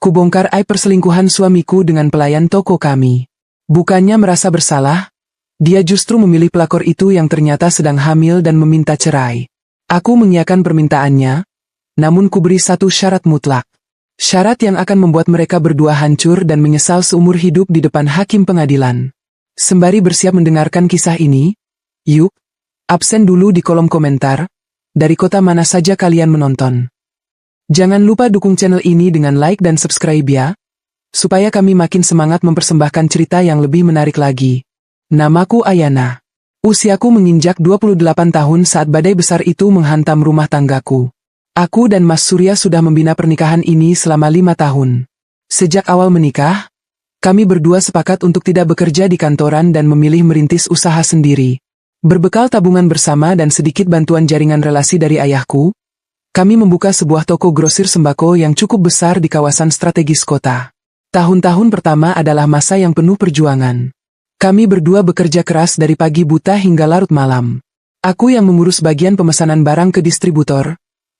Kubongkar aib perselingkuhan suamiku dengan pelayan toko kami. Bukannya merasa bersalah, dia justru memilih pelakor itu yang ternyata sedang hamil dan meminta cerai. Aku mengiyakan permintaannya, namun kuberi satu syarat mutlak. Syarat yang akan membuat mereka berdua hancur dan menyesal seumur hidup di depan hakim pengadilan. Sembari bersiap mendengarkan kisah ini, yuk, absen dulu di kolom komentar, dari kota mana saja kalian menonton. Jangan lupa dukung channel ini dengan like dan subscribe ya, supaya kami makin semangat mempersembahkan cerita yang lebih menarik lagi. Namaku Ayana. Usiaku menginjak 28 tahun saat badai besar itu menghantam rumah tanggaku. Aku dan Mas Surya sudah membina pernikahan ini selama 5 tahun. Sejak awal menikah, kami berdua sepakat untuk tidak bekerja di kantoran dan memilih merintis usaha sendiri. Berbekal tabungan bersama dan sedikit bantuan jaringan relasi dari ayahku, kami membuka sebuah toko grosir sembako yang cukup besar di kawasan strategis kota. Tahun-tahun pertama adalah masa yang penuh perjuangan. Kami berdua bekerja keras dari pagi buta hingga larut malam. Aku yang mengurus bagian pemesanan barang ke distributor,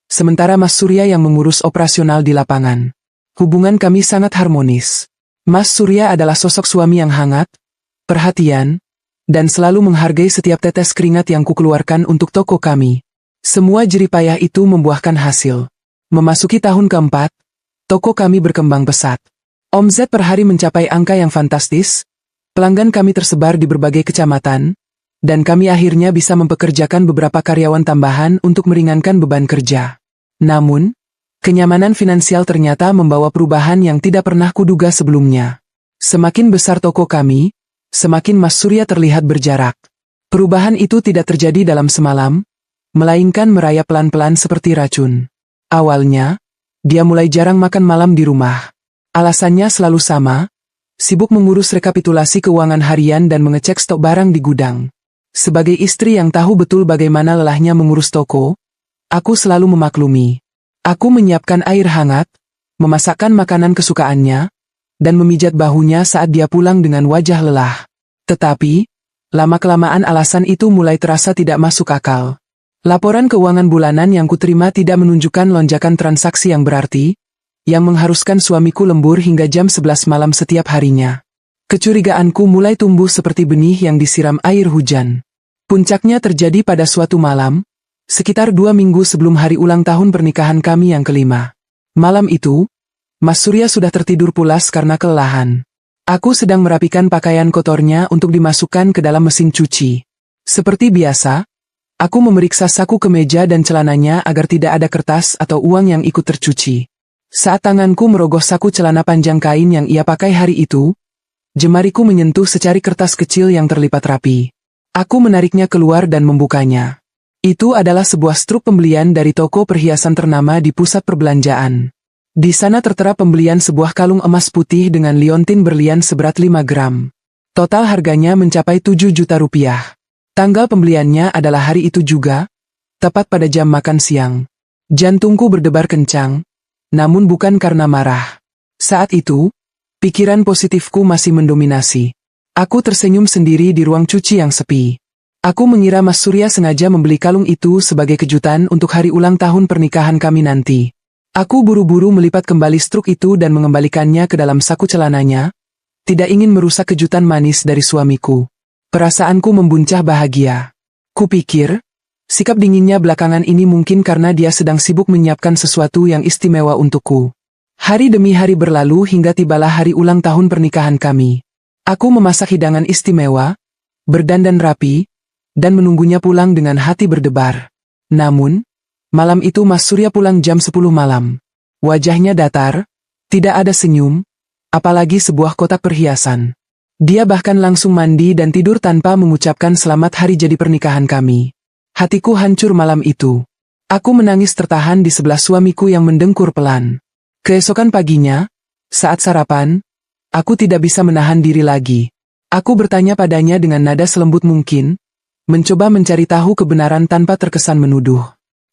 sementara Mas Surya yang mengurus operasional di lapangan. Hubungan kami sangat harmonis. Mas Surya adalah sosok suami yang hangat, perhatian, dan selalu menghargai setiap tetes keringat yang kukeluarkan untuk toko kami. Semua jerih payah itu membuahkan hasil. Memasuki tahun keempat, toko kami berkembang pesat. Omzet per hari mencapai angka yang fantastis, pelanggan kami tersebar di berbagai kecamatan, dan kami akhirnya bisa mempekerjakan beberapa karyawan tambahan untuk meringankan beban kerja. Namun, kenyamanan finansial ternyata membawa perubahan yang tidak pernah kuduga sebelumnya. Semakin besar toko kami, semakin Mas Surya terlihat berjarak. Perubahan itu tidak terjadi dalam semalam, melainkan merayap pelan-pelan seperti racun. Awalnya, dia mulai jarang makan malam di rumah. Alasannya selalu sama, sibuk mengurus rekapitulasi keuangan harian dan mengecek stok barang di gudang. Sebagai istri yang tahu betul bagaimana lelahnya mengurus toko, aku selalu memaklumi. Aku menyiapkan air hangat, memasakkan makanan kesukaannya, dan memijat bahunya saat dia pulang dengan wajah lelah. Tetapi, lama-kelamaan alasan itu mulai terasa tidak masuk akal. Laporan keuangan bulanan yang kuterima tidak menunjukkan lonjakan transaksi yang berarti, yang mengharuskan suamiku lembur hingga jam 11 malam setiap harinya. Kecurigaanku mulai tumbuh seperti benih yang disiram air hujan. Puncaknya terjadi pada suatu malam, sekitar 2 minggu sebelum hari ulang tahun pernikahan kami yang kelima. Malam itu, Mas Surya sudah tertidur pulas karena kelelahan. Aku sedang merapikan pakaian kotornya untuk dimasukkan ke dalam mesin cuci. Seperti biasa, aku memeriksa saku kemeja dan celananya agar tidak ada kertas atau uang yang ikut tercuci. Saat tanganku merogoh saku celana panjang kain yang ia pakai hari itu, jemariku menyentuh secari kertas kecil yang terlipat rapi. Aku menariknya keluar dan membukanya. Itu adalah sebuah struk pembelian dari toko perhiasan ternama di pusat perbelanjaan. Di sana tertera pembelian sebuah kalung emas putih dengan liontin berlian seberat 5 gram. Total harganya mencapai 7 juta rupiah. Tanggal pembeliannya adalah hari itu juga, tepat pada jam makan siang. Jantungku berdebar kencang, namun bukan karena marah. Saat itu, pikiran positifku masih mendominasi. Aku tersenyum sendiri di ruang cuci yang sepi. Aku mengira Mas Surya sengaja membeli kalung itu sebagai kejutan untuk hari ulang tahun pernikahan kami nanti. Aku buru-buru melipat kembali struk itu dan mengembalikannya ke dalam saku celananya, tidak ingin merusak kejutan manis dari suamiku. Perasaanku membuncah bahagia. Kupikir, sikap dinginnya belakangan ini mungkin karena dia sedang sibuk menyiapkan sesuatu yang istimewa untukku. Hari demi hari berlalu hingga tibalah hari ulang tahun pernikahan kami. Aku memasak hidangan istimewa, berdandan rapi, dan menunggunya pulang dengan hati berdebar. Namun, malam itu Mas Surya pulang jam 10 malam. Wajahnya datar, tidak ada senyum, apalagi sebuah kotak perhiasan. Dia bahkan langsung mandi dan tidur tanpa mengucapkan selamat hari jadi pernikahan kami. Hatiku hancur malam itu. Aku menangis tertahan di sebelah suamiku yang mendengkur pelan. Keesokan paginya, saat sarapan, aku tidak bisa menahan diri lagi. Aku bertanya padanya dengan nada selembut mungkin, mencoba mencari tahu kebenaran tanpa terkesan menuduh.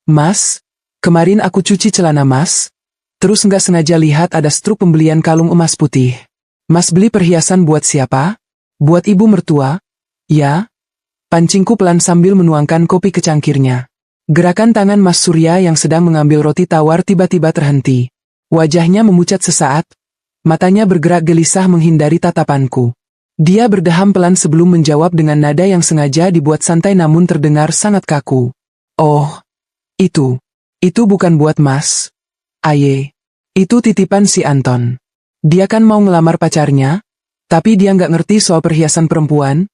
Mas, kemarin aku cuci celana Mas, terus nggak sengaja lihat ada struk pembelian kalung emas putih. Mas beli perhiasan buat siapa? Buat ibu mertua? Ya? Pancingku pelan sambil menuangkan kopi ke cangkirnya. Gerakan tangan Mas Surya yang sedang mengambil roti tawar tiba-tiba terhenti. Wajahnya memucat sesaat, Matanya bergerak gelisah menghindari tatapanku. Dia berdeham pelan sebelum menjawab dengan nada yang sengaja dibuat santai namun terdengar sangat kaku. Oh, itu bukan buat Mas. Aye. Itu titipan si Anton. Dia kan mau ngelamar pacarnya, tapi dia nggak ngerti soal perhiasan perempuan,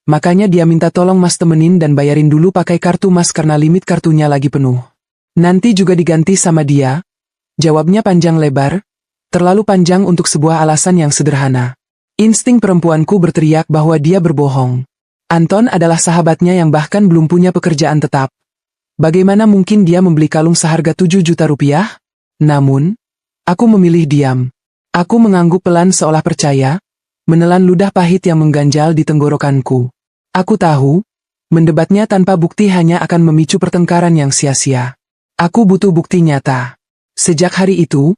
makanya dia minta tolong Mas temenin dan bayarin dulu pakai kartu Mas karena limit kartunya lagi penuh. Nanti juga diganti sama dia. Jawabnya panjang lebar, terlalu panjang untuk sebuah alasan yang sederhana. Insting perempuanku berteriak bahwa dia berbohong. Anton adalah sahabatnya yang bahkan belum punya pekerjaan tetap. Bagaimana mungkin dia membeli kalung seharga 7 juta rupiah? Namun, aku memilih diam. Aku mengangguk pelan seolah percaya, menelan ludah pahit yang mengganjal di tenggorokanku. Aku tahu, mendebatnya tanpa bukti hanya akan memicu pertengkaran yang sia-sia. Aku butuh bukti nyata. Sejak hari itu,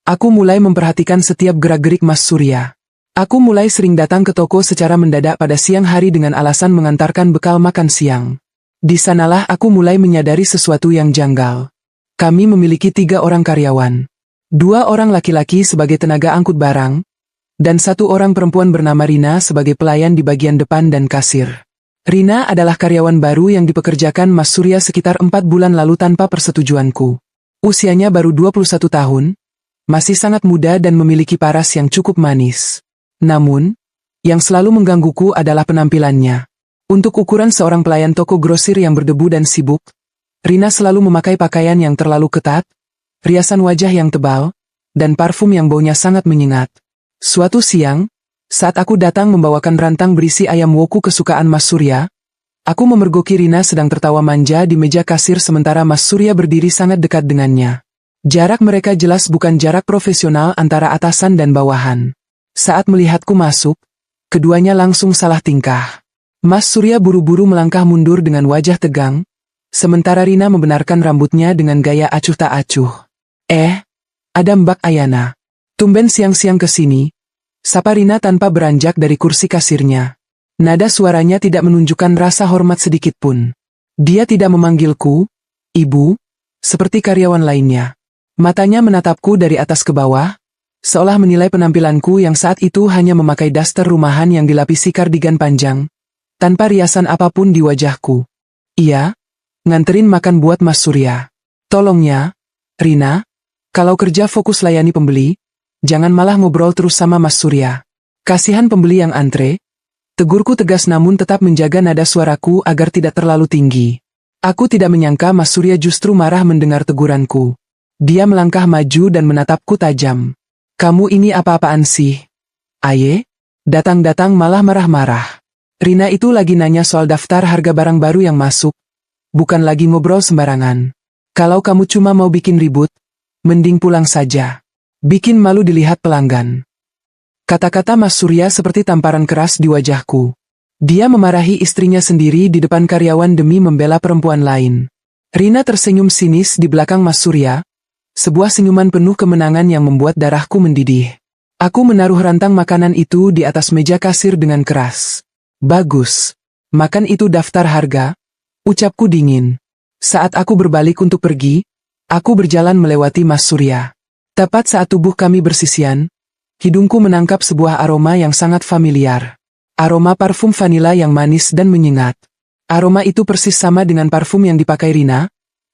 aku mulai memperhatikan setiap gerak-gerik Mas Surya. Aku mulai sering datang ke toko secara mendadak pada siang hari dengan alasan mengantarkan bekal makan siang. Di sanalah aku mulai menyadari sesuatu yang janggal. Kami memiliki 3 orang karyawan. 2 orang laki-laki sebagai tenaga angkut barang, dan 1 orang perempuan bernama Rina sebagai pelayan di bagian depan dan kasir. Rina adalah karyawan baru yang dipekerjakan Mas Surya sekitar 4 bulan lalu tanpa persetujuanku. Usianya baru 21 tahun, masih sangat muda dan memiliki paras yang cukup manis. Namun, yang selalu menggangguku adalah penampilannya. Untuk ukuran seorang pelayan toko grosir yang berdebu dan sibuk, Rina selalu memakai pakaian yang terlalu ketat, riasan wajah yang tebal, dan parfum yang baunya sangat menyengat. Suatu siang, saat aku datang membawakan rantang berisi ayam woku kesukaan Mas Surya, aku memergoki Rina sedang tertawa manja di meja kasir sementara Mas Surya berdiri sangat dekat dengannya. Jarak mereka jelas bukan jarak profesional antara atasan dan bawahan. Saat melihatku masuk, keduanya langsung salah tingkah. Mas Surya buru-buru melangkah mundur dengan wajah tegang, sementara Rina membenarkan rambutnya dengan gaya acuh tak acuh. Ada Mbak Ayana. Tumben siang-siang kesini, sapa Rina tanpa beranjak dari kursi kasirnya. Nada suaranya tidak menunjukkan rasa hormat sedikit pun. Dia tidak memanggilku, Ibu, seperti karyawan lainnya. Matanya menatapku dari atas ke bawah, seolah menilai penampilanku yang saat itu hanya memakai daster rumahan yang dilapisi kardigan panjang, tanpa riasan apapun di wajahku. Iya, nganterin makan buat Mas Surya. Tolongnya, Rina, kalau kerja fokus layani pembeli, jangan malah ngobrol terus sama Mas Surya. Kasihan pembeli yang antre. Tegurku tegas namun tetap menjaga nada suaraku agar tidak terlalu tinggi. Aku tidak menyangka Mas Surya justru marah mendengar teguranku. Dia melangkah maju dan menatapku tajam. Kamu ini apa-apaan sih? Aye? Datang-datang malah marah-marah. Rina itu lagi nanya soal daftar harga barang baru yang masuk. Bukan lagi ngobrol sembarangan. Kalau kamu cuma mau bikin ribut, mending pulang saja. Bikin malu dilihat pelanggan. Kata-kata Mas Surya seperti tamparan keras di wajahku. Dia memarahi istrinya sendiri di depan karyawan demi membela perempuan lain. Rina tersenyum sinis di belakang Mas Surya. Sebuah senyuman penuh kemenangan yang membuat darahku mendidih. Aku menaruh rantang makanan itu di atas meja kasir dengan keras. Bagus. Makan itu daftar harga, ucapku dingin. Saat aku berbalik untuk pergi, aku berjalan melewati Mas Surya. Tepat saat tubuh kami bersisian, hidungku menangkap sebuah aroma yang sangat familiar. Aroma parfum vanila yang manis dan menyengat. Aroma itu persis sama dengan parfum yang dipakai Rina,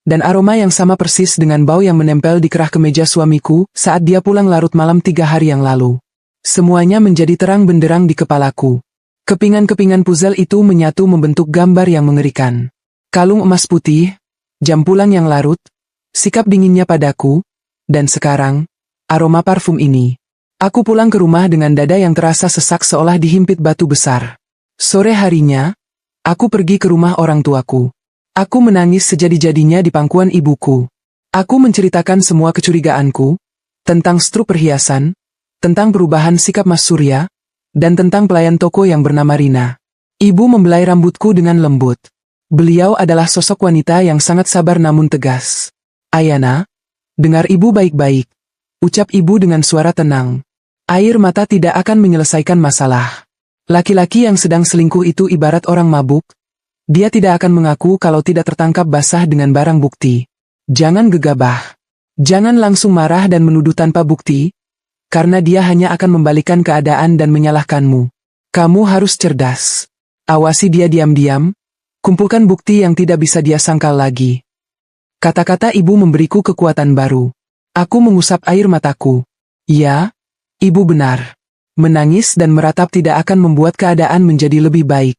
dan aroma yang sama persis dengan bau yang menempel di kerah kemeja suamiku saat dia pulang larut malam 3 hari yang lalu. Semuanya menjadi terang benderang di kepalaku. Kepingan-kepingan puzzle itu menyatu membentuk gambar yang mengerikan. Kalung emas putih, jam pulang yang larut, sikap dinginnya padaku, dan sekarang, aroma parfum ini. Aku pulang ke rumah dengan dada yang terasa sesak seolah dihimpit batu besar. Sore harinya, aku pergi ke rumah orang tuaku. Aku menangis sejadi-jadinya di pangkuan ibuku. Aku menceritakan semua kecurigaanku, tentang struk perhiasan, tentang perubahan sikap Mas Surya, dan tentang pelayan toko yang bernama Rina. Ibu membelai rambutku dengan lembut. Beliau adalah sosok wanita yang sangat sabar namun tegas. Ayana, dengar ibu baik-baik, ucap ibu dengan suara tenang. Air mata tidak akan menyelesaikan masalah. Laki-laki yang sedang selingkuh itu ibarat orang mabuk. Dia tidak akan mengaku kalau tidak tertangkap basah dengan barang bukti. Jangan gegabah. Jangan langsung marah dan menuduh tanpa bukti. karena dia hanya akan membalikan keadaan dan menyalahkanmu. Kamu harus cerdas. Awasi dia diam-diam, kumpulkan bukti yang tidak bisa dia sangkal lagi. Kata-kata ibu memberiku kekuatan baru. Aku mengusap air mataku. Ya, ibu benar. Menangis dan meratap tidak akan membuat keadaan menjadi lebih baik.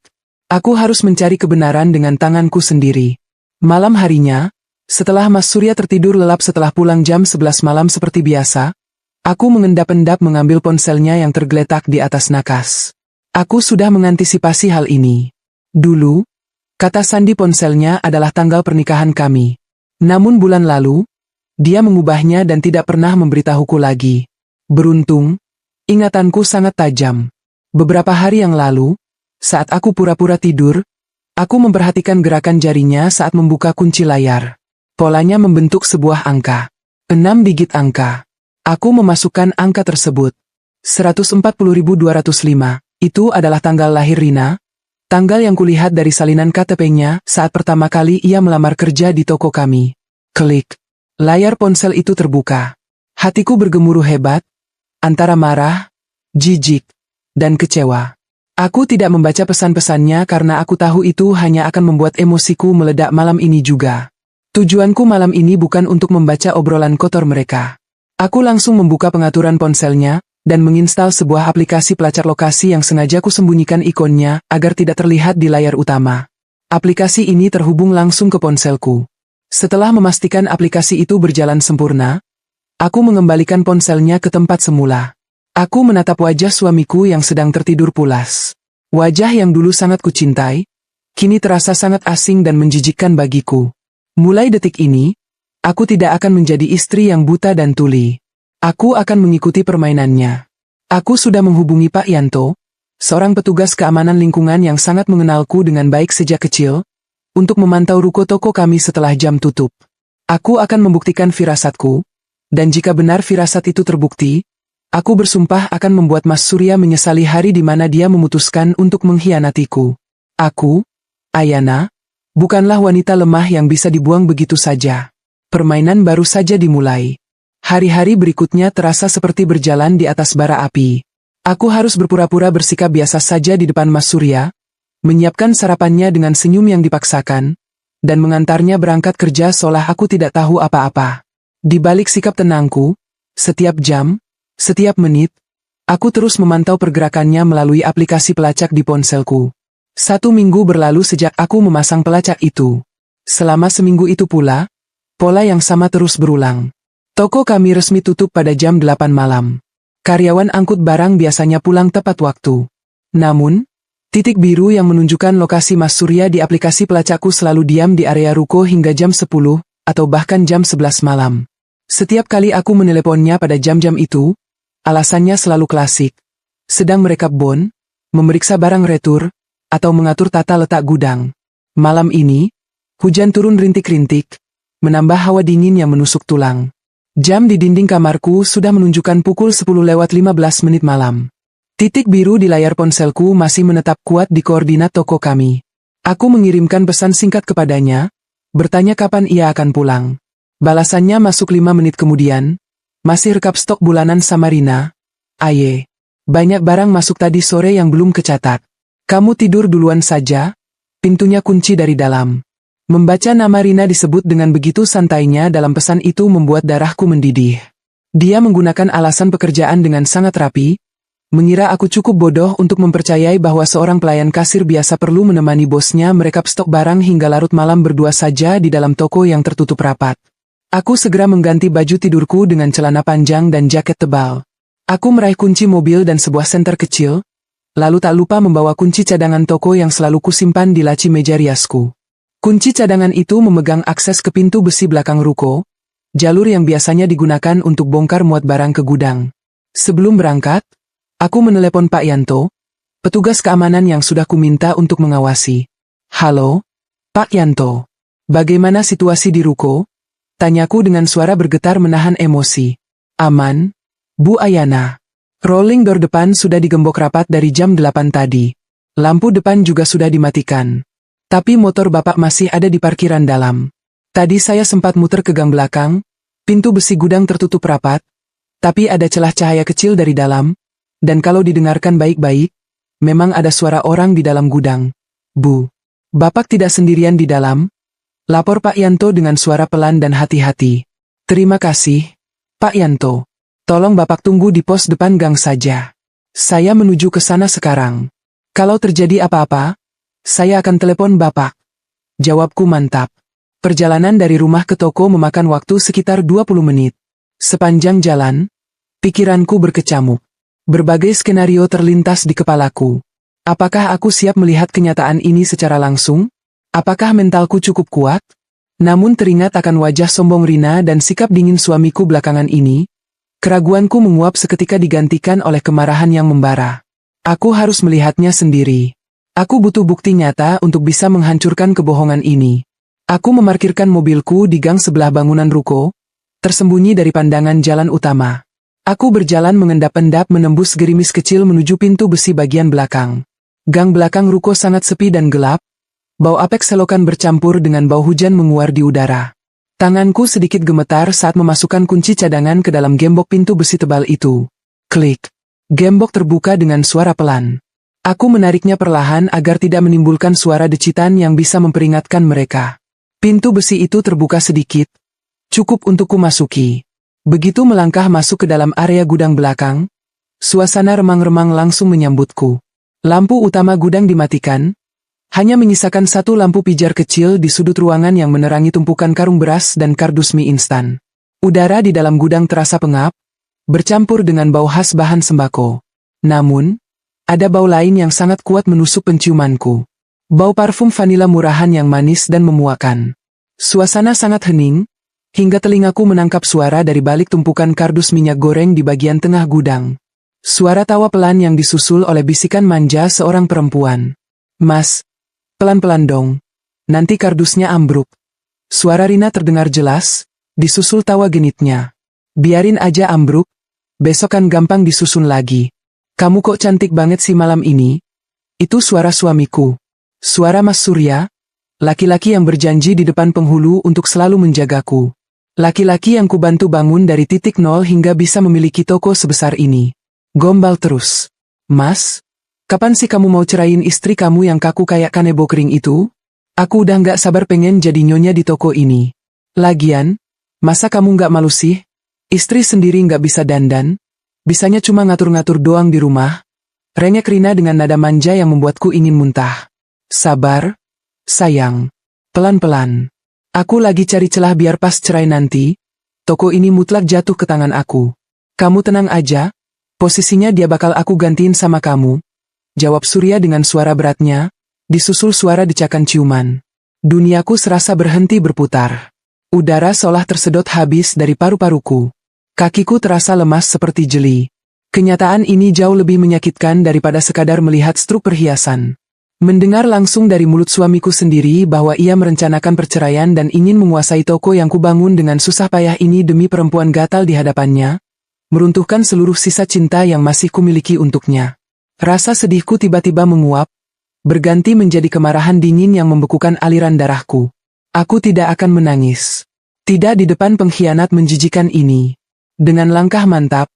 Aku harus mencari kebenaran dengan tanganku sendiri. Malam harinya, setelah Mas Surya tertidur lelap setelah pulang jam 11 malam seperti biasa, aku mengendap-endap mengambil ponselnya yang tergeletak di atas nakas. Aku sudah mengantisipasi hal ini. Dulu, kata sandi ponselnya adalah tanggal pernikahan kami. Namun bulan lalu, dia mengubahnya dan tidak pernah memberitahuku lagi. Beruntung, ingatanku sangat tajam. Beberapa hari yang lalu, saat aku pura-pura tidur, aku memperhatikan gerakan jarinya saat membuka kunci layar. Polanya membentuk sebuah angka. 6 digit angka. Aku memasukkan angka tersebut. 140.205. Itu adalah tanggal lahir Rina. Tanggal yang kulihat dari salinan KTP-nya saat pertama kali ia melamar kerja di toko kami. Klik. Layar ponsel itu terbuka. Hatiku bergemuruh hebat, antara marah, jijik, dan kecewa. Aku tidak membaca pesan-pesannya karena aku tahu itu hanya akan membuat emosiku meledak malam ini juga. Tujuanku malam ini bukan untuk membaca obrolan kotor mereka. Aku langsung membuka pengaturan ponselnya, dan menginstal sebuah aplikasi pelacak lokasi yang sengaja kusembunyikan ikonnya agar tidak terlihat di layar utama. Aplikasi ini terhubung langsung ke ponselku. Setelah memastikan aplikasi itu berjalan sempurna, aku mengembalikan ponselnya ke tempat semula. Aku menatap wajah suamiku yang sedang tertidur pulas. Wajah yang dulu sangat kucintai, kini terasa sangat asing dan menjijikkan bagiku. Mulai detik ini, aku tidak akan menjadi istri yang buta dan tuli. Aku akan mengikuti permainannya. Aku sudah menghubungi Pak Yanto, seorang petugas keamanan lingkungan yang sangat mengenalku dengan baik sejak kecil, untuk memantau ruko toko kami setelah jam tutup. Aku akan membuktikan firasatku, dan jika benar firasat itu terbukti, aku bersumpah akan membuat Mas Surya menyesali hari di mana dia memutuskan untuk mengkhianatiku. Aku, Ayana, bukanlah wanita lemah yang bisa dibuang begitu saja. Permainan baru saja dimulai. Hari-hari berikutnya terasa seperti berjalan di atas bara api. Aku harus berpura-pura bersikap biasa saja di depan Mas Surya, menyiapkan sarapannya dengan senyum yang dipaksakan, dan mengantarnya berangkat kerja seolah aku tidak tahu apa-apa. Di balik sikap tenangku, setiap jam, setiap menit, aku terus memantau pergerakannya melalui aplikasi pelacak di ponselku. 1 minggu berlalu sejak aku memasang pelacak itu. Selama seminggu itu pula, pola yang sama terus berulang. Toko kami resmi tutup pada jam 8 malam. Karyawan angkut barang biasanya pulang tepat waktu. Namun, titik biru yang menunjukkan lokasi Mas Surya di aplikasi pelacakku selalu diam di area ruko hingga jam 10, atau bahkan jam 11 malam. Setiap kali aku meneleponnya pada jam-jam itu, alasannya selalu klasik. Sedang merekap bon, memeriksa barang retur, atau mengatur tata letak gudang. Malam ini, hujan turun rintik-rintik, menambah hawa dingin yang menusuk tulang. Jam di dinding kamarku sudah menunjukkan pukul 10:15 malam. Titik biru di layar ponselku masih menetap kuat di koordinat toko kami. Aku mengirimkan pesan singkat kepadanya, bertanya kapan ia akan pulang. Balasannya masuk 5 menit kemudian, masih rekap stok bulanan sama Rina. Aye. Banyak barang masuk tadi sore yang belum kecatat. Kamu tidur duluan saja, pintunya kunci dari dalam. Membaca nama Rina disebut dengan begitu santainya dalam pesan itu membuat darahku mendidih. Dia menggunakan alasan pekerjaan dengan sangat rapi, mengira aku cukup bodoh untuk mempercayai bahwa seorang pelayan kasir biasa perlu menemani bosnya merekap stok barang hingga larut malam berdua saja di dalam toko yang tertutup rapat. Aku segera mengganti baju tidurku dengan celana panjang dan jaket tebal. Aku meraih kunci mobil dan sebuah senter kecil, lalu tak lupa membawa kunci cadangan toko yang selalu kusimpan di laci meja riasku. Kunci cadangan itu memegang akses ke pintu besi belakang ruko, jalur yang biasanya digunakan untuk bongkar muat barang ke gudang. Sebelum berangkat, aku menelepon Pak Yanto, petugas keamanan yang sudah kuminta untuk mengawasi. Halo, Pak Yanto. Bagaimana situasi di ruko? Tanyaku dengan suara bergetar menahan emosi. Aman, Bu Ayana. Rolling door depan sudah digembok rapat dari jam 8 tadi. Lampu depan juga sudah dimatikan. Tapi motor Bapak masih ada di parkiran dalam. Tadi saya sempat muter ke gang belakang, pintu besi gudang tertutup rapat, Tapi ada celah cahaya kecil dari dalam, dan kalau didengarkan baik-baik, memang ada suara orang di dalam gudang. Bu, Bapak tidak sendirian di dalam? Lapor Pak Yanto dengan suara pelan dan hati-hati. Terima kasih, Pak Yanto. Tolong Bapak tunggu di pos depan gang saja. Saya menuju ke sana sekarang. Kalau terjadi apa-apa, saya akan telepon Bapak. Jawabku mantap. Perjalanan dari rumah ke toko memakan waktu sekitar 20 menit. Sepanjang jalan, pikiranku berkecamuk. Berbagai skenario terlintas di kepalaku. Apakah aku siap melihat kenyataan ini secara langsung? Apakah mentalku cukup kuat? Namun teringat akan wajah sombong Rina dan sikap dingin suamiku belakangan ini, keraguanku menguap seketika digantikan oleh kemarahan yang membara. Aku harus melihatnya sendiri. Aku butuh bukti nyata untuk bisa menghancurkan kebohongan ini. Aku memarkirkan mobilku di gang sebelah bangunan ruko, tersembunyi dari pandangan jalan utama. Aku berjalan mengendap-endap menembus gerimis kecil menuju pintu besi bagian belakang. Gang belakang ruko sangat sepi dan gelap, bau apek selokan bercampur dengan bau hujan menguar di udara. Tanganku sedikit gemetar saat memasukkan kunci cadangan ke dalam gembok pintu besi tebal itu. Klik. Gembok terbuka dengan suara pelan. Aku menariknya perlahan agar tidak menimbulkan suara decitan yang bisa memperingatkan mereka. Pintu besi itu terbuka sedikit, cukup untukku masuki. Begitu melangkah masuk ke dalam area gudang belakang, suasana remang-remang langsung menyambutku. Lampu utama gudang dimatikan, hanya menyisakan satu lampu pijar kecil di sudut ruangan yang menerangi tumpukan karung beras dan kardus mie instan. Udara di dalam gudang terasa pengap, bercampur dengan bau khas bahan sembako. Namun, ada bau lain yang sangat kuat menusuk penciumanku. Bau parfum vanila murahan yang manis dan memuakan. Suasana sangat hening, hingga telingaku menangkap suara dari balik tumpukan kardus minyak goreng di bagian tengah gudang. Suara tawa pelan yang disusul oleh bisikan manja seorang perempuan. Mas, pelan-pelan dong, nanti kardusnya ambruk. Suara Rina terdengar jelas, disusul tawa genitnya. Biarin aja ambruk, besok kan gampang disusun lagi. Kamu kok cantik banget sih malam ini? Itu suara suamiku. Suara Mas Surya, laki-laki yang berjanji di depan penghulu untuk selalu menjagaku. Laki-laki yang kubantu bangun dari titik nol hingga bisa memiliki toko sebesar ini. Gombal terus. Mas, kapan sih kamu mau cerain istri kamu yang kaku kayak kanebo kering itu? Aku udah nggak sabar pengen jadi nyonya di toko ini. Lagian, masa kamu nggak malu sih? Istri sendiri nggak bisa dandan, bisanya cuma ngatur-ngatur doang di rumah. Rengek Rina dengan nada manja yang membuatku ingin muntah. Sabar, sayang. Pelan-pelan. Aku lagi cari celah biar pas cerai nanti, toko ini mutlak jatuh ke tangan aku. Kamu tenang aja, posisinya dia bakal aku gantiin sama kamu. Jawab Surya dengan suara beratnya, disusul suara decakan ciuman. Duniaku serasa berhenti berputar. Udara seolah tersedot habis dari paru-paruku. Kakiku terasa lemas seperti jeli. Kenyataan ini jauh lebih menyakitkan daripada sekadar melihat struk perhiasan. Mendengar langsung dari mulut suamiku sendiri bahwa ia merencanakan perceraian dan ingin menguasai toko yang kubangun dengan susah payah ini demi perempuan gatal di hadapannya, meruntuhkan seluruh sisa cinta yang masih kumiliki untuknya. Rasa sedihku tiba-tiba menguap, berganti menjadi kemarahan dingin yang membekukan aliran darahku. Aku tidak akan menangis. Tidak di depan pengkhianat menjijikan ini. Dengan langkah mantap,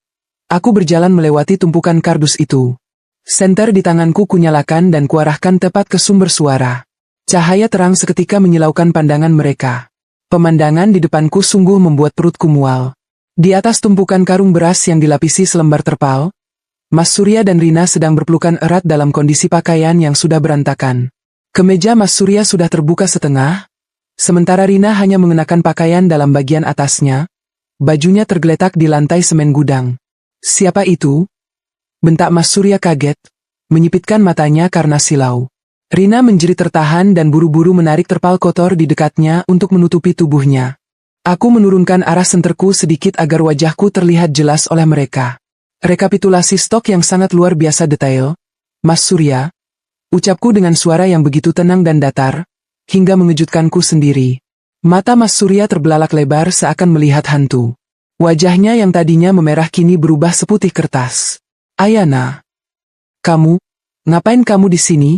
aku berjalan melewati tumpukan kardus itu. Senter di tanganku kunyalakan dan kuarahkan tepat ke sumber suara. Cahaya terang seketika menyilaukan pandangan mereka. Pemandangan di depanku sungguh membuat perutku mual. Di atas tumpukan karung beras yang dilapisi selembar terpal, Mas Surya dan Rina sedang berpelukan erat dalam kondisi pakaian yang sudah berantakan. Kemeja Mas Surya sudah terbuka setengah, sementara Rina hanya mengenakan pakaian dalam bagian atasnya. Bajunya tergeletak di lantai semen gudang. Siapa itu? Bentak Mas Surya kaget, menyipitkan matanya karena silau. Rina menjerit tertahan dan buru-buru menarik terpal kotor di dekatnya untuk menutupi tubuhnya. Aku menurunkan arah senterku sedikit agar wajahku terlihat jelas oleh mereka. Rekapitulasi stok yang sangat luar biasa detail, Mas Surya, ucapku dengan suara yang begitu tenang dan datar, hingga mengejutkanku sendiri. Mata Mas Surya terbelalak lebar seakan melihat hantu. Wajahnya yang tadinya memerah kini berubah seputih kertas. Ayana, ngapain kamu di sini?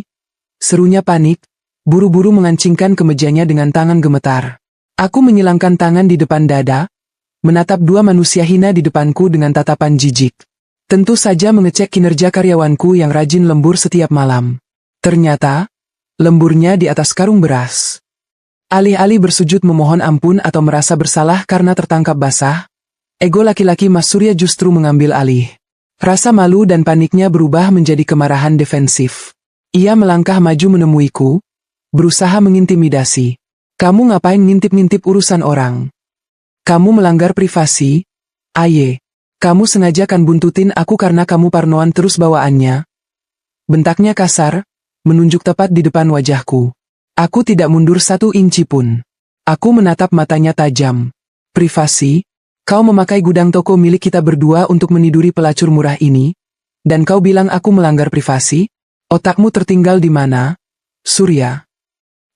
Serunya panik, buru-buru mengancingkan kemejanya dengan tangan gemetar. Aku menyilangkan tangan di depan dada, menatap dua manusia hina di depanku dengan tatapan jijik. Tentu saja mengecek kinerja karyawanku yang rajin lembur setiap malam. Ternyata, lemburnya di atas karung beras. Alih-alih bersujud memohon ampun atau merasa bersalah karena tertangkap basah, ego laki-laki Mas Surya justru mengambil alih. Rasa malu dan paniknya berubah menjadi kemarahan defensif. Ia melangkah maju menemuiku, berusaha mengintimidasi. Kamu ngapain ngintip-ngintip urusan orang? Kamu melanggar privasi, Aye. Kamu sengaja kan buntutin aku karena kamu parnoan terus bawaannya. Bentaknya kasar, menunjuk tepat di depan wajahku. Aku tidak mundur 1 inci pun. Aku menatap matanya tajam. Privasi? Kau memakai gudang toko milik kita berdua untuk meniduri pelacur murah ini? Dan kau bilang aku melanggar privasi? Otakmu tertinggal di mana, Surya?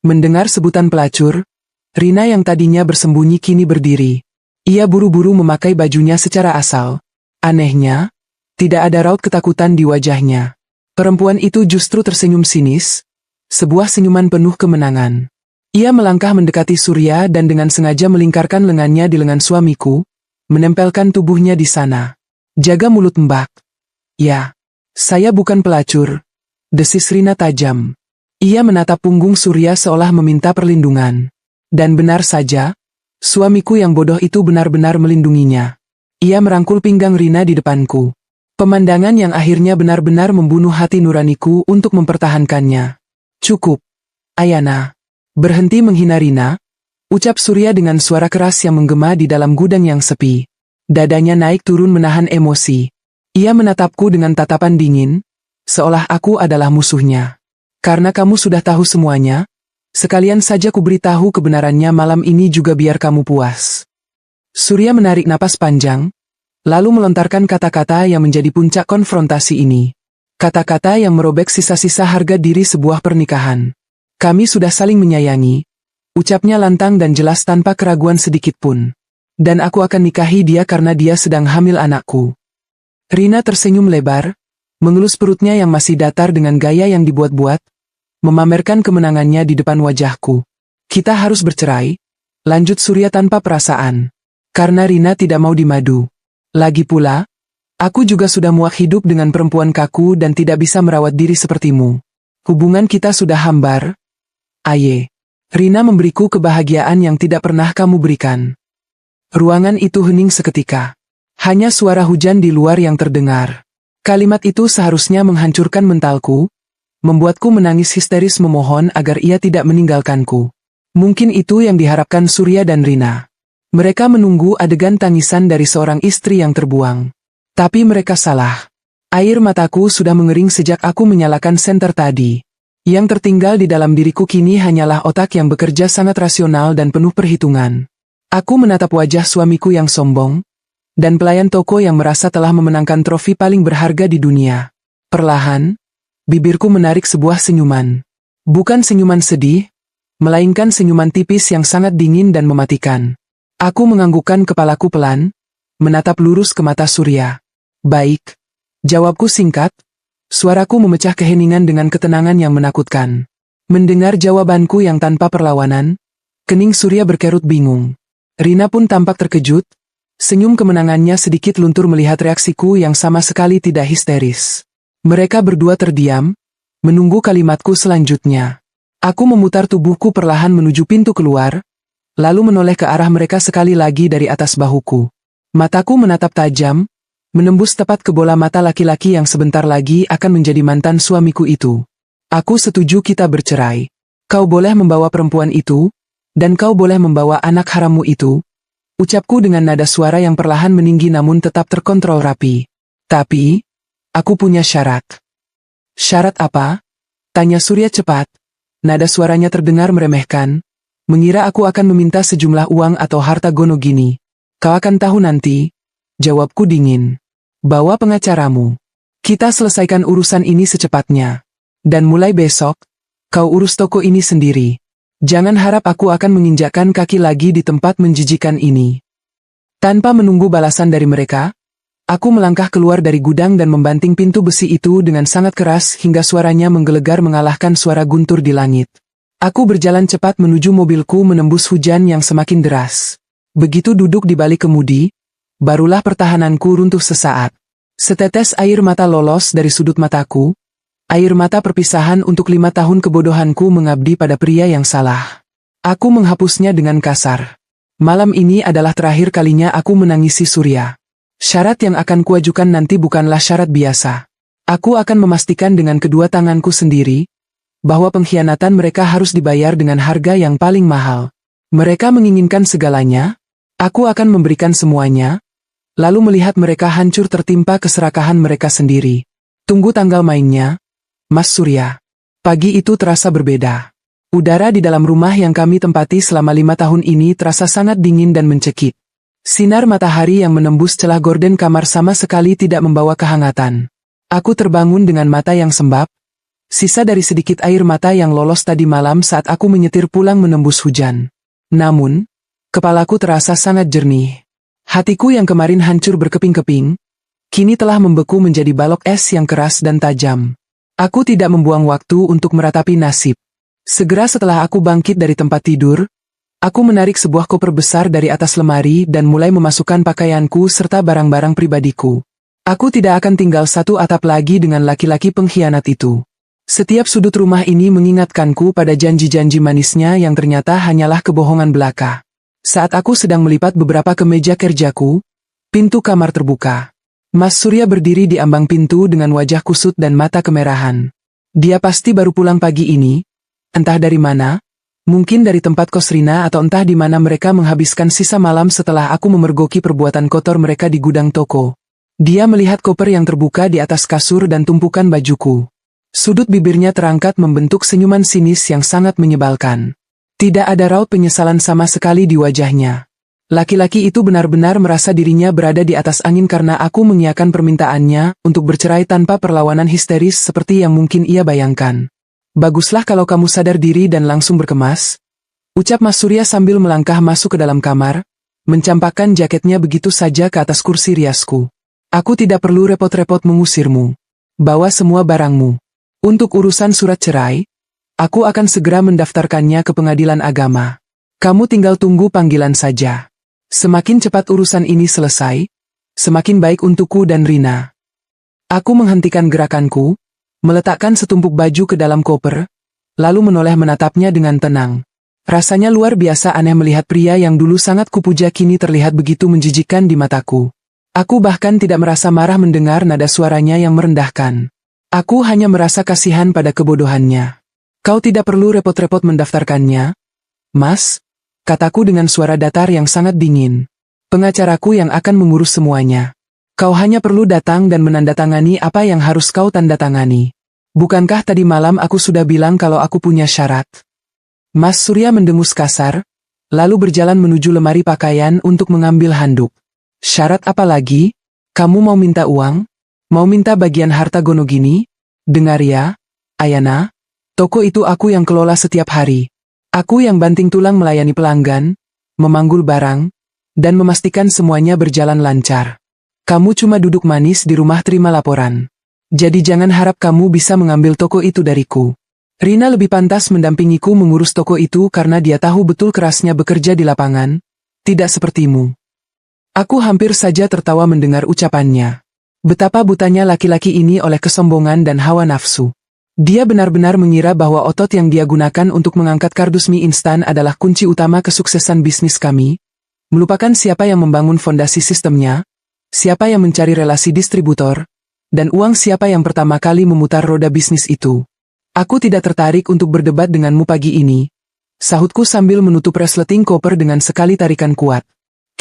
Mendengar sebutan pelacur, Rina yang tadinya bersembunyi kini berdiri. Ia buru-buru memakai bajunya secara asal. Anehnya, tidak ada raut ketakutan di wajahnya. Perempuan itu justru tersenyum sinis, sebuah senyuman penuh kemenangan. Ia melangkah mendekati Surya dan dengan sengaja melingkarkan lengannya di lengan suamiku, menempelkan tubuhnya di sana. Jaga mulut Mbak. Ya, saya bukan pelacur, desis Rina tajam. Ia menatap punggung Surya seolah meminta perlindungan. Dan benar saja, suamiku yang bodoh itu benar-benar melindunginya. Ia merangkul pinggang Rina di depanku. Pemandangan yang akhirnya benar-benar membunuh hati nuraniku untuk mempertahankannya. Cukup, Ayana. Berhenti menghina Rina, ucap Surya dengan suara keras yang menggema di dalam gudang yang sepi. Dadanya naik turun menahan emosi. Ia menatapku dengan tatapan dingin, seolah aku adalah musuhnya. Karena kamu sudah tahu semuanya, sekalian saja kuberitahu kebenarannya malam ini juga biar kamu puas. Surya menarik napas panjang, lalu melontarkan kata-kata yang menjadi puncak konfrontasi ini. Kata-kata yang merobek sisa-sisa harga diri sebuah pernikahan. Kami sudah saling menyayangi, ucapnya lantang dan jelas tanpa keraguan sedikit pun. Dan aku akan nikahi dia karena dia sedang hamil anakku. Rina tersenyum lebar, mengelus perutnya yang masih datar dengan gaya yang dibuat-buat, memamerkan kemenangannya di depan wajahku. Kita harus bercerai, lanjut Surya tanpa perasaan. Karena Rina tidak mau dimadu. Lagi pula, aku juga sudah muak hidup dengan perempuan kaku dan tidak bisa merawat diri sepertimu. Hubungan kita sudah hambar. Aye. Rina memberiku kebahagiaan yang tidak pernah kamu berikan. Ruangan itu hening seketika. Hanya suara hujan di luar yang terdengar. Kalimat itu seharusnya menghancurkan mentalku, membuatku menangis histeris memohon agar ia tidak meninggalkanku. Mungkin itu yang diharapkan Surya dan Rina. Mereka menunggu adegan tangisan dari seorang istri yang terbuang. Tapi mereka salah. Air mataku sudah mengering sejak aku menyalakan senter tadi. Yang tertinggal di dalam diriku kini hanyalah otak yang bekerja sangat rasional dan penuh perhitungan. Aku menatap wajah suamiku yang sombong, dan pelayan toko yang merasa telah memenangkan trofi paling berharga di dunia. Perlahan, bibirku menarik sebuah senyuman. Bukan senyuman sedih, melainkan senyuman tipis yang sangat dingin dan mematikan. Aku menganggukkan kepalaku pelan, menatap lurus ke mata Surya. Baik, jawabku singkat, suaraku memecah keheningan dengan ketenangan yang menakutkan. Mendengar jawabanku yang tanpa perlawanan, kening Surya berkerut bingung. Rina pun tampak terkejut, senyum kemenangannya sedikit luntur melihat reaksiku yang sama sekali tidak histeris. Mereka berdua terdiam, menunggu kalimatku selanjutnya. Aku memutar tubuhku perlahan menuju pintu keluar, lalu menoleh ke arah mereka sekali lagi dari atas bahuku. Mataku menatap tajam, menembus tepat ke bola mata laki-laki yang sebentar lagi akan menjadi mantan suamiku itu. Aku setuju kita bercerai. Kau boleh membawa perempuan itu, dan kau boleh membawa anak harammu itu, ucapku dengan nada suara yang perlahan meninggi namun tetap terkontrol rapi. Tapi, aku punya syarat. Syarat apa? Tanya Surya cepat. Nada suaranya terdengar meremehkan, mengira aku akan meminta sejumlah uang atau harta gono gini. Kau akan tahu nanti, jawabku dingin. Bawa pengacaramu. Kita selesaikan urusan ini secepatnya. Dan mulai besok, kau urus toko ini sendiri. Jangan harap aku akan menginjakkan kaki lagi di tempat menjijikan ini. Tanpa menunggu balasan dari mereka, aku melangkah keluar dari gudang dan membanting pintu besi itu dengan sangat keras hingga suaranya menggelegar mengalahkan suara guntur di langit. Aku berjalan cepat menuju mobilku menembus hujan yang semakin deras. Begitu duduk di balik kemudi, barulah pertahananku runtuh sesaat. Setetes air mata lolos dari sudut mataku, air mata perpisahan untuk 5 tahun kebodohanku mengabdi pada pria yang salah. Aku menghapusnya dengan kasar. Malam ini adalah terakhir kalinya aku menangisi Surya. Syarat yang akan kuajukan nanti bukanlah syarat biasa. Aku akan memastikan dengan kedua tanganku sendiri, bahwa pengkhianatan mereka harus dibayar dengan harga yang paling mahal. Mereka menginginkan segalanya, aku akan memberikan semuanya, lalu melihat mereka hancur tertimpa keserakahan mereka sendiri. Tunggu tanggal mainnya, Mas Surya. Pagi itu terasa berbeda. Udara di dalam rumah yang kami tempati selama 5 tahun ini terasa sangat dingin dan mencekik. Sinar matahari yang menembus celah gorden kamar sama sekali tidak membawa kehangatan. Aku terbangun dengan mata yang sembab, sisa dari sedikit air mata yang lolos tadi malam saat aku menyetir pulang menembus hujan. Namun, kepalaku terasa sangat jernih. Hatiku yang kemarin hancur berkeping-keping, kini telah membeku menjadi balok es yang keras dan tajam. Aku tidak membuang waktu untuk meratapi nasib. Segera setelah aku bangkit dari tempat tidur, aku menarik sebuah koper besar dari atas lemari dan mulai memasukkan pakaianku serta barang-barang pribadiku. Aku tidak akan tinggal satu atap lagi dengan laki-laki pengkhianat itu. Setiap sudut rumah ini mengingatkanku pada janji-janji manisnya yang ternyata hanyalah kebohongan belaka. Saat aku sedang melipat beberapa kemeja kerjaku, pintu kamar terbuka. Mas Surya berdiri di ambang pintu dengan wajah kusut dan mata kemerahan. Dia pasti baru pulang pagi ini. Entah dari mana, mungkin dari tempat kos Rina atau entah di mana mereka menghabiskan sisa malam setelah aku memergoki perbuatan kotor mereka di gudang toko. Dia melihat koper yang terbuka di atas kasur dan tumpukan bajuku. Sudut bibirnya terangkat membentuk senyuman sinis yang sangat menyebalkan. Tidak ada raut penyesalan sama sekali di wajahnya. Laki-laki itu benar-benar merasa dirinya berada di atas angin karena aku mengiyakan permintaannya untuk bercerai tanpa perlawanan histeris seperti yang mungkin ia bayangkan. Baguslah kalau kamu sadar diri dan langsung berkemas, ucap Mas Surya sambil melangkah masuk ke dalam kamar, mencampakkan jaketnya begitu saja ke atas kursi riasku. Aku tidak perlu repot-repot mengusirmu. Bawa semua barangmu. Untuk urusan surat cerai, aku akan segera mendaftarkannya ke pengadilan agama. Kamu tinggal tunggu panggilan saja. Semakin cepat urusan ini selesai, semakin baik untukku dan Rina. Aku menghentikan gerakanku, meletakkan setumpuk baju ke dalam koper, lalu menoleh menatapnya dengan tenang. Rasanya luar biasa aneh melihat pria yang dulu sangat kupuja kini terlihat begitu menjijikkan di mataku. Aku bahkan tidak merasa marah mendengar nada suaranya yang merendahkan. Aku hanya merasa kasihan pada kebodohannya. Kau tidak perlu repot-repot mendaftarkannya, Mas, kataku dengan suara datar yang sangat dingin. Pengacaraku yang akan mengurus semuanya. Kau hanya perlu datang dan menandatangani apa yang harus kau tandatangani. Bukankah tadi malam aku sudah bilang kalau aku punya syarat? Mas Surya mendengus kasar, lalu berjalan menuju lemari pakaian untuk mengambil handuk. Syarat apa lagi? Kamu mau minta uang? Mau minta bagian harta Gonogini? Dengar ya, Ayana, toko itu aku yang kelola setiap hari. Aku yang banting tulang melayani pelanggan, memanggul barang, dan memastikan semuanya berjalan lancar. Kamu cuma duduk manis di rumah terima laporan. Jadi jangan harap kamu bisa mengambil toko itu dariku. Rina lebih pantas mendampingiku mengurus toko itu karena dia tahu betul kerasnya bekerja di lapangan, tidak sepertimu. Aku hampir saja tertawa mendengar ucapannya. Betapa butanya laki-laki ini oleh kesombongan dan hawa nafsu. Dia benar-benar mengira bahwa otot yang dia gunakan untuk mengangkat kardus mie instan adalah kunci utama kesuksesan bisnis kami, melupakan siapa yang membangun fondasi sistemnya, siapa yang mencari relasi distributor, dan uang siapa yang pertama kali memutar roda bisnis itu. Aku tidak tertarik untuk berdebat denganmu pagi ini, sahutku sambil menutup resleting koper dengan sekali tarikan kuat.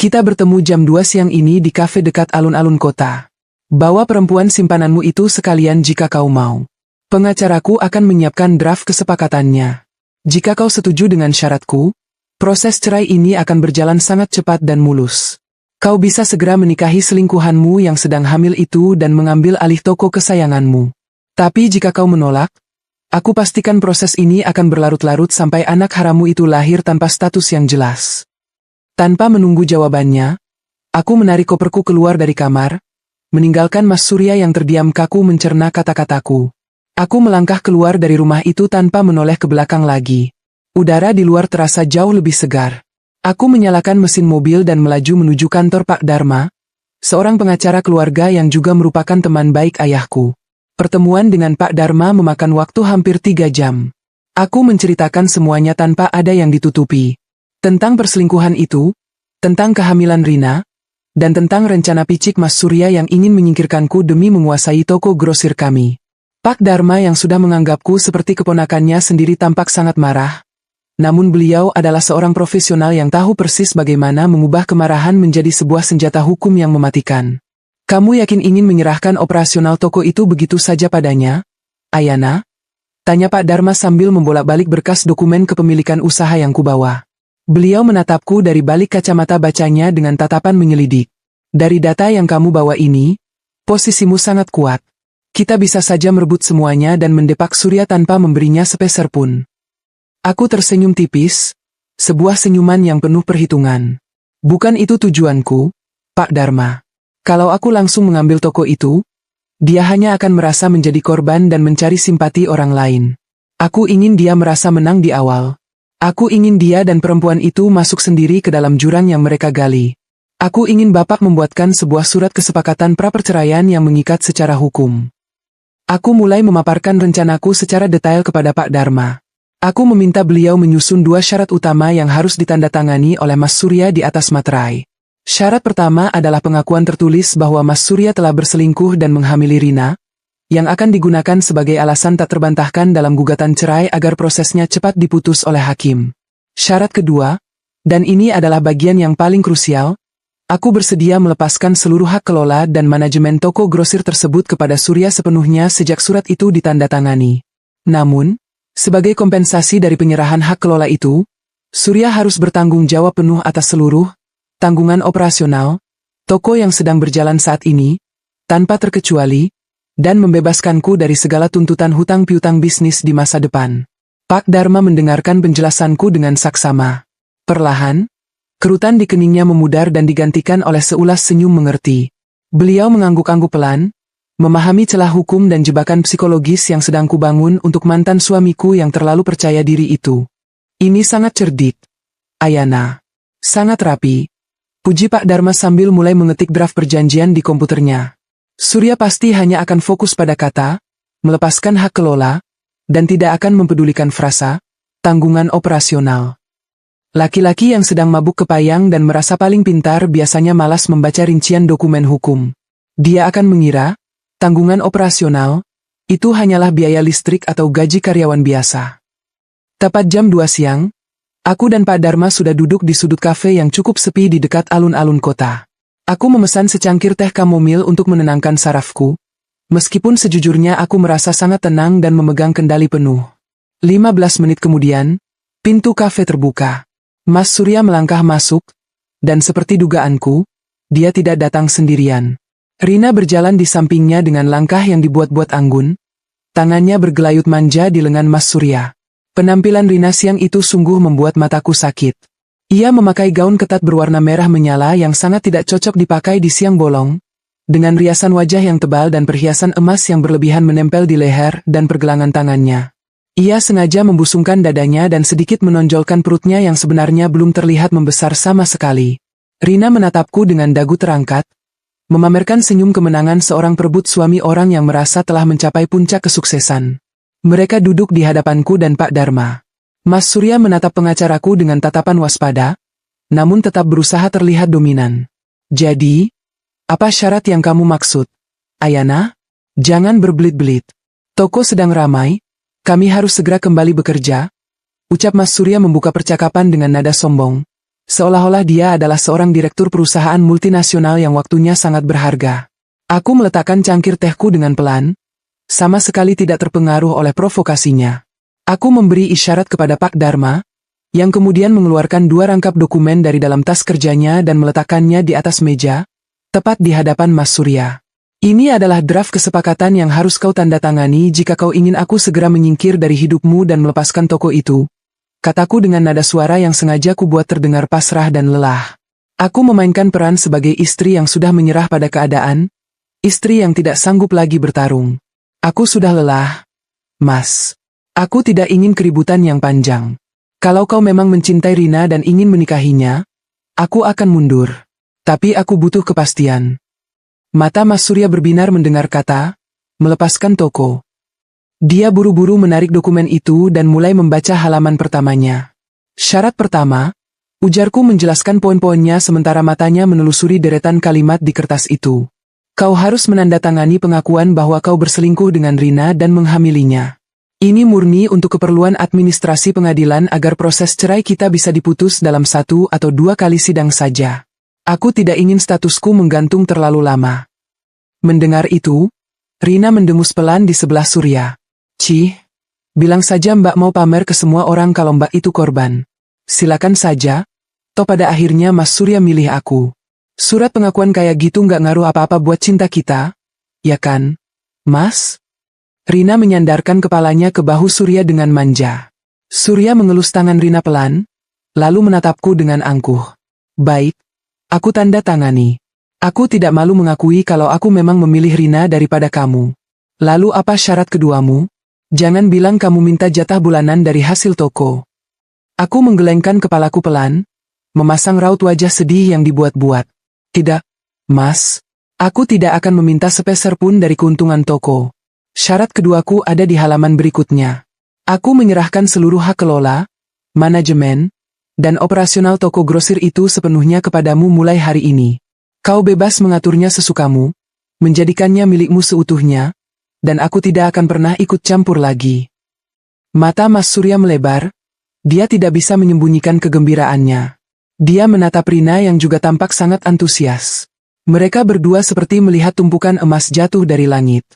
Kita bertemu jam 2 siang ini di kafe dekat alun-alun kota. Bawa perempuan simpananmu itu sekalian jika kau mau. Pengacaraku akan menyiapkan draft kesepakatannya. Jika kau setuju dengan syaratku, proses cerai ini akan berjalan sangat cepat dan mulus. Kau bisa segera menikahi selingkuhanmu yang sedang hamil itu dan mengambil alih toko kesayanganmu. Tapi jika kau menolak, aku pastikan proses ini akan berlarut-larut sampai anak harammu itu lahir tanpa status yang jelas. Tanpa menunggu jawabannya, aku menarik koperku keluar dari kamar, meninggalkan Mas Surya yang terdiam kaku mencerna kata-kataku. Aku melangkah keluar dari rumah itu tanpa menoleh ke belakang lagi. Udara di luar terasa jauh lebih segar. Aku menyalakan mesin mobil dan melaju menuju kantor Pak Dharma, seorang pengacara keluarga yang juga merupakan teman baik ayahku. Pertemuan dengan Pak Dharma memakan waktu hampir 3 jam. Aku menceritakan semuanya tanpa ada yang ditutupi. Tentang perselingkuhan itu, tentang kehamilan Rina, dan tentang rencana picik Mas Surya yang ingin menyingkirkanku demi menguasai toko grosir kami. Pak Dharma yang sudah menganggapku seperti keponakannya sendiri tampak sangat marah. Namun beliau adalah seorang profesional yang tahu persis bagaimana mengubah kemarahan menjadi sebuah senjata hukum yang mematikan. Kamu yakin ingin menyerahkan operasional toko itu begitu saja padanya, Ayana? Tanya Pak Dharma sambil membolak-balik berkas dokumen kepemilikan usaha yang kubawa. Beliau menatapku dari balik kacamata bacanya dengan tatapan menyelidik. Dari data yang kamu bawa ini, posisimu sangat kuat. Kita bisa saja merebut semuanya dan mendepak Surya tanpa memberinya sepeser pun. Aku tersenyum tipis, sebuah senyuman yang penuh perhitungan. Bukan itu tujuanku, Pak Dharma. Kalau aku langsung mengambil toko itu, dia hanya akan merasa menjadi korban dan mencari simpati orang lain. Aku ingin dia merasa menang di awal. Aku ingin dia dan perempuan itu masuk sendiri ke dalam jurang yang mereka gali. Aku ingin Bapak membuatkan sebuah surat kesepakatan pra-perceraian yang mengikat secara hukum. Aku mulai memaparkan rencanaku secara detail kepada Pak Dharma. Aku meminta beliau menyusun 2 syarat utama yang harus ditandatangani oleh Mas Surya di atas materai. Syarat pertama adalah pengakuan tertulis bahwa Mas Surya telah berselingkuh dan menghamili Rina, yang akan digunakan sebagai alasan tak terbantahkan dalam gugatan cerai agar prosesnya cepat diputus oleh hakim. Syarat kedua, dan ini adalah bagian yang paling krusial, aku bersedia melepaskan seluruh hak kelola dan manajemen toko grosir tersebut kepada Surya sepenuhnya sejak surat itu ditandatangani. Namun, sebagai kompensasi dari penyerahan hak kelola itu, Surya harus bertanggung jawab penuh atas seluruh tanggungan operasional toko yang sedang berjalan saat ini, tanpa terkecuali, dan membebaskanku dari segala tuntutan hutang piutang bisnis di masa depan. Pak Dharma mendengarkan penjelasanku dengan saksama. Perlahan, kerutan di keningnya memudar dan digantikan oleh seulas senyum mengerti. Beliau mengangguk-angguk pelan, memahami celah hukum dan jebakan psikologis yang sedang kubangun untuk mantan suamiku yang terlalu percaya diri itu. Ini sangat cerdik, Ayana. Sangat rapi. Puji Pak Dharma sambil mulai mengetik draft perjanjian di komputernya. Surya pasti hanya akan fokus pada kata, melepaskan hak kelola, dan tidak akan mempedulikan frasa, tanggungan operasional. Laki-laki yang sedang mabuk kepayang dan merasa paling pintar biasanya malas membaca rincian dokumen hukum. Dia akan mengira, tanggungan operasional, itu hanyalah biaya listrik atau gaji karyawan biasa. Tepat jam 2 siang, aku dan Pak Dharma sudah duduk di sudut kafe yang cukup sepi di dekat alun-alun kota. Aku memesan secangkir teh kamomil untuk menenangkan sarafku. Meskipun sejujurnya aku merasa sangat tenang dan memegang kendali penuh. 15 menit kemudian, pintu kafe terbuka. Mas Surya melangkah masuk, dan seperti dugaanku, dia tidak datang sendirian. Rina berjalan di sampingnya dengan langkah yang dibuat-buat anggun. Tangannya bergelayut manja di lengan Mas Surya. Penampilan Rina siang itu sungguh membuat mataku sakit. Ia memakai gaun ketat berwarna merah menyala yang sangat tidak cocok dipakai di siang bolong, dengan riasan wajah yang tebal dan perhiasan emas yang berlebihan menempel di leher dan pergelangan tangannya. Ia sengaja membusungkan dadanya dan sedikit menonjolkan perutnya yang sebenarnya belum terlihat membesar sama sekali. Rina menatapku dengan dagu terangkat, memamerkan senyum kemenangan seorang perebut suami orang yang merasa telah mencapai puncak kesuksesan. Mereka duduk di hadapanku dan Pak Dharma. Mas Surya menatap pengacaraku dengan tatapan waspada, namun tetap berusaha terlihat dominan. Jadi, apa syarat yang kamu maksud, Ayana? Jangan berbelit-belit. Toko sedang ramai, kami harus segera kembali bekerja, ucap Mas Surya membuka percakapan dengan nada sombong, seolah-olah dia adalah seorang direktur perusahaan multinasional yang waktunya sangat berharga. Aku meletakkan cangkir tehku dengan pelan, sama sekali tidak terpengaruh oleh provokasinya. Aku memberi isyarat kepada Pak Dharma, yang kemudian mengeluarkan 2 rangkap dokumen dari dalam tas kerjanya dan meletakkannya di atas meja, tepat di hadapan Mas Surya. Ini adalah draft kesepakatan yang harus kau tandatangani jika kau ingin aku segera menyingkir dari hidupmu dan melepaskan toko itu, kataku dengan nada suara yang sengaja kubuat terdengar pasrah dan lelah. Aku memainkan peran sebagai istri yang sudah menyerah pada keadaan, istri yang tidak sanggup lagi bertarung. Aku sudah lelah, Mas. Aku tidak ingin keributan yang panjang. Kalau kau memang mencintai Rina dan ingin menikahinya, aku akan mundur. Tapi aku butuh kepastian. Mata Mas Surya berbinar mendengar kata, melepaskan toko. Dia buru-buru menarik dokumen itu dan mulai membaca halaman pertamanya. Syarat pertama, ujarku menjelaskan poin-poinnya sementara matanya menelusuri deretan kalimat di kertas itu. Kau harus menandatangani pengakuan bahwa kau berselingkuh dengan Rina dan menghamilinya. Ini murni untuk keperluan administrasi pengadilan agar proses cerai kita bisa diputus dalam 1 atau 2 kali sidang saja. Aku tidak ingin statusku menggantung terlalu lama. Mendengar itu, Rina mendengus pelan di sebelah Surya. Cih, bilang saja Mbak mau pamer ke semua orang kalau Mbak itu korban. Silakan saja, toh pada akhirnya Mas Surya milih aku. Surat pengakuan kayak gitu nggak ngaruh apa-apa buat cinta kita, ya kan, Mas? Rina menyandarkan kepalanya ke bahu Surya dengan manja. Surya mengelus tangan Rina pelan, lalu menatapku dengan angkuh. Baik, aku tanda tangani. Aku tidak malu mengakui kalau aku memang memilih Rina daripada kamu. Lalu apa syarat keduamu? Jangan bilang kamu minta jatah bulanan dari hasil toko. Aku menggelengkan kepalaku pelan, memasang raut wajah sedih yang dibuat-buat. Tidak, Mas. Aku tidak akan meminta sepeser pun dari keuntungan toko. Syarat keduaku ada di halaman berikutnya. Aku menyerahkan seluruh hak kelola, manajemen, dan operasional toko grosir itu sepenuhnya kepadamu mulai hari ini. Kau bebas mengaturnya sesukamu, menjadikannya milikmu seutuhnya, dan aku tidak akan pernah ikut campur lagi. Mata Mas Surya melebar, dia tidak bisa menyembunyikan kegembiraannya. Dia menatap Rina yang juga tampak sangat antusias. Mereka berdua seperti melihat tumpukan emas jatuh dari langit.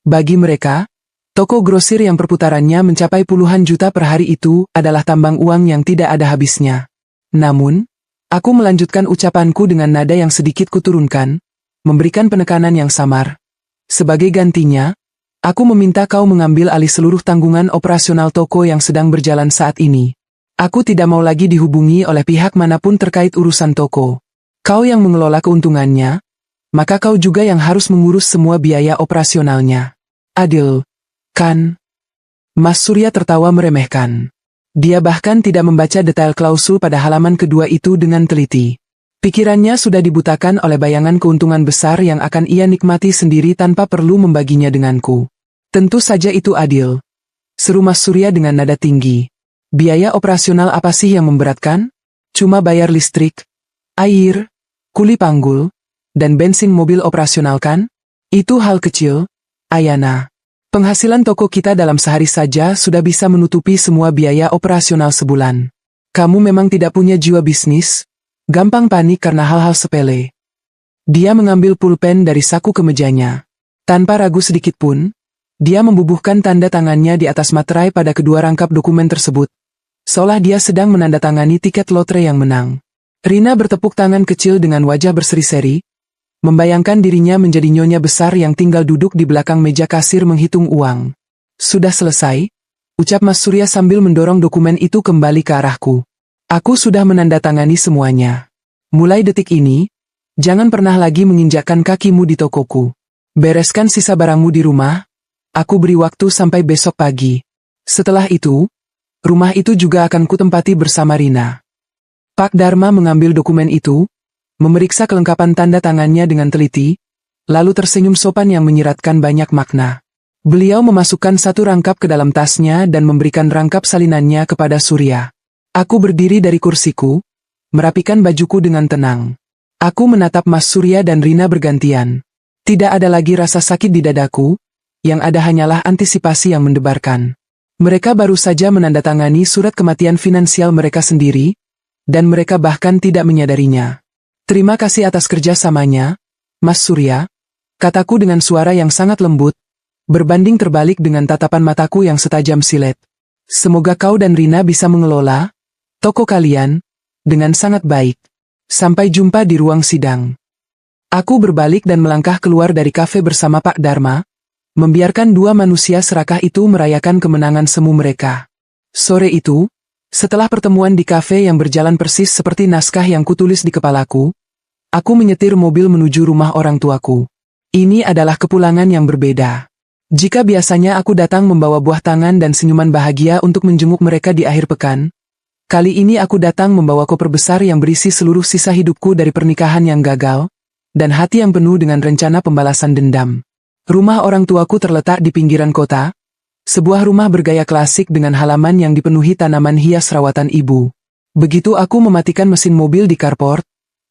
Bagi mereka, toko grosir yang perputarannya mencapai puluhan juta per hari itu adalah tambang uang yang tidak ada habisnya. Namun, aku melanjutkan ucapanku dengan nada yang sedikit kuturunkan, memberikan penekanan yang samar. Sebagai gantinya, aku meminta kau mengambil alih seluruh tanggungan operasional toko yang sedang berjalan saat ini. Aku tidak mau lagi dihubungi oleh pihak manapun terkait urusan toko. Kau yang mengelola keuntungannya, maka kau juga yang harus mengurus semua biaya operasionalnya. Adil, kan? Mas Surya tertawa meremehkan. Dia bahkan tidak membaca detail klausul pada halaman kedua itu dengan teliti. Pikirannya sudah dibutakan oleh bayangan keuntungan besar yang akan ia nikmati sendiri tanpa perlu membaginya denganku. Tentu saja itu adil. Seru Mas Surya dengan nada tinggi. Biaya operasional apa sih yang memberatkan? Cuma bayar listrik, air, kuli panggul, dan bensin mobil operasional kan? Itu hal kecil, Ayana. Penghasilan toko kita dalam sehari saja sudah bisa menutupi semua biaya operasional sebulan. Kamu memang tidak punya jiwa bisnis, gampang panik karena hal-hal sepele. Dia mengambil pulpen dari saku kemejanya. Tanpa ragu sedikit pun, dia membubuhkan tanda tangannya di atas materai pada kedua rangkap dokumen tersebut, seolah dia sedang menandatangani tiket lotre yang menang. Rina bertepuk tangan kecil dengan wajah berseri-seri, membayangkan dirinya menjadi nyonya besar yang tinggal duduk di belakang meja kasir menghitung uang. Sudah selesai, ucap Mas Surya sambil mendorong dokumen itu kembali ke arahku. Aku sudah menandatangani semuanya. Mulai detik ini, jangan pernah lagi menginjakkan kakimu di tokoku. Bereskan sisa barangmu di rumah. Aku beri waktu sampai besok pagi. Setelah itu, rumah itu juga akan kutempati bersama Rina. Pak Dharma mengambil dokumen itu, memeriksa kelengkapan tanda tangannya dengan teliti, lalu tersenyum sopan yang menyiratkan banyak makna. Beliau memasukkan satu rangkap ke dalam tasnya dan memberikan rangkap salinannya kepada Surya. Aku berdiri dari kursiku, merapikan bajuku dengan tenang. Aku menatap Mas Surya dan Rina bergantian. Tidak ada lagi rasa sakit di dadaku, yang ada hanyalah antisipasi yang mendebarkan. Mereka baru saja menandatangani surat kematian finansial mereka sendiri, dan mereka bahkan tidak menyadarinya. Terima kasih atas kerjasamanya, Mas Surya, kataku dengan suara yang sangat lembut, berbanding terbalik dengan tatapan mataku yang setajam silet. Semoga kau dan Rina bisa mengelola toko kalian dengan sangat baik. Sampai jumpa di ruang sidang. Aku berbalik dan melangkah keluar dari kafe bersama Pak Dharma, membiarkan dua manusia serakah itu merayakan kemenangan semu mereka. Sore itu, setelah pertemuan di kafe yang berjalan persis seperti naskah yang kutulis di kepalaku, aku menyetir mobil menuju rumah orang tuaku. Ini adalah kepulangan yang berbeda. Jika biasanya aku datang membawa buah tangan dan senyuman bahagia untuk menjenguk mereka di akhir pekan, Kali ini aku datang membawa koper besar yang berisi seluruh sisa hidupku dari pernikahan yang gagal, dan hati yang penuh dengan rencana pembalasan dendam. Rumah orang tuaku terletak di pinggiran kota, sebuah rumah bergaya klasik dengan halaman yang dipenuhi tanaman hias rawatan ibu. Begitu aku mematikan mesin mobil di carport,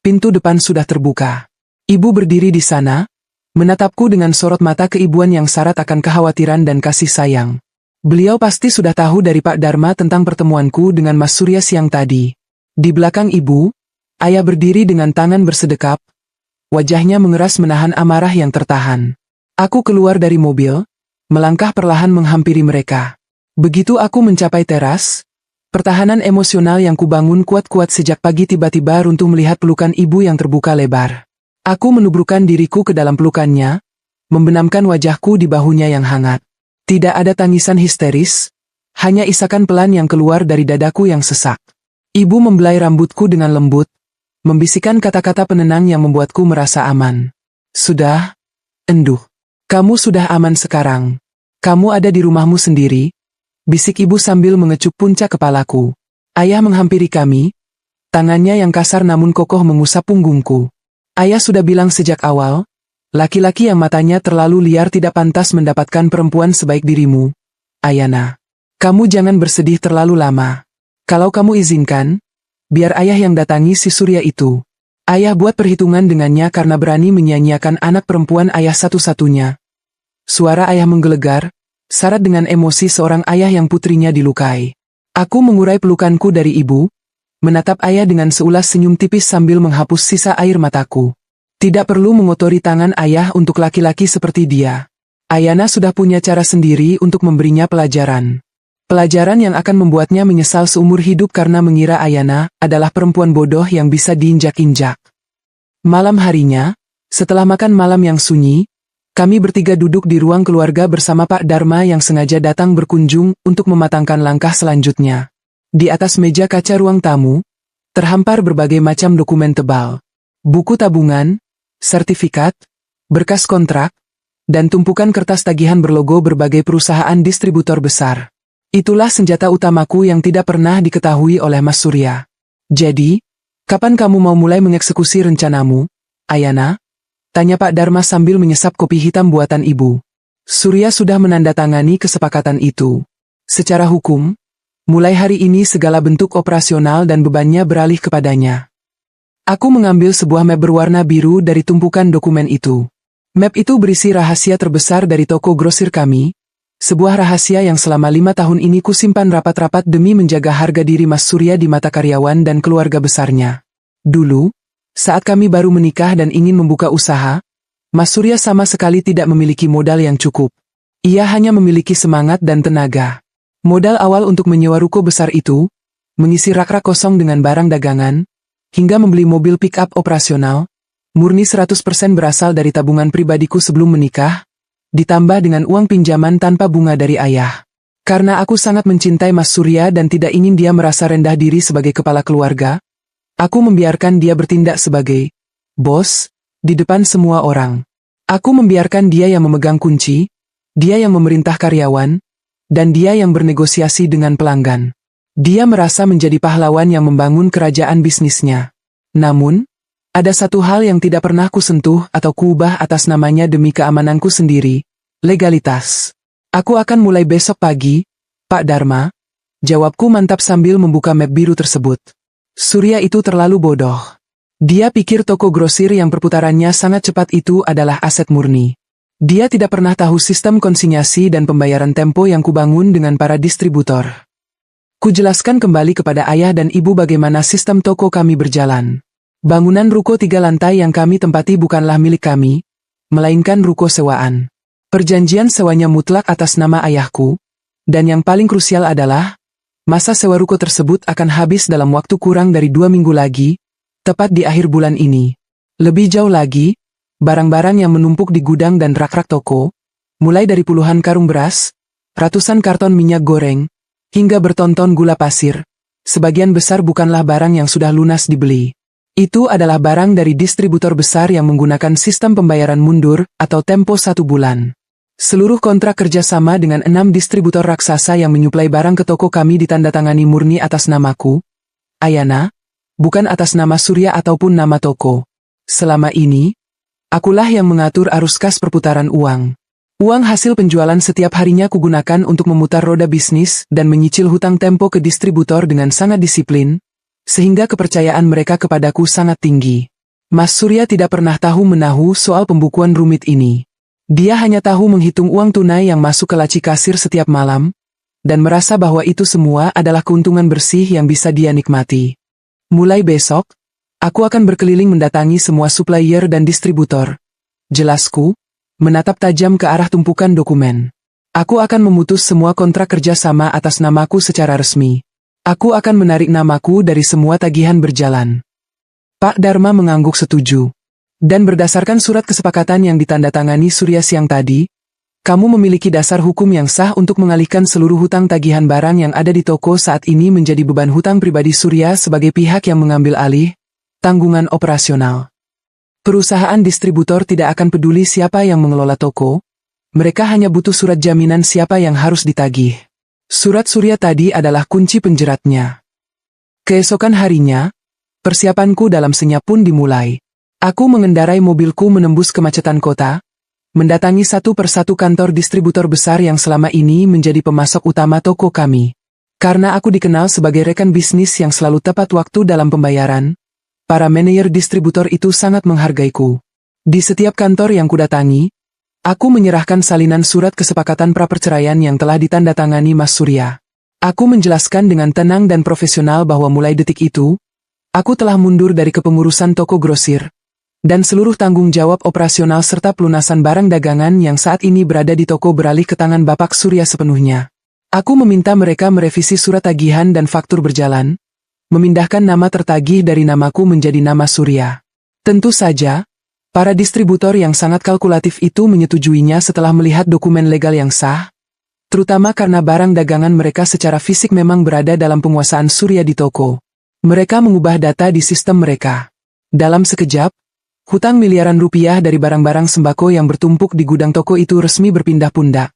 pintu depan sudah terbuka. Ibu berdiri di sana, menatapku dengan sorot mata keibuan yang syarat akan kekhawatiran dan kasih sayang. Beliau pasti sudah tahu dari Pak Dharma tentang pertemuanku dengan Mas Surya siang tadi. Di belakang ibu, ayah berdiri dengan tangan bersedekap, wajahnya mengeras menahan amarah yang tertahan. Aku keluar dari mobil, melangkah perlahan menghampiri mereka. Begitu aku mencapai teras, pertahanan emosional yang kubangun kuat-kuat sejak pagi tiba-tiba runtuh melihat pelukan ibu yang terbuka lebar. Aku menubrukkan diriku ke dalam pelukannya, membenamkan wajahku di bahunya yang hangat. Tidak ada tangisan histeris, hanya isakan pelan yang keluar dari dadaku yang sesak. Ibu membelai rambutku dengan lembut, membisikkan kata-kata penenang yang membuatku merasa aman. Sudah, Enduh. Kamu sudah aman sekarang. Kamu ada di rumahmu sendiri, bisik ibu sambil mengecup puncak kepalaku. Ayah menghampiri kami, tangannya yang kasar namun kokoh mengusap punggungku. Ayah sudah bilang sejak awal, laki-laki yang matanya terlalu liar tidak pantas mendapatkan perempuan sebaik dirimu. Ayana, kamu jangan bersedih terlalu lama. Kalau kamu izinkan, biar ayah yang datangi si Surya itu. Ayah buat perhitungan dengannya karena berani menyia-nyiakan anak perempuan ayah satu-satunya. Suara ayah menggelegar, syarat dengan emosi seorang ayah yang putrinya dilukai. Aku mengurai pelukanku dari ibu, menatap ayah dengan seulas senyum tipis sambil menghapus sisa air mataku. Tidak perlu mengotori tangan ayah untuk laki-laki seperti dia. Ayana sudah punya cara sendiri untuk memberinya pelajaran. Pelajaran yang akan membuatnya menyesal seumur hidup karena mengira Ayana adalah perempuan bodoh yang bisa diinjak-injak. Malam harinya, setelah makan malam yang sunyi, kami bertiga duduk di ruang keluarga bersama Pak Dharma yang sengaja datang berkunjung untuk mematangkan langkah selanjutnya. Di atas meja kaca ruang tamu, terhampar berbagai macam dokumen tebal. Buku tabungan, sertifikat, berkas kontrak, dan tumpukan kertas tagihan berlogo berbagai perusahaan distributor besar. Itulah senjata utamaku yang tidak pernah diketahui oleh Mas Surya. Jadi, kapan kamu mau mulai mengeksekusi rencanamu, Ayana? Tanya Pak Dharma sambil menyesap kopi hitam buatan ibu. Surya sudah menandatangani kesepakatan itu. Secara hukum, mulai hari ini segala bentuk operasional dan bebannya beralih kepadanya. Aku mengambil sebuah map berwarna biru dari tumpukan dokumen itu. Map itu berisi rahasia terbesar dari toko grosir kami, sebuah rahasia yang selama 5 tahun ini kusimpan rapat-rapat demi menjaga harga diri Mas Surya di mata karyawan dan keluarga besarnya. Dulu, saat kami baru menikah dan ingin membuka usaha, Mas Surya sama sekali tidak memiliki modal yang cukup. Ia hanya memiliki semangat dan tenaga. Modal awal untuk menyewa ruko besar itu, mengisi rak-rak kosong dengan barang dagangan, hingga membeli mobil pick-up operasional, murni 100% berasal dari tabungan pribadiku sebelum menikah, ditambah dengan uang pinjaman tanpa bunga dari ayah. Karena aku sangat mencintai Mas Surya dan tidak ingin dia merasa rendah diri sebagai kepala keluarga, aku membiarkan dia bertindak sebagai bos di depan semua orang. Aku membiarkan dia yang memegang kunci, dia yang memerintah karyawan, dan dia yang bernegosiasi dengan pelanggan. Dia merasa menjadi pahlawan yang membangun kerajaan bisnisnya. Namun, ada satu hal yang tidak pernah kusentuh atau kuubah atas namanya demi keamananku sendiri, legalitas. Aku akan mulai besok pagi, Pak Dharma, jawabku mantap sambil membuka map biru tersebut. Surya itu terlalu bodoh. Dia pikir toko grosir yang perputarannya sangat cepat itu adalah aset murni. Dia tidak pernah tahu sistem konsinyasi dan pembayaran tempo yang kubangun dengan para distributor. Kujelaskan kembali kepada ayah dan ibu bagaimana sistem toko kami berjalan. Bangunan ruko 3 lantai yang kami tempati bukanlah milik kami, melainkan ruko sewaan. Perjanjian sewanya mutlak atas nama ayahku, dan yang paling krusial adalah, masa sewa ruko tersebut akan habis dalam waktu kurang dari 2 minggu lagi, tepat di akhir bulan ini. Lebih jauh lagi, barang-barang yang menumpuk di gudang dan rak-rak toko, mulai dari puluhan karung beras, ratusan karton minyak goreng, hingga bertonton gula pasir, sebagian besar bukanlah barang yang sudah lunas dibeli. Itu adalah barang dari distributor besar yang menggunakan sistem pembayaran mundur atau tempo 1 bulan. Seluruh kontrak kerjasama dengan 6 distributor raksasa yang menyuplai barang ke toko kami ditandatangani murni atas namaku, Ayana, bukan atas nama Surya ataupun nama toko. Selama ini, akulah yang mengatur arus kas perputaran uang. Uang hasil penjualan setiap harinya kugunakan untuk memutar roda bisnis dan menyicil hutang tempo ke distributor dengan sangat disiplin, sehingga kepercayaan mereka kepadaku sangat tinggi. Mas Surya tidak pernah tahu-menahu soal pembukuan rumit ini. Dia hanya tahu menghitung uang tunai yang masuk ke laci kasir setiap malam, dan merasa bahwa itu semua adalah keuntungan bersih yang bisa dia nikmati. Mulai besok, aku akan berkeliling mendatangi semua supplier dan distributor. Jelasku, menatap tajam ke arah tumpukan dokumen. Aku akan memutus semua kontrak kerjasama atas namaku secara resmi. Aku akan menarik namaku dari semua tagihan berjalan. Pak Dharma mengangguk setuju. Dan berdasarkan surat kesepakatan yang ditandatangani Surya siang tadi, kamu memiliki dasar hukum yang sah untuk mengalihkan seluruh hutang tagihan barang yang ada di toko saat ini menjadi beban hutang pribadi Surya sebagai pihak yang mengambil alih tanggungan operasional. Perusahaan distributor tidak akan peduli siapa yang mengelola toko, mereka hanya butuh surat jaminan siapa yang harus ditagih. Surat Surya tadi adalah kunci penjeratnya. Keesokan harinya, persiapanku dalam senyap pun dimulai. Aku mengendarai mobilku menembus kemacetan kota, mendatangi satu persatu kantor distributor besar yang selama ini menjadi pemasok utama toko kami. Karena aku dikenal sebagai rekan bisnis yang selalu tepat waktu dalam pembayaran, para manajer distributor itu sangat menghargaiku. Di setiap kantor yang kudatangi, aku menyerahkan salinan surat kesepakatan praperceraian yang telah ditandatangani Mas Surya. Aku menjelaskan dengan tenang dan profesional bahwa mulai detik itu, aku telah mundur dari kepengurusan toko grosir, dan seluruh tanggung jawab operasional serta pelunasan barang dagangan yang saat ini berada di toko beralih ke tangan Bapak Surya sepenuhnya. Aku meminta mereka merevisi surat tagihan dan faktur berjalan, memindahkan nama tertagih dari namaku menjadi nama Surya. Tentu saja, para distributor yang sangat kalkulatif itu menyetujuinya setelah melihat dokumen legal yang sah, terutama karena barang dagangan mereka secara fisik memang berada dalam penguasaan Surya di toko. Mereka mengubah data di sistem mereka. Dalam sekejap, hutang miliaran rupiah dari barang-barang sembako yang bertumpuk di gudang toko itu resmi berpindah pundak.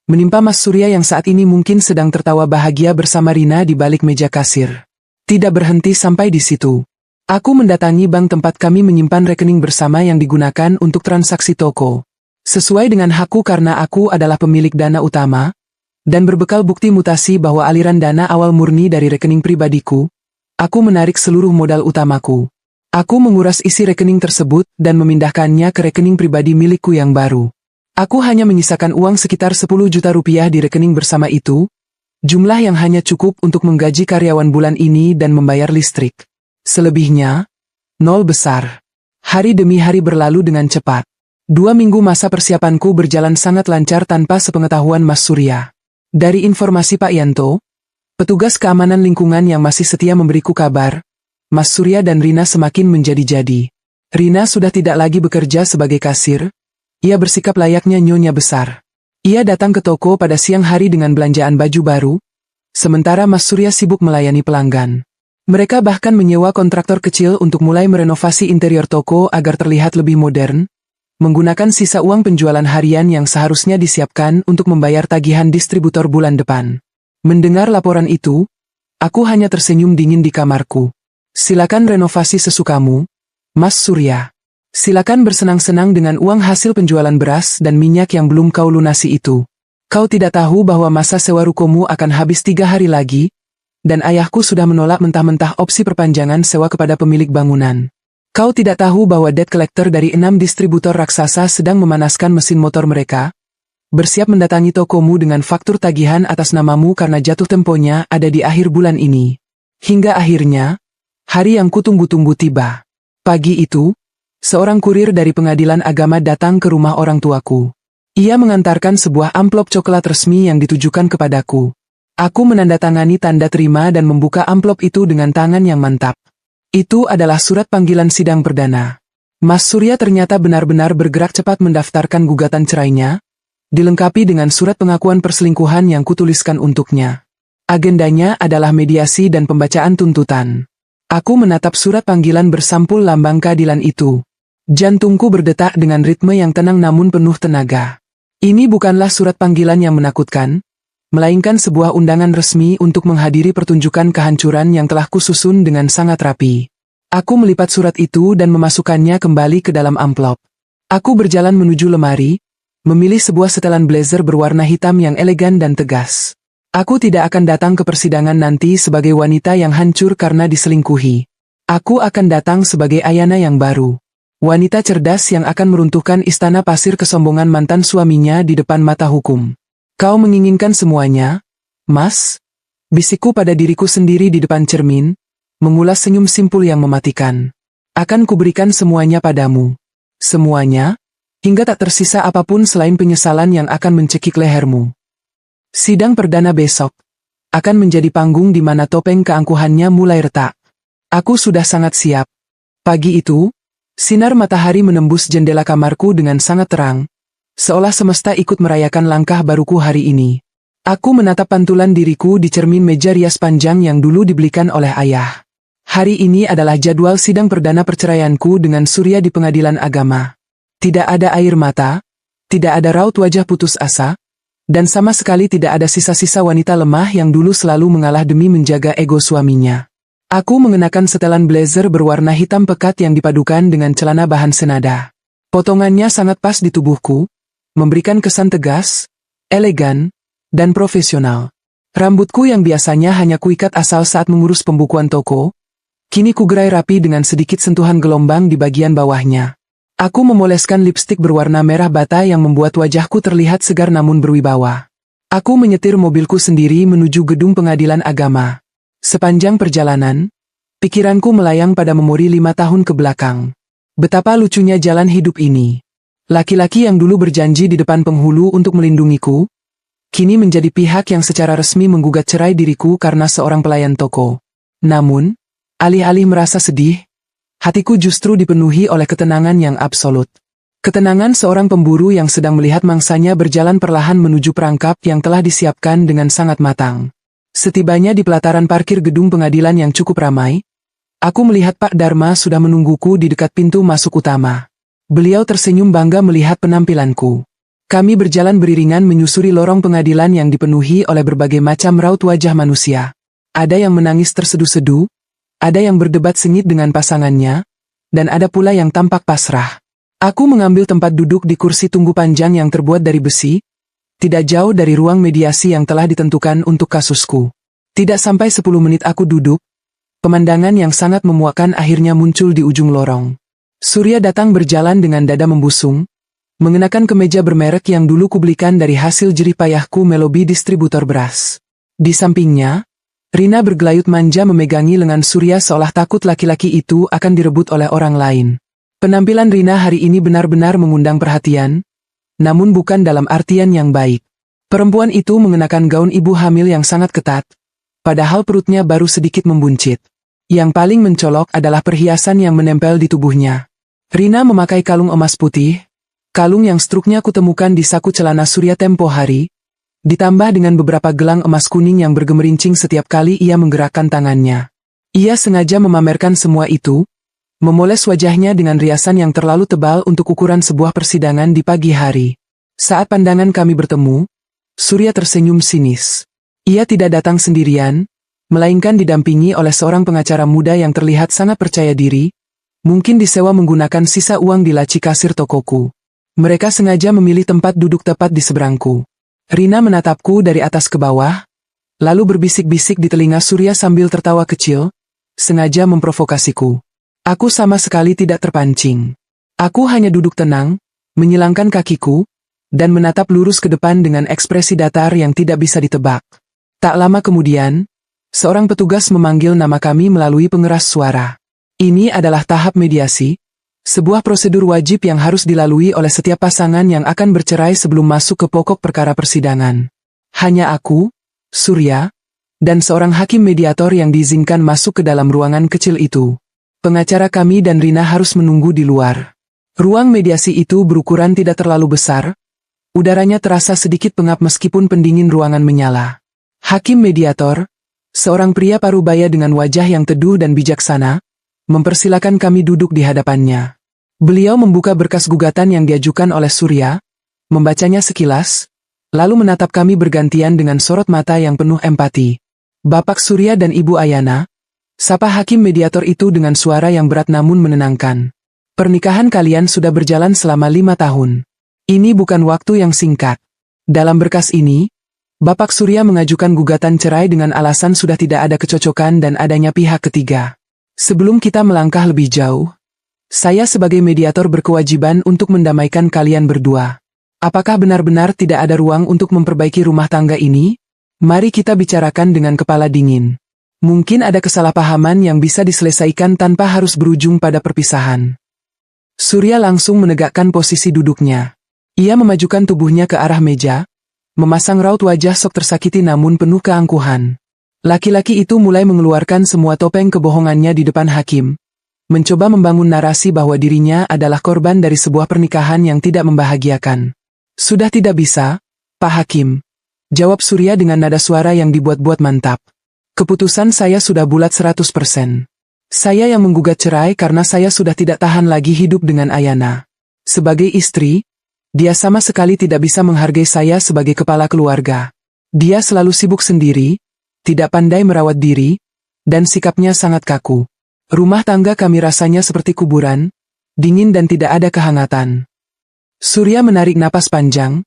Menimpa Mas Surya yang saat ini mungkin sedang tertawa bahagia bersama Rina di balik meja kasir. Tidak berhenti sampai di situ. Aku mendatangi bank tempat kami menyimpan rekening bersama yang digunakan untuk transaksi toko. Sesuai dengan hakku karena aku adalah pemilik dana utama, dan berbekal bukti mutasi bahwa aliran dana awal murni dari rekening pribadiku, aku menarik seluruh modal utamaku. Aku menguras isi rekening tersebut dan memindahkannya ke rekening pribadi milikku yang baru. Aku hanya menyisakan uang sekitar 10 juta rupiah di rekening bersama itu, jumlah yang hanya cukup untuk menggaji karyawan bulan ini dan membayar listrik. Selebihnya, nol besar. Hari demi hari berlalu dengan cepat. 2 minggu masa persiapanku berjalan sangat lancar tanpa sepengetahuan Mas Surya. Dari informasi Pak Yanto, petugas keamanan lingkungan yang masih setia memberiku kabar, Mas Surya dan Rina semakin menjadi-jadi. Rina sudah tidak lagi bekerja sebagai kasir, ia bersikap layaknya nyonya besar. Ia datang ke toko pada siang hari dengan belanjaan baju baru, sementara Mas Surya sibuk melayani pelanggan. Mereka bahkan menyewa kontraktor kecil untuk mulai merenovasi interior toko agar terlihat lebih modern, menggunakan sisa uang penjualan harian yang seharusnya disiapkan untuk membayar tagihan distributor bulan depan. Mendengar laporan itu, aku hanya tersenyum dingin di kamarku. Silakan renovasi sesukamu, Mas Surya. Silakan bersenang-senang dengan uang hasil penjualan beras dan minyak yang belum kau lunasi itu. Kau tidak tahu bahwa masa sewa rukomu akan habis 3 hari lagi, dan ayahku sudah menolak mentah-mentah opsi perpanjangan sewa kepada pemilik bangunan. Kau tidak tahu bahwa debt collector dari 6 distributor raksasa sedang memanaskan mesin motor mereka, bersiap mendatangi tokomu dengan faktur tagihan atas namamu karena jatuh temponya ada di akhir bulan ini. Hingga akhirnya, hari yang kutunggu-tunggu tiba. Pagi itu, seorang kurir dari pengadilan agama datang ke rumah orang tuaku. Ia mengantarkan sebuah amplop coklat resmi yang ditujukan kepadaku. Aku menandatangani tanda terima dan membuka amplop itu dengan tangan yang mantap. Itu adalah surat panggilan sidang perdana. Mas Surya ternyata benar-benar bergerak cepat mendaftarkan gugatan cerainya, dilengkapi dengan surat pengakuan perselingkuhan yang kutuliskan untuknya. Agendanya adalah mediasi dan pembacaan tuntutan. Aku menatap surat panggilan bersampul lambang keadilan itu. Jantungku berdetak dengan ritme yang tenang namun penuh tenaga. Ini bukanlah surat panggilan yang menakutkan, melainkan sebuah undangan resmi untuk menghadiri pertunjukan kehancuran yang telah kususun dengan sangat rapi. Aku melipat surat itu dan memasukkannya kembali ke dalam amplop. Aku berjalan menuju lemari, memilih sebuah setelan blazer berwarna hitam yang elegan dan tegas. Aku tidak akan datang ke persidangan nanti sebagai wanita yang hancur karena diselingkuhi. Aku akan datang sebagai Ayana yang baru. Wanita cerdas yang akan meruntuhkan istana pasir kesombongan mantan suaminya di depan mata hukum. Kau menginginkan semuanya, Mas? Bisikku pada diriku sendiri di depan cermin, mengulas senyum simpul yang mematikan. Akan kuberikan semuanya padamu. Semuanya, hingga tak tersisa apapun selain penyesalan yang akan mencekik lehermu. Sidang perdana besok akan menjadi panggung di mana topeng keangkuhannya mulai retak. Aku sudah sangat siap. Pagi itu, sinar matahari menembus jendela kamarku dengan sangat terang, seolah semesta ikut merayakan langkah baruku hari ini. Aku menatap pantulan diriku di cermin meja rias panjang yang dulu dibelikan oleh ayah. Hari ini adalah jadwal sidang perdana perceraianku dengan Surya di pengadilan agama. Tidak ada air mata, tidak ada raut wajah putus asa, dan sama sekali tidak ada sisa-sisa wanita lemah yang dulu selalu mengalah demi menjaga ego suaminya. Aku mengenakan setelan blazer berwarna hitam pekat yang dipadukan dengan celana bahan senada. Potongannya sangat pas di tubuhku, memberikan kesan tegas, elegan, dan profesional. Rambutku yang biasanya hanya kuikat asal saat mengurus pembukuan toko, kini kugerai rapi dengan sedikit sentuhan gelombang di bagian bawahnya. Aku memoleskan lipstik berwarna merah bata yang membuat wajahku terlihat segar namun berwibawa. Aku menyetir mobilku sendiri menuju gedung pengadilan agama. Sepanjang perjalanan, pikiranku melayang pada memori 5 tahun ke belakang. Betapa lucunya jalan hidup ini. Laki-laki yang dulu berjanji di depan penghulu untuk melindungiku, kini menjadi pihak yang secara resmi menggugat cerai diriku karena seorang pelayan toko. Namun, alih-alih merasa sedih, hatiku justru dipenuhi oleh ketenangan yang absolut. Ketenangan seorang pemburu yang sedang melihat mangsanya berjalan perlahan menuju perangkap yang telah disiapkan dengan sangat matang. Setibanya di pelataran parkir gedung pengadilan yang cukup ramai, aku melihat Pak Dharma sudah menungguku di dekat pintu masuk utama. Beliau tersenyum bangga melihat penampilanku. Kami berjalan beriringan menyusuri lorong pengadilan yang dipenuhi oleh berbagai macam raut wajah manusia. Ada yang menangis terseduh-seduh, ada yang berdebat sengit dengan pasangannya, dan ada pula yang tampak pasrah. Aku mengambil tempat duduk di kursi tunggu panjang yang terbuat dari besi, tidak jauh dari ruang mediasi yang telah ditentukan untuk kasusku. Tidak sampai 10 menit aku duduk, pemandangan yang sangat memuakkan akhirnya muncul di ujung lorong. Surya datang berjalan dengan dada membusung, mengenakan kemeja bermerek yang dulu kubelikan dari hasil jerih payahku melobi distributor beras. Di sampingnya, Rina bergelayut manja memegangi lengan Surya seolah takut laki-laki itu akan direbut oleh orang lain. Penampilan Rina hari ini benar-benar mengundang perhatian, namun bukan dalam artian yang baik. Perempuan itu mengenakan gaun ibu hamil yang sangat ketat, padahal perutnya baru sedikit membuncit. Yang paling mencolok adalah perhiasan yang menempel di tubuhnya. Rina memakai kalung emas putih, kalung yang struknya kutemukan di saku celana Surya tempo hari, ditambah dengan beberapa gelang emas kuning yang bergemerincing setiap kali ia menggerakkan tangannya. Ia sengaja memamerkan semua itu, memoles wajahnya dengan riasan yang terlalu tebal untuk ukuran sebuah persidangan di pagi hari. Saat pandangan kami bertemu, Surya tersenyum sinis. Ia tidak datang sendirian, melainkan didampingi oleh seorang pengacara muda yang terlihat sangat percaya diri, mungkin disewa menggunakan sisa uang di laci kasir tokoku. Mereka sengaja memilih tempat duduk tepat di seberangku. Rina menatapku dari atas ke bawah, lalu berbisik-bisik di telinga Surya sambil tertawa kecil, sengaja memprovokasiku. Aku sama sekali tidak terpancing. Aku hanya duduk tenang, menyilangkan kakiku, dan menatap lurus ke depan dengan ekspresi datar yang tidak bisa ditebak. Tak lama kemudian, seorang petugas memanggil nama kami melalui pengeras suara. Ini adalah tahap mediasi, sebuah prosedur wajib yang harus dilalui oleh setiap pasangan yang akan bercerai sebelum masuk ke pokok perkara persidangan. Hanya aku, Surya, dan seorang hakim mediator yang diizinkan masuk ke dalam ruangan kecil itu. Pengacara kami dan Rina harus menunggu di luar. Ruang mediasi itu berukuran tidak terlalu besar, udaranya terasa sedikit pengap meskipun pendingin ruangan menyala. Hakim mediator, seorang pria parubaya dengan wajah yang teduh dan bijaksana, mempersilakan kami duduk di hadapannya. Beliau membuka berkas gugatan yang diajukan oleh Surya, membacanya sekilas, lalu menatap kami bergantian dengan sorot mata yang penuh empati. Bapak Surya dan Ibu Ayana, sapa hakim mediator itu dengan suara yang berat namun menenangkan. Pernikahan kalian sudah berjalan selama 5 tahun. Ini bukan waktu yang singkat. Dalam berkas ini, Bapak Surya mengajukan gugatan cerai dengan alasan sudah tidak ada kecocokan dan adanya pihak ketiga. Sebelum kita melangkah lebih jauh, saya sebagai mediator berkewajiban untuk mendamaikan kalian berdua. Apakah benar-benar tidak ada ruang untuk memperbaiki rumah tangga ini? Mari kita bicarakan dengan kepala dingin. Mungkin ada kesalahpahaman yang bisa diselesaikan tanpa harus berujung pada perpisahan. Surya langsung menegakkan posisi duduknya. Ia memajukan tubuhnya ke arah meja, memasang raut wajah sok tersakiti namun penuh keangkuhan. Laki-laki itu mulai mengeluarkan semua topeng kebohongannya di depan hakim, mencoba membangun narasi bahwa dirinya adalah korban dari sebuah pernikahan yang tidak membahagiakan. Sudah tidak bisa, Pak Hakim, jawab Surya dengan nada suara yang dibuat-buat mantap. Keputusan saya sudah bulat 100%. Saya yang menggugat cerai karena saya sudah tidak tahan lagi hidup dengan Ayana. Sebagai istri, dia sama sekali tidak bisa menghargai saya sebagai kepala keluarga. Dia selalu sibuk sendiri, tidak pandai merawat diri, dan sikapnya sangat kaku. Rumah tangga kami rasanya seperti kuburan, dingin dan tidak ada kehangatan. Surya menarik napas panjang,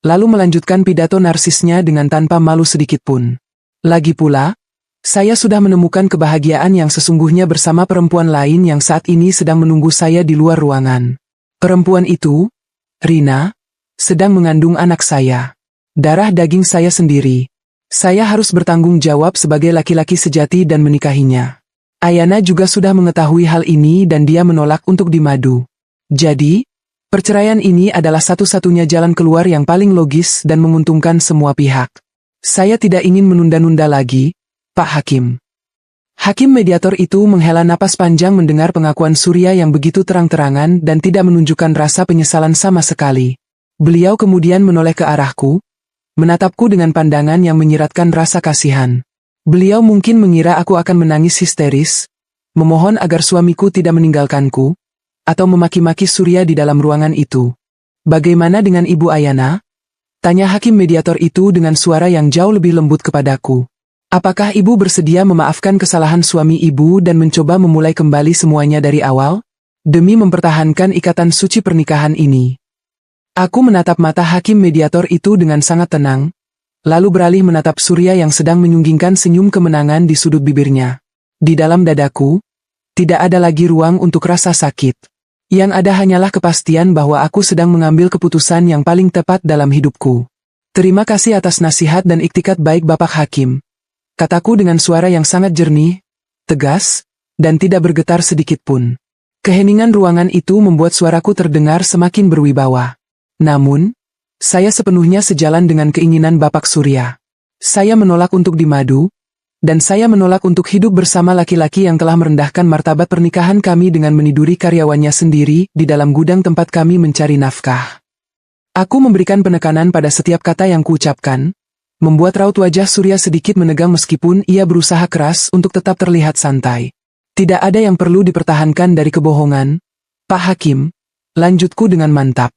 lalu melanjutkan pidato narsisnya dengan tanpa malu sedikitpun. Lagi pula, saya sudah menemukan kebahagiaan yang sesungguhnya bersama perempuan lain yang saat ini sedang menunggu saya di luar ruangan. Perempuan itu, Rina, sedang mengandung anak saya. Darah daging saya sendiri. Saya harus bertanggung jawab sebagai laki-laki sejati dan menikahinya. Ayana juga sudah mengetahui hal ini dan dia menolak untuk dimadu. Jadi, perceraian ini adalah satu-satunya jalan keluar yang paling logis dan menguntungkan semua pihak. Saya tidak ingin menunda-nunda lagi, Pak Hakim. Hakim mediator itu menghela napas panjang mendengar pengakuan Surya yang begitu terang-terangan dan tidak menunjukkan rasa penyesalan sama sekali. Beliau kemudian menoleh ke arahku, menatapku dengan pandangan yang menyiratkan rasa kasihan. Beliau mungkin mengira aku akan menangis histeris, memohon agar suamiku tidak meninggalkanku, atau memaki-maki Surya di dalam ruangan itu. Bagaimana dengan Ibu Ayana? Tanya hakim mediator itu dengan suara yang jauh lebih lembut kepadaku. Apakah ibu bersedia memaafkan kesalahan suami ibu dan mencoba memulai kembali semuanya dari awal? Demi mempertahankan ikatan suci pernikahan ini. Aku menatap mata hakim mediator itu dengan sangat tenang, lalu beralih menatap Surya yang sedang menyunggingkan senyum kemenangan di sudut bibirnya. Di dalam dadaku, tidak ada lagi ruang untuk rasa sakit. Yang ada hanyalah kepastian bahwa aku sedang mengambil keputusan yang paling tepat dalam hidupku. Terima kasih atas nasihat dan iktikat baik Bapak Hakim, kataku dengan suara yang sangat jernih, tegas, dan tidak bergetar sedikitpun. Keheningan ruangan itu membuat suaraku terdengar semakin berwibawa. Namun, saya sepenuhnya sejalan dengan keinginan Bapak Surya. Saya menolak untuk dimadu, dan saya menolak untuk hidup bersama laki-laki yang telah merendahkan martabat pernikahan kami dengan meniduri karyawannya sendiri di dalam gudang tempat kami mencari nafkah. Aku memberikan penekanan pada setiap kata yang kuucapkan, membuat raut wajah Surya sedikit menegang meskipun ia berusaha keras untuk tetap terlihat santai. Tidak ada yang perlu dipertahankan dari kebohongan, Pak Hakim, lanjutku dengan mantap.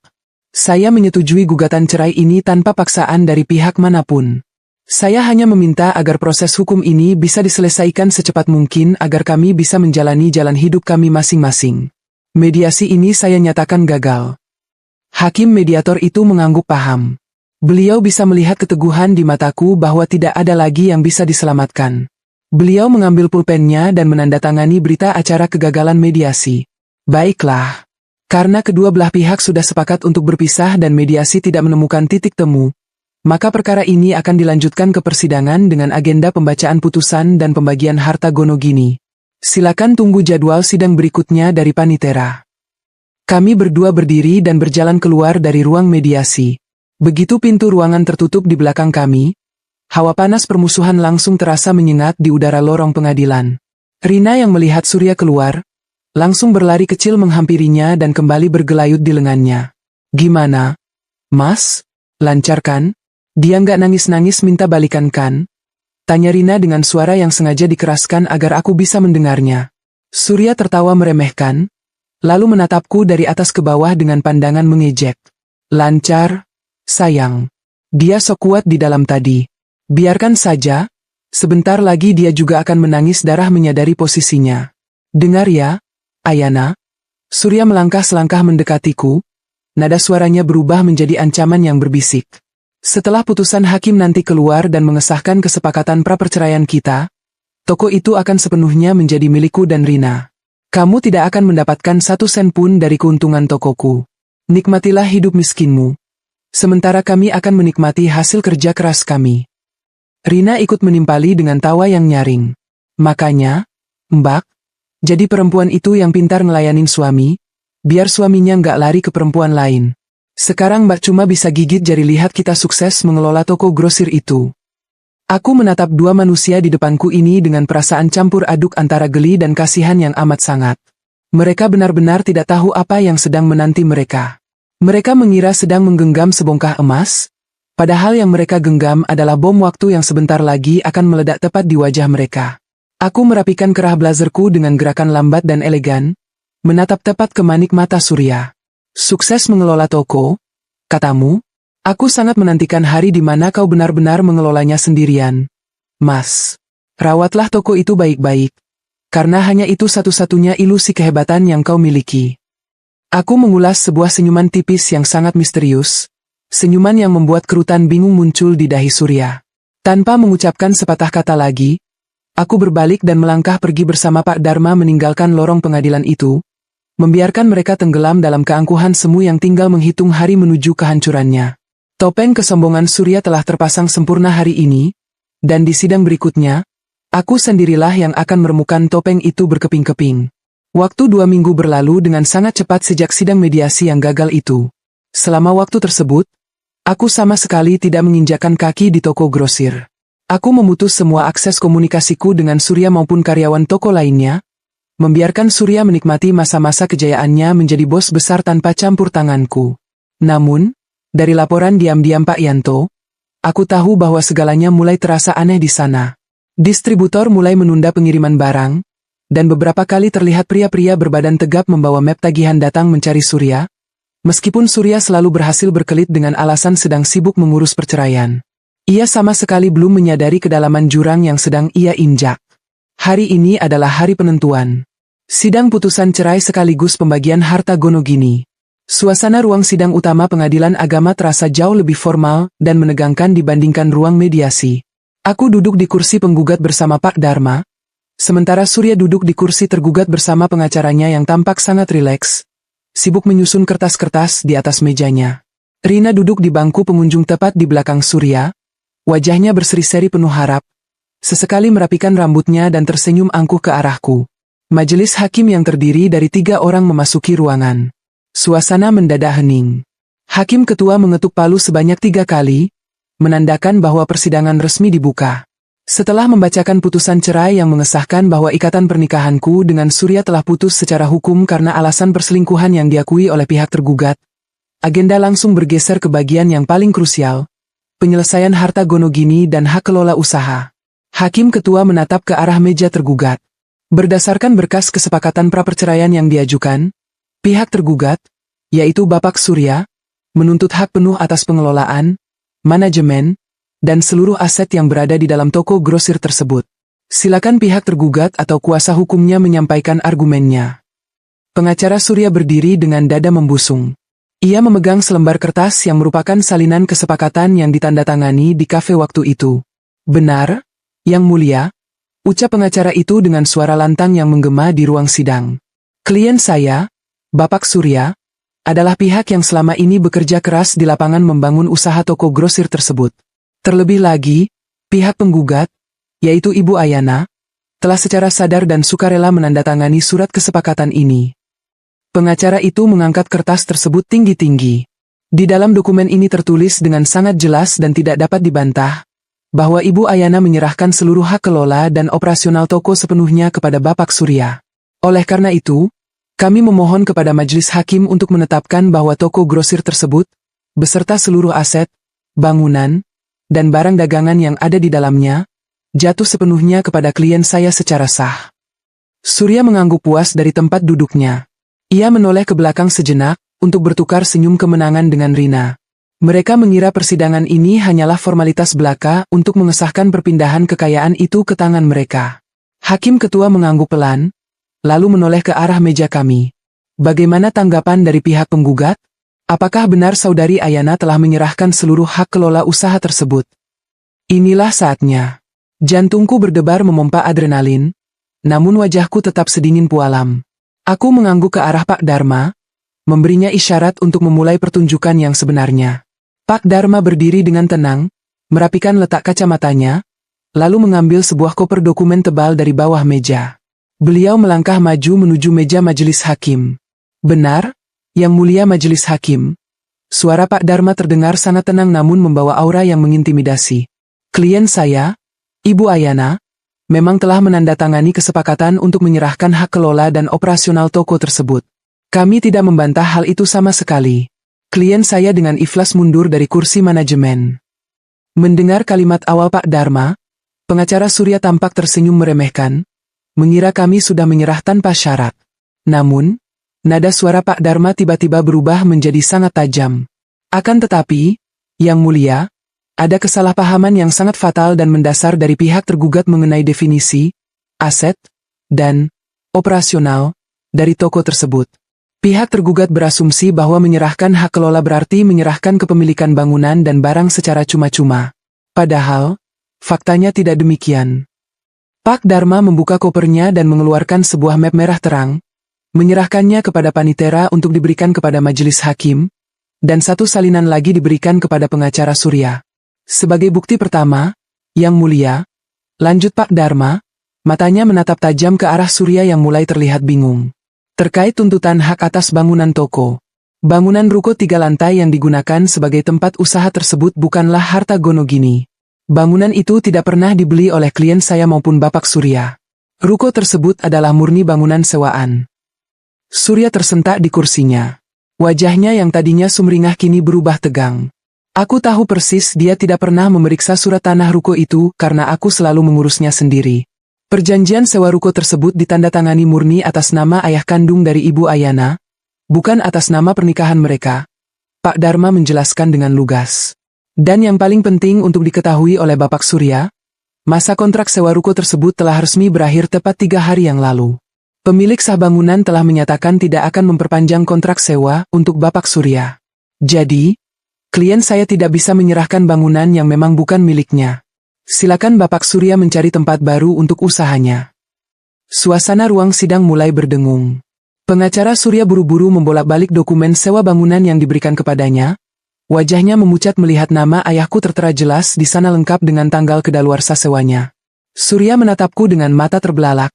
Saya menyetujui gugatan cerai ini tanpa paksaan dari pihak manapun. Saya hanya meminta agar proses hukum ini bisa diselesaikan secepat mungkin agar kami bisa menjalani jalan hidup kami masing-masing. Mediasi ini saya nyatakan gagal. Hakim mediator itu mengangguk paham. Beliau bisa melihat keteguhan di mataku bahwa tidak ada lagi yang bisa diselamatkan. Beliau mengambil pulpennya dan menandatangani berita acara kegagalan mediasi. Baiklah. Karena kedua belah pihak sudah sepakat untuk berpisah dan mediasi tidak menemukan titik temu, maka perkara ini akan dilanjutkan ke persidangan dengan agenda pembacaan putusan dan pembagian harta gonogini. Silakan tunggu jadwal sidang berikutnya dari Panitera. Kami berdua berdiri dan berjalan keluar dari ruang mediasi. Begitu pintu ruangan tertutup di belakang kami, hawa panas permusuhan langsung terasa menyengat di udara lorong pengadilan. Rina yang melihat Surya keluar, langsung berlari kecil menghampirinya dan kembali bergelayut di lengannya. Gimana? Mas? Lancar kan? Dia nggak nangis-nangis minta balikan kan? Tanya Rina dengan suara yang sengaja dikeraskan agar aku bisa mendengarnya. Surya tertawa meremehkan, lalu menatapku dari atas ke bawah dengan pandangan mengejek. Lancar, sayang. Dia sok kuat di dalam tadi. Biarkan saja, sebentar lagi dia juga akan menangis darah menyadari posisinya. Dengar ya, Ayana. Surya melangkah selangkah mendekatiku, nada suaranya berubah menjadi ancaman yang berbisik. Setelah putusan hakim nanti keluar dan mengesahkan kesepakatan praperceraian kita, toko itu akan sepenuhnya menjadi milikku dan Rina. Kamu tidak akan mendapatkan 1 sen pun dari keuntungan tokoku. Nikmatilah hidup miskinmu. Sementara kami akan menikmati hasil kerja keras kami. Rina ikut menimpali dengan tawa yang nyaring. Makanya, Mbak, jadi perempuan itu yang pintar ngelayanin suami, biar suaminya nggak lari ke perempuan lain. Sekarang Mbak cuma bisa gigit jari lihat kita sukses mengelola toko grosir itu. Aku menatap dua manusia di depanku ini dengan perasaan campur aduk antara geli dan kasihan yang amat sangat. Mereka benar-benar tidak tahu apa yang sedang menanti mereka. Mereka mengira sedang menggenggam sebongkah emas, padahal yang mereka genggam adalah bom waktu yang sebentar lagi akan meledak tepat di wajah mereka. Aku merapikan kerah blazerku dengan gerakan lambat dan elegan, menatap tepat ke manik mata Surya. Sukses mengelola toko, katamu? Aku sangat menantikan hari di mana kau benar-benar mengelolanya sendirian. Mas, rawatlah toko itu baik-baik, karena hanya itu satu-satunya ilusi kehebatan yang kau miliki. Aku mengulas sebuah senyuman tipis yang sangat misterius, senyuman yang membuat kerutan bingung muncul di dahi Surya. Tanpa mengucapkan sepatah kata lagi, aku berbalik dan melangkah pergi bersama Pak Dharma meninggalkan lorong pengadilan itu, membiarkan mereka tenggelam dalam keangkuhan semu yang tinggal menghitung hari menuju kehancurannya. Topeng kesombongan Surya telah terpasang sempurna hari ini, dan di sidang berikutnya, aku sendirilah yang akan meremukan topeng itu berkeping-keping. Waktu 2 minggu berlalu dengan sangat cepat sejak sidang mediasi yang gagal itu. Selama waktu tersebut, aku sama sekali tidak menginjakkan kaki di toko grosir. Aku memutus semua akses komunikasiku dengan Surya maupun karyawan toko lainnya, membiarkan Surya menikmati masa-masa kejayaannya menjadi bos besar tanpa campur tanganku. Namun, dari laporan diam-diam Pak Yanto, aku tahu bahwa segalanya mulai terasa aneh di sana. Distributor mulai menunda pengiriman barang, dan beberapa kali terlihat pria-pria berbadan tegap membawa map tagihan datang mencari Surya, meskipun Surya selalu berhasil berkelit dengan alasan sedang sibuk mengurus perceraian. Ia sama sekali belum menyadari kedalaman jurang yang sedang ia injak. Hari ini adalah hari penentuan. Sidang putusan cerai sekaligus pembagian harta gonogini. Suasana ruang sidang utama pengadilan agama terasa jauh lebih formal dan menegangkan dibandingkan ruang mediasi. Aku duduk di kursi penggugat bersama Pak Dharma, sementara Surya duduk di kursi tergugat bersama pengacaranya yang tampak sangat rileks, sibuk menyusun kertas-kertas di atas mejanya. Rina duduk di bangku pengunjung tepat di belakang Surya, wajahnya berseri-seri penuh harap, sesekali merapikan rambutnya dan tersenyum angkuh ke arahku. Majelis hakim yang terdiri dari 3 orang memasuki ruangan. Suasana mendadak hening. Hakim ketua mengetuk palu sebanyak 3 kali, menandakan bahwa persidangan resmi dibuka. Setelah membacakan putusan cerai yang mengesahkan bahwa ikatan pernikahanku dengan Surya telah putus secara hukum karena alasan perselingkuhan yang diakui oleh pihak tergugat, agenda langsung bergeser ke bagian yang paling krusial, penyelesaian harta gonogini dan hak kelola usaha. Hakim ketua menatap ke arah meja tergugat. Berdasarkan berkas kesepakatan praperceraian yang diajukan, pihak tergugat, yaitu Bapak Surya, menuntut hak penuh atas pengelolaan, manajemen, dan seluruh aset yang berada di dalam toko grosir tersebut. Silakan pihak tergugat atau kuasa hukumnya menyampaikan argumennya. Pengacara Surya berdiri dengan dada membusung. Ia memegang selembar kertas yang merupakan salinan kesepakatan yang ditandatangani di kafe waktu itu. Benar, Yang Mulia, ucap pengacara itu dengan suara lantang yang menggema di ruang sidang. Klien saya, Bapak Surya, adalah pihak yang selama ini bekerja keras di lapangan membangun usaha toko grosir tersebut. Terlebih lagi, pihak penggugat, yaitu Ibu Ayana, telah secara sadar dan sukarela menandatangani surat kesepakatan ini. Pengacara itu mengangkat kertas tersebut tinggi-tinggi. Di dalam dokumen ini tertulis dengan sangat jelas dan tidak dapat dibantah, bahwa Ibu Ayana menyerahkan seluruh hak kelola dan operasional toko sepenuhnya kepada Bapak Surya. Oleh karena itu, kami memohon kepada majelis hakim untuk menetapkan bahwa toko grosir tersebut, beserta seluruh aset, bangunan, dan barang dagangan yang ada di dalamnya, jatuh sepenuhnya kepada klien saya secara sah. Surya mengangguk puas dari tempat duduknya. Ia menoleh ke belakang sejenak, untuk bertukar senyum kemenangan dengan Rina. Mereka mengira persidangan ini hanyalah formalitas belaka untuk mengesahkan perpindahan kekayaan itu ke tangan mereka. Hakim ketua mengangguk pelan, lalu menoleh ke arah meja kami. Bagaimana tanggapan dari pihak penggugat? Apakah benar Saudari Ayana telah menyerahkan seluruh hak kelola usaha tersebut? Inilah saatnya. Jantungku berdebar memompa adrenalin, namun wajahku tetap sedingin pualam. Aku mengangguk ke arah Pak Dharma, memberinya isyarat untuk memulai pertunjukan yang sebenarnya. Pak Dharma berdiri dengan tenang, merapikan letak kacamatanya, lalu mengambil sebuah koper dokumen tebal dari bawah meja. Beliau melangkah maju menuju meja majelis hakim. Benar, Yang Mulia Majelis Hakim. Suara Pak Dharma terdengar sangat tenang namun membawa aura yang mengintimidasi. Klien saya, Ibu Ayana, memang telah menandatangani kesepakatan untuk menyerahkan hak kelola dan operasional toko tersebut. Kami tidak membantah hal itu sama sekali. Klien saya dengan ikhlas mundur dari kursi manajemen. Mendengar kalimat awal Pak Dharma, pengacara Surya tampak tersenyum meremehkan, mengira kami sudah menyerah tanpa syarat. Namun, nada suara Pak Dharma tiba-tiba berubah menjadi sangat tajam. Akan tetapi, Yang Mulia, ada kesalahpahaman yang sangat fatal dan mendasar dari pihak tergugat mengenai definisi, aset, dan operasional dari toko tersebut. Pihak tergugat berasumsi bahwa menyerahkan hak kelola berarti menyerahkan kepemilikan bangunan dan barang secara cuma-cuma. Padahal, faktanya tidak demikian. Pak Dharma membuka kopernya dan mengeluarkan sebuah map merah terang, menyerahkannya kepada panitera untuk diberikan kepada majelis hakim, dan satu salinan lagi diberikan kepada pengacara Surya. Sebagai bukti pertama, Yang Mulia, lanjut Pak Dharma, matanya menatap tajam ke arah Surya yang mulai terlihat bingung. Terkait tuntutan hak atas bangunan toko. Bangunan ruko 3 lantai yang digunakan sebagai tempat usaha tersebut bukanlah harta Gonogini. Bangunan itu tidak pernah dibeli oleh klien saya maupun Bapak Surya. Ruko tersebut adalah murni bangunan sewaan. Surya tersentak di kursinya. Wajahnya yang tadinya sumringah kini berubah tegang. Aku tahu persis dia tidak pernah memeriksa surat tanah ruko itu karena aku selalu mengurusnya sendiri. Perjanjian sewa ruko tersebut ditandatangani murni atas nama ayah kandung dari Ibu Ayana, bukan atas nama pernikahan mereka. Pak Dharma menjelaskan dengan lugas. Dan yang paling penting untuk diketahui oleh Bapak Surya, masa kontrak sewa ruko tersebut telah resmi berakhir tepat 3 hari yang lalu. Pemilik sah bangunan telah menyatakan tidak akan memperpanjang kontrak sewa untuk Bapak Surya. Jadi, klien saya tidak bisa menyerahkan bangunan yang memang bukan miliknya. Silakan Bapak Surya mencari tempat baru untuk usahanya. Suasana ruang sidang mulai berdengung. Pengacara Surya buru-buru membolak-balik dokumen sewa bangunan yang diberikan kepadanya. Wajahnya memucat melihat nama ayahku tertera jelas di sana lengkap dengan tanggal kedaluarsa sewanya. Surya menatapku dengan mata terbelalak.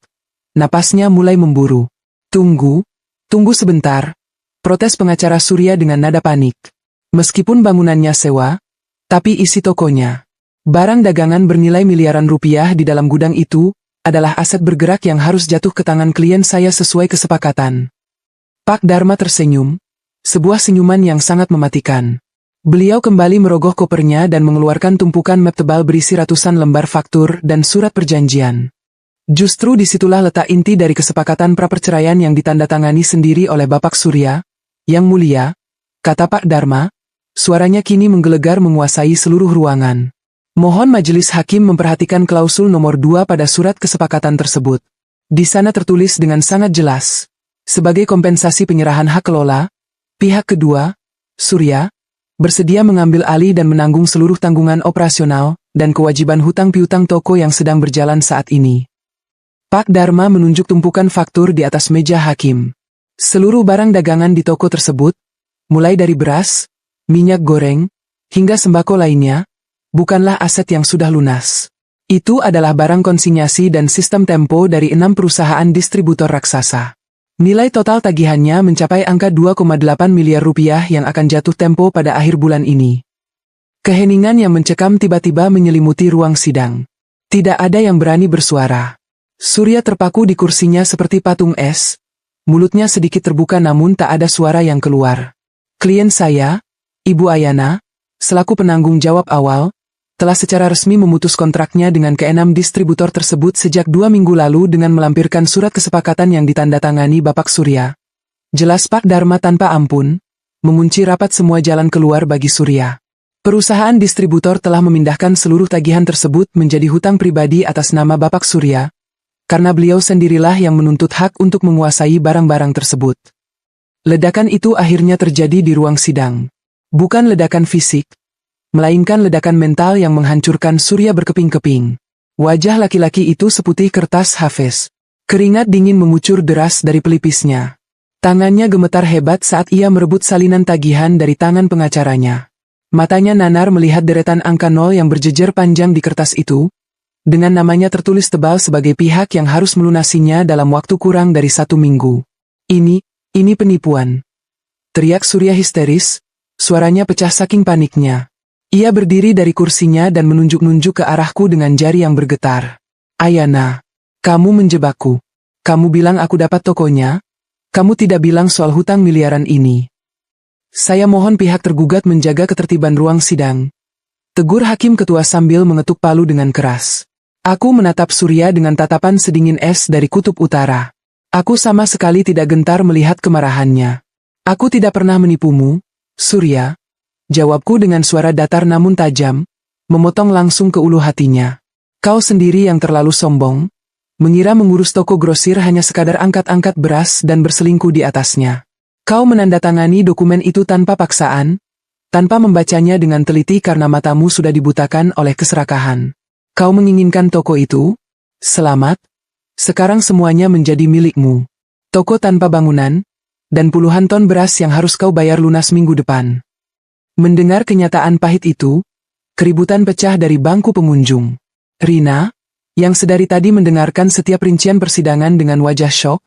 Napasnya mulai memburu. Tunggu sebentar. Protes pengacara Surya dengan nada panik. Meskipun bangunannya sewa, tapi isi tokonya. Barang dagangan bernilai miliaran rupiah di dalam gudang itu, adalah aset bergerak yang harus jatuh ke tangan klien saya sesuai kesepakatan. Pak Dharma tersenyum, sebuah senyuman yang sangat mematikan. Beliau kembali merogoh kopernya dan mengeluarkan tumpukan map tebal berisi ratusan lembar faktur dan surat perjanjian. Justru disitulah letak inti dari kesepakatan praperceraian yang ditandatangani sendiri oleh Bapak Surya, Yang Mulia, kata Pak Dharma, suaranya kini menggelegar menguasai seluruh ruangan. Mohon majelis hakim memperhatikan klausul nomor 2 pada surat kesepakatan tersebut. Di sana tertulis dengan sangat jelas, sebagai kompensasi penyerahan hak kelola, pihak kedua, Surya, bersedia mengambil alih dan menanggung seluruh tanggungan operasional dan kewajiban hutang piutang toko yang sedang berjalan saat ini. Pak Dharma menunjuk tumpukan faktur di atas meja hakim. Seluruh barang dagangan di toko tersebut, mulai dari beras, minyak goreng, hingga sembako lainnya, bukanlah aset yang sudah lunas. Itu adalah barang konsinyasi dan sistem tempo dari 6 perusahaan distributor raksasa. Nilai total tagihannya mencapai angka 2,8 miliar rupiah yang akan jatuh tempo pada akhir bulan ini. Keheningan yang mencekam tiba-tiba menyelimuti ruang sidang. Tidak ada yang berani bersuara. Surya terpaku di kursinya seperti patung es, mulutnya sedikit terbuka namun tak ada suara yang keluar. Klien saya, Ibu Ayana, selaku penanggung jawab awal, telah secara resmi memutus kontraknya dengan ke-6 distributor tersebut sejak 2 minggu lalu dengan melampirkan surat kesepakatan yang ditandatangani Bapak Surya. Jelas Pak Dharma tanpa ampun, mengunci rapat semua jalan keluar bagi Surya. Perusahaan distributor telah memindahkan seluruh tagihan tersebut menjadi hutang pribadi atas nama Bapak Surya, karena beliau sendirilah yang menuntut hak untuk menguasai barang-barang tersebut. Ledakan itu akhirnya terjadi di ruang sidang. Bukan ledakan fisik, melainkan ledakan mental yang menghancurkan Surya berkeping-keping. Wajah laki-laki itu seputih kertas Hafez. Keringat dingin mengucur deras dari pelipisnya. Tangannya gemetar hebat saat ia merebut salinan tagihan dari tangan pengacaranya. Matanya nanar melihat deretan angka 0 yang berjejer panjang di kertas itu, dengan namanya tertulis tebal sebagai pihak yang harus melunasinya dalam waktu kurang dari 1 minggu. Ini penipuan. Teriak Surya histeris, suaranya pecah saking paniknya. Ia berdiri dari kursinya dan menunjuk-nunjuk ke arahku dengan jari yang bergetar. Ayana, kamu menjebakku. Kamu bilang aku dapat tokonya? Kamu tidak bilang soal hutang miliaran ini. Saya mohon pihak tergugat menjaga ketertiban ruang sidang. Tegur hakim ketua sambil mengetuk palu dengan keras. Aku menatap Surya dengan tatapan sedingin es dari kutub utara. Aku sama sekali tidak gentar melihat kemarahannya. Aku tidak pernah menipumu, Surya. Jawabku dengan suara datar namun tajam, memotong langsung ke ulu hatinya. Kau sendiri yang terlalu sombong, mengira mengurus toko grosir hanya sekadar angkat-angkat beras dan berselingkuh di atasnya. Kau menandatangani dokumen itu tanpa paksaan, tanpa membacanya dengan teliti karena matamu sudah dibutakan oleh keserakahan. Kau menginginkan toko itu? Selamat. Sekarang semuanya menjadi milikmu. Toko tanpa bangunan, dan puluhan ton beras yang harus kau bayar lunas minggu depan. Mendengar kenyataan pahit itu, keributan pecah dari bangku pengunjung. Rina, yang sedari tadi mendengarkan setiap rincian persidangan dengan wajah syok,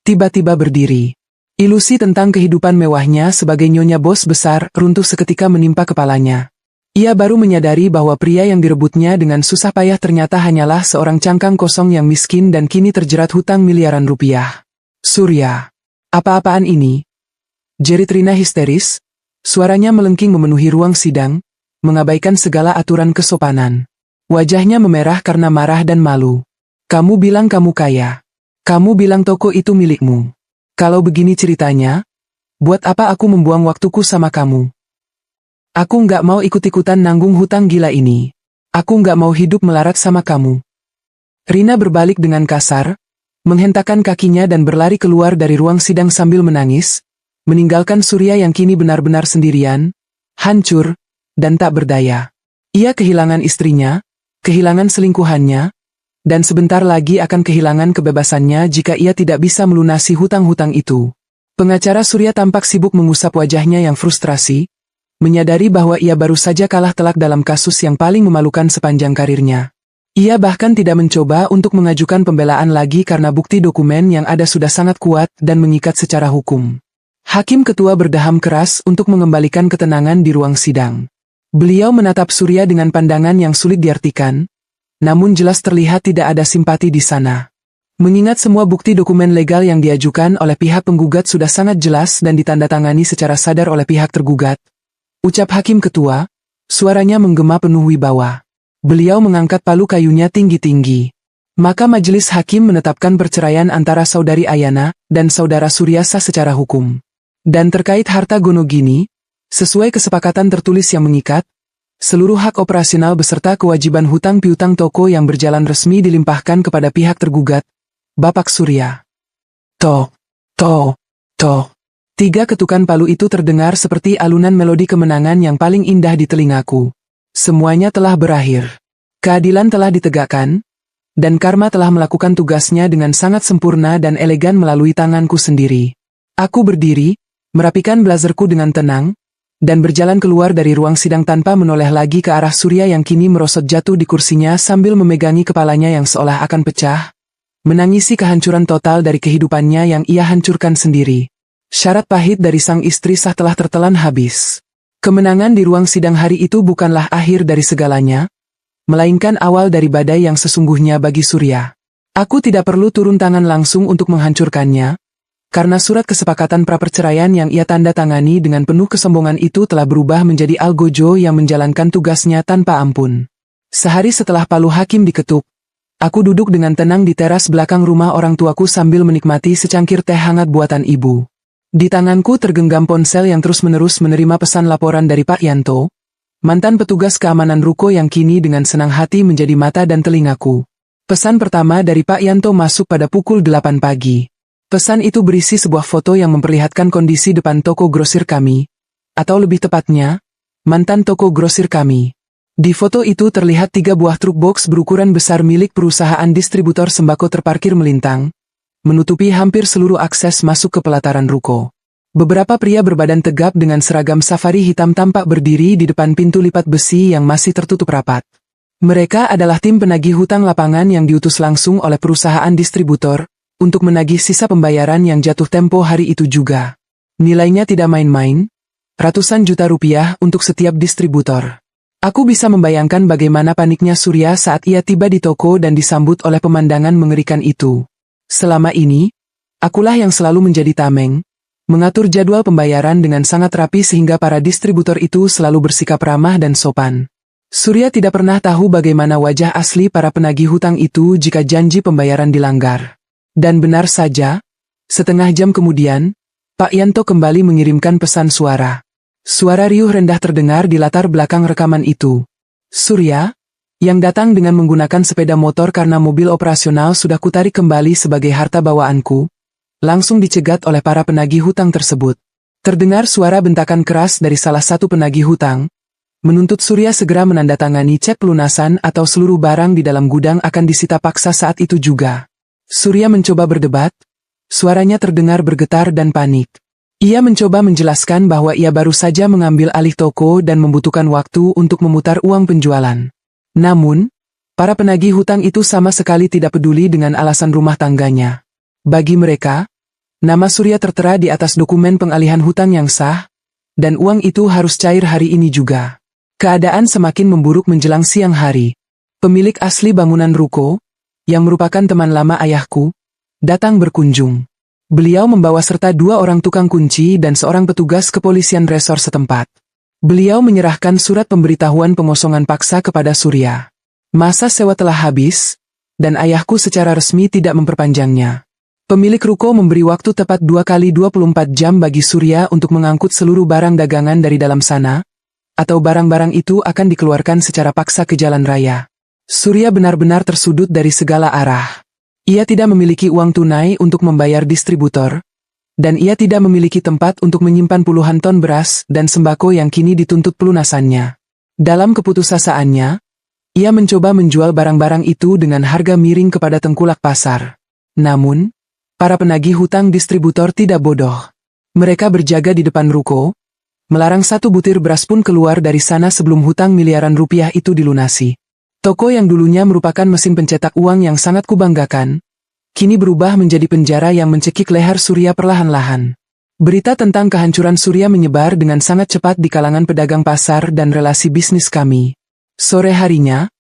tiba-tiba berdiri. Ilusi tentang kehidupan mewahnya sebagai nyonya bos besar runtuh seketika menimpa kepalanya. Ia baru menyadari bahwa pria yang direbutnya dengan susah payah ternyata hanyalah seorang cangkang kosong yang miskin dan kini terjerat hutang miliaran rupiah. Surya, apa-apaan ini? Jerit Rina histeris, suaranya melengking memenuhi ruang sidang, mengabaikan segala aturan kesopanan. Wajahnya memerah karena marah dan malu. Kamu bilang kamu kaya. Kamu bilang toko itu milikmu. Kalau begini ceritanya, buat apa aku membuang waktuku sama kamu? Aku nggak mau ikut-ikutan nanggung hutang gila ini. Aku nggak mau hidup melarat sama kamu. Rina berbalik dengan kasar, menghentakkan kakinya dan berlari keluar dari ruang sidang sambil menangis, meninggalkan Surya yang kini benar-benar sendirian, hancur, dan tak berdaya. Ia kehilangan istrinya, kehilangan selingkuhannya, dan sebentar lagi akan kehilangan kebebasannya jika ia tidak bisa melunasi hutang-hutang itu. Pengacara Surya tampak sibuk mengusap wajahnya yang frustrasi, menyadari bahwa ia baru saja kalah telak dalam kasus yang paling memalukan sepanjang karirnya. Ia bahkan tidak mencoba untuk mengajukan pembelaan lagi karena bukti dokumen yang ada sudah sangat kuat dan mengikat secara hukum. Hakim ketua berdaham keras untuk mengembalikan ketenangan di ruang sidang. Beliau menatap Surya dengan pandangan yang sulit diartikan, namun jelas terlihat tidak ada simpati di sana. Mengingat semua bukti dokumen legal yang diajukan oleh pihak penggugat sudah sangat jelas dan ditandatangani secara sadar oleh pihak tergugat, ucap hakim ketua, suaranya menggema penuh wibawa. Beliau mengangkat palu kayunya tinggi-tinggi. Maka majelis hakim menetapkan perceraian antara saudari Ayana dan saudara Surya sah secara hukum. Dan terkait harta gonogini, sesuai kesepakatan tertulis yang mengikat, seluruh hak operasional beserta kewajiban hutang piutang toko yang berjalan resmi dilimpahkan kepada pihak tergugat, Bapak Surya. Tok, tok, tok. 3 ketukan palu itu terdengar seperti alunan melodi kemenangan yang paling indah di telingaku. Semuanya telah berakhir. Keadilan telah ditegakkan, dan karma telah melakukan tugasnya dengan sangat sempurna dan elegan melalui tanganku sendiri. Aku berdiri, merapikan blazerku dengan tenang, dan berjalan keluar dari ruang sidang tanpa menoleh lagi ke arah Surya yang kini merosot jatuh di kursinya sambil memegangi kepalanya yang seolah akan pecah, menangisi kehancuran total dari kehidupannya yang ia hancurkan sendiri. Syarat pahit dari sang istri sah telah tertelan habis. Kemenangan di ruang sidang hari itu bukanlah akhir dari segalanya, melainkan awal dari badai yang sesungguhnya bagi Surya. Aku tidak perlu turun tangan langsung untuk menghancurkannya, karena surat kesepakatan praperceraian yang ia tanda tangani dengan penuh kesombongan itu telah berubah menjadi algojo yang menjalankan tugasnya tanpa ampun. Sehari setelah palu hakim diketuk, aku duduk dengan tenang di teras belakang rumah orang tuaku sambil menikmati secangkir teh hangat buatan ibu. Di tanganku tergenggam ponsel yang terus-menerus menerima pesan laporan dari Pak Yanto, mantan petugas keamanan ruko yang kini dengan senang hati menjadi mata dan telingaku. Pesan pertama dari Pak Yanto masuk pada pukul 8 pagi. Pesan itu berisi sebuah foto yang memperlihatkan kondisi depan toko grosir kami, atau lebih tepatnya, mantan toko grosir kami. Di foto itu terlihat 3 buah truk box berukuran besar milik perusahaan distributor sembako terparkir melintang, menutupi hampir seluruh akses masuk ke pelataran ruko. Beberapa pria berbadan tegap dengan seragam safari hitam tampak berdiri di depan pintu lipat besi yang masih tertutup rapat. Mereka adalah tim penagih hutang lapangan yang diutus langsung oleh perusahaan distributor, untuk menagih sisa pembayaran yang jatuh tempo hari itu juga. Nilainya tidak main-main, ratusan juta rupiah untuk setiap distributor. Aku bisa membayangkan bagaimana paniknya Surya saat ia tiba di toko dan disambut oleh pemandangan mengerikan itu. Selama ini, akulah yang selalu menjadi tameng, mengatur jadwal pembayaran dengan sangat rapi sehingga para distributor itu selalu bersikap ramah dan sopan. Surya tidak pernah tahu bagaimana wajah asli para penagih hutang itu jika janji pembayaran dilanggar. Dan benar saja, setengah jam kemudian, Pak Yanto kembali mengirimkan pesan suara. Suara riuh rendah terdengar di latar belakang rekaman itu. Surya, yang datang dengan menggunakan sepeda motor karena mobil operasional sudah kutarik kembali sebagai harta bawaanku, langsung dicegat oleh para penagih hutang tersebut. Terdengar suara bentakan keras dari salah satu penagih hutang, menuntut Surya segera menandatangani cek pelunasan atau seluruh barang di dalam gudang akan disita paksa saat itu juga. Surya mencoba berdebat, suaranya terdengar bergetar dan panik. Ia mencoba menjelaskan bahwa ia baru saja mengambil alih toko dan membutuhkan waktu untuk memutar uang penjualan. Namun, para penagih hutang itu sama sekali tidak peduli dengan alasan rumah tangganya. Bagi mereka, nama Surya tertera di atas dokumen pengalihan hutang yang sah, dan uang itu harus cair hari ini juga. Keadaan semakin memburuk menjelang siang hari. Pemilik asli bangunan ruko, yang merupakan teman lama ayahku, datang berkunjung. Beliau membawa serta 2 orang tukang kunci dan seorang petugas kepolisian resor setempat. Beliau menyerahkan surat pemberitahuan pengosongan paksa kepada Surya. Masa sewa telah habis, dan ayahku secara resmi tidak memperpanjangnya. Pemilik ruko memberi waktu tepat 2 kali 24 jam bagi Surya untuk mengangkut seluruh barang dagangan dari dalam sana, atau barang-barang itu akan dikeluarkan secara paksa ke jalan raya. Surya benar-benar tersudut dari segala arah. Ia tidak memiliki uang tunai untuk membayar distributor, dan ia tidak memiliki tempat untuk menyimpan puluhan ton beras dan sembako yang kini dituntut pelunasannya. Dalam keputusasaannya, ia mencoba menjual barang-barang itu dengan harga miring kepada tengkulak pasar. Namun, para penagih hutang distributor tidak bodoh. Mereka berjaga di depan ruko, melarang 1 butir beras pun keluar dari sana sebelum hutang miliaran rupiah itu dilunasi. Toko yang dulunya merupakan mesin pencetak uang yang sangat kubanggakan, kini berubah menjadi penjara yang mencekik leher Surya perlahan-lahan. Berita tentang kehancuran Surya menyebar dengan sangat cepat di kalangan pedagang pasar dan relasi bisnis kami. Sore harinya,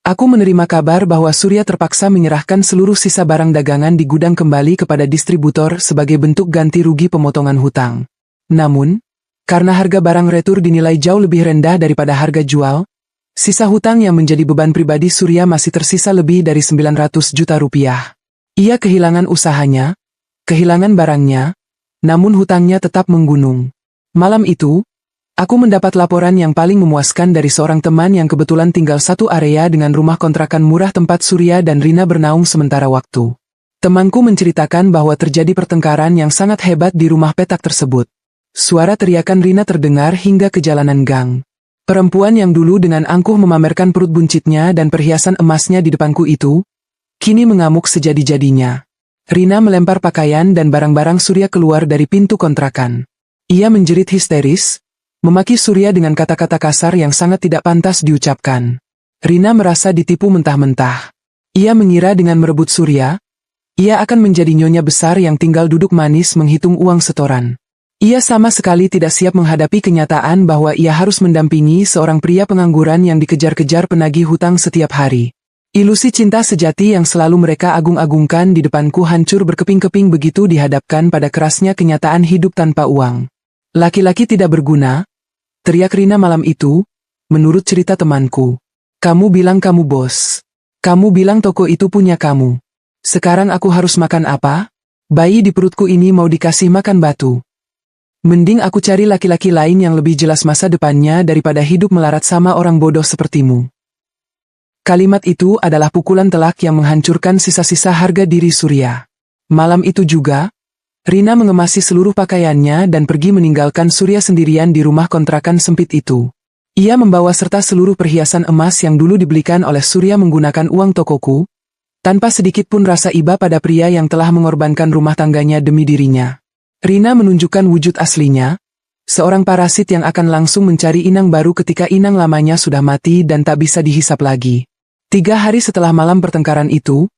aku menerima kabar bahwa Surya terpaksa menyerahkan seluruh sisa barang dagangan di gudang kembali kepada distributor sebagai bentuk ganti rugi pemotongan hutang. Namun, karena harga barang retur dinilai jauh lebih rendah daripada harga jual, sisa hutang yang menjadi beban pribadi Surya masih tersisa lebih dari 900 juta rupiah. Ia kehilangan usahanya, kehilangan barangnya, namun hutangnya tetap menggunung. Malam itu, aku mendapat laporan yang paling memuaskan dari seorang teman yang kebetulan tinggal satu area dengan rumah kontrakan murah tempat Surya dan Rina bernaung sementara waktu. Temanku menceritakan bahwa terjadi pertengkaran yang sangat hebat di rumah petak tersebut. Suara teriakan Rina terdengar hingga ke jalanan gang. Perempuan yang dulu dengan angkuh memamerkan perut buncitnya dan perhiasan emasnya di depanku itu, kini mengamuk sejadi-jadinya. Rina melempar pakaian dan barang-barang Surya keluar dari pintu kontrakan. Ia menjerit histeris, memaki Surya dengan kata-kata kasar yang sangat tidak pantas diucapkan. Rina merasa ditipu mentah-mentah. Ia mengira dengan merebut Surya, ia akan menjadi nyonya besar yang tinggal duduk manis menghitung uang setoran. Ia sama sekali tidak siap menghadapi kenyataan bahwa ia harus mendampingi seorang pria pengangguran yang dikejar-kejar penagih hutang setiap hari. Ilusi cinta sejati yang selalu mereka agung-agungkan di depanku hancur berkeping-keping begitu dihadapkan pada kerasnya kenyataan hidup tanpa uang. Laki-laki tidak berguna, teriak Rina malam itu, menurut cerita temanku. Kamu bilang kamu bos. Kamu bilang toko itu punya kamu. Sekarang aku harus makan apa? Bayi di perutku ini mau dikasih makan batu. Mending aku cari laki-laki lain yang lebih jelas masa depannya daripada hidup melarat sama orang bodoh sepertimu. Kalimat itu adalah pukulan telak yang menghancurkan sisa-sisa harga diri Surya. Malam itu juga, Rina mengemasi seluruh pakaiannya dan pergi meninggalkan Surya sendirian di rumah kontrakan sempit itu. Ia membawa serta seluruh perhiasan emas yang dulu dibelikan oleh Surya menggunakan uang tokoku, tanpa sedikit pun rasa iba pada pria yang telah mengorbankan rumah tangganya demi dirinya. Rina menunjukkan wujud aslinya, seorang parasit yang akan langsung mencari inang baru ketika inang lamanya sudah mati dan tak bisa dihisap lagi. 3 hari setelah malam pertengkaran itu,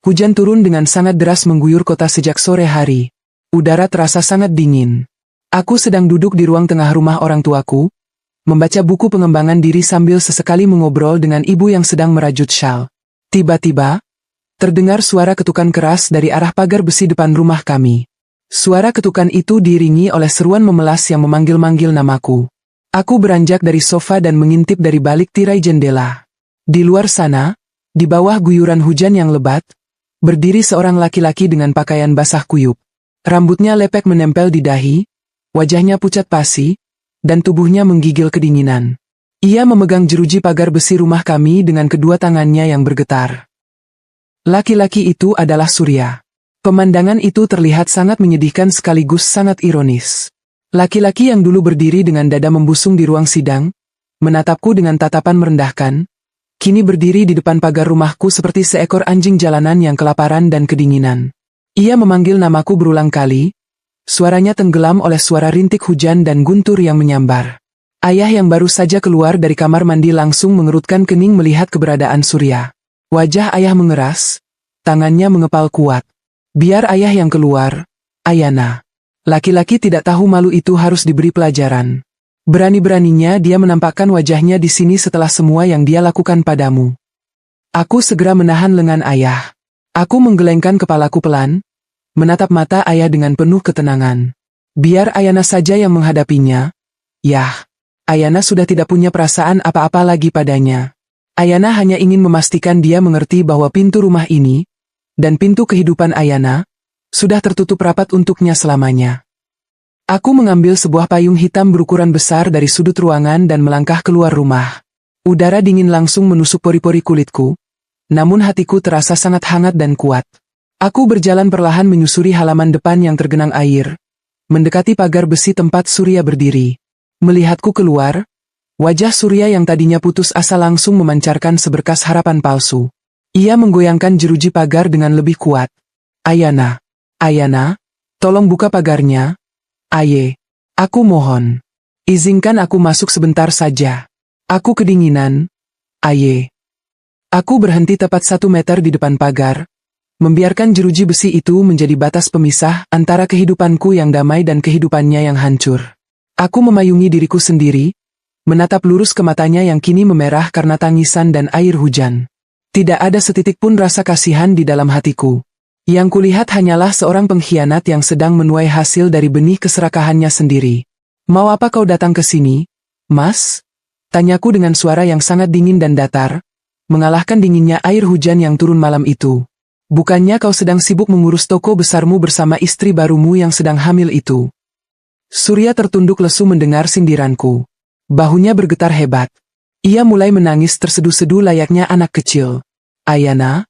hujan turun dengan sangat deras mengguyur kota sejak sore hari. Udara terasa sangat dingin. Aku sedang duduk di ruang tengah rumah orang tuaku, membaca buku pengembangan diri sambil sesekali mengobrol dengan ibu yang sedang merajut syal. Tiba-tiba, terdengar suara ketukan keras dari arah pagar besi depan rumah kami. Suara ketukan itu diiringi oleh seruan memelas yang memanggil-manggil namaku. Aku beranjak dari sofa dan mengintip dari balik tirai jendela. Di luar sana, di bawah guyuran hujan yang lebat, berdiri seorang laki-laki dengan pakaian basah kuyup. Rambutnya lepek menempel di dahi, wajahnya pucat pasi, dan tubuhnya menggigil kedinginan. Ia memegang jeruji pagar besi rumah kami dengan kedua tangannya yang bergetar. Laki-laki itu adalah Surya. Pemandangan itu terlihat sangat menyedihkan sekaligus sangat ironis. Laki-laki yang dulu berdiri dengan dada membusung di ruang sidang, menatapku dengan tatapan merendahkan, kini berdiri di depan pagar rumahku seperti seekor anjing jalanan yang kelaparan dan kedinginan. Ia memanggil namaku berulang kali, suaranya tenggelam oleh suara rintik hujan dan guntur yang menyambar. Ayah yang baru saja keluar dari kamar mandi langsung mengerutkan kening melihat keberadaan Surya. Wajah ayah mengeras, tangannya mengepal kuat. Biar ayah yang keluar, Ayana. Laki-laki tidak tahu malu itu harus diberi pelajaran. Berani-beraninya dia menampakkan wajahnya di sini setelah semua yang dia lakukan padamu. Aku segera menahan lengan ayah. Aku menggelengkan kepalaku pelan, menatap mata ayah dengan penuh ketenangan. Biar Ayana saja yang menghadapinya. Yah, Ayana sudah tidak punya perasaan apa-apa lagi padanya. Ayana hanya ingin memastikan dia mengerti bahwa pintu rumah ini, dan pintu kehidupan Ayana, sudah tertutup rapat untuknya selamanya. Aku mengambil sebuah payung hitam berukuran besar dari sudut ruangan dan melangkah keluar rumah. Udara dingin langsung menusuk pori-pori kulitku, namun hatiku terasa sangat hangat dan kuat. Aku berjalan perlahan menyusuri halaman depan yang tergenang air, mendekati pagar besi tempat Surya berdiri. Melihatku keluar, wajah Surya yang tadinya putus asa langsung memancarkan seberkas harapan palsu. Ia menggoyangkan jeruji pagar dengan lebih kuat. Ayana, Ayana, tolong buka pagarnya. Aye, aku mohon. Izinkan aku masuk sebentar saja. Aku kedinginan. Aye. Aku berhenti tepat 1 meter di depan pagar, membiarkan jeruji besi itu menjadi batas pemisah antara kehidupanku yang damai dan kehidupannya yang hancur. Aku memayungi diriku sendiri, menatap lurus ke matanya yang kini memerah karena tangisan dan air hujan. Tidak ada setitik pun rasa kasihan di dalam hatiku. Yang kulihat hanyalah seorang pengkhianat yang sedang menuai hasil dari benih keserakahannya sendiri. Mau apa kau datang ke sini, Mas? Tanyaku dengan suara yang sangat dingin dan datar, mengalahkan dinginnya air hujan yang turun malam itu. Bukannya kau sedang sibuk mengurus toko besarmu bersama istri barumu yang sedang hamil itu? Surya tertunduk lesu mendengar sindiranku. Bahunya bergetar hebat. Ia mulai menangis terseduh-seduh layaknya anak kecil. Ayana,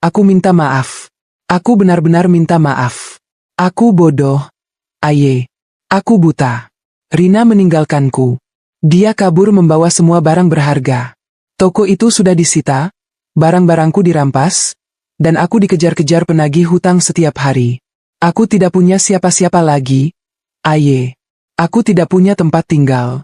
aku minta maaf. Aku benar-benar minta maaf. Aku bodoh. Aye. Aku buta. Rina meninggalkanku. Dia kabur membawa semua barang berharga. Toko itu sudah disita, barang-barangku dirampas, dan aku dikejar-kejar penagih hutang setiap hari. Aku tidak punya siapa-siapa lagi. Aye. Aku tidak punya tempat tinggal.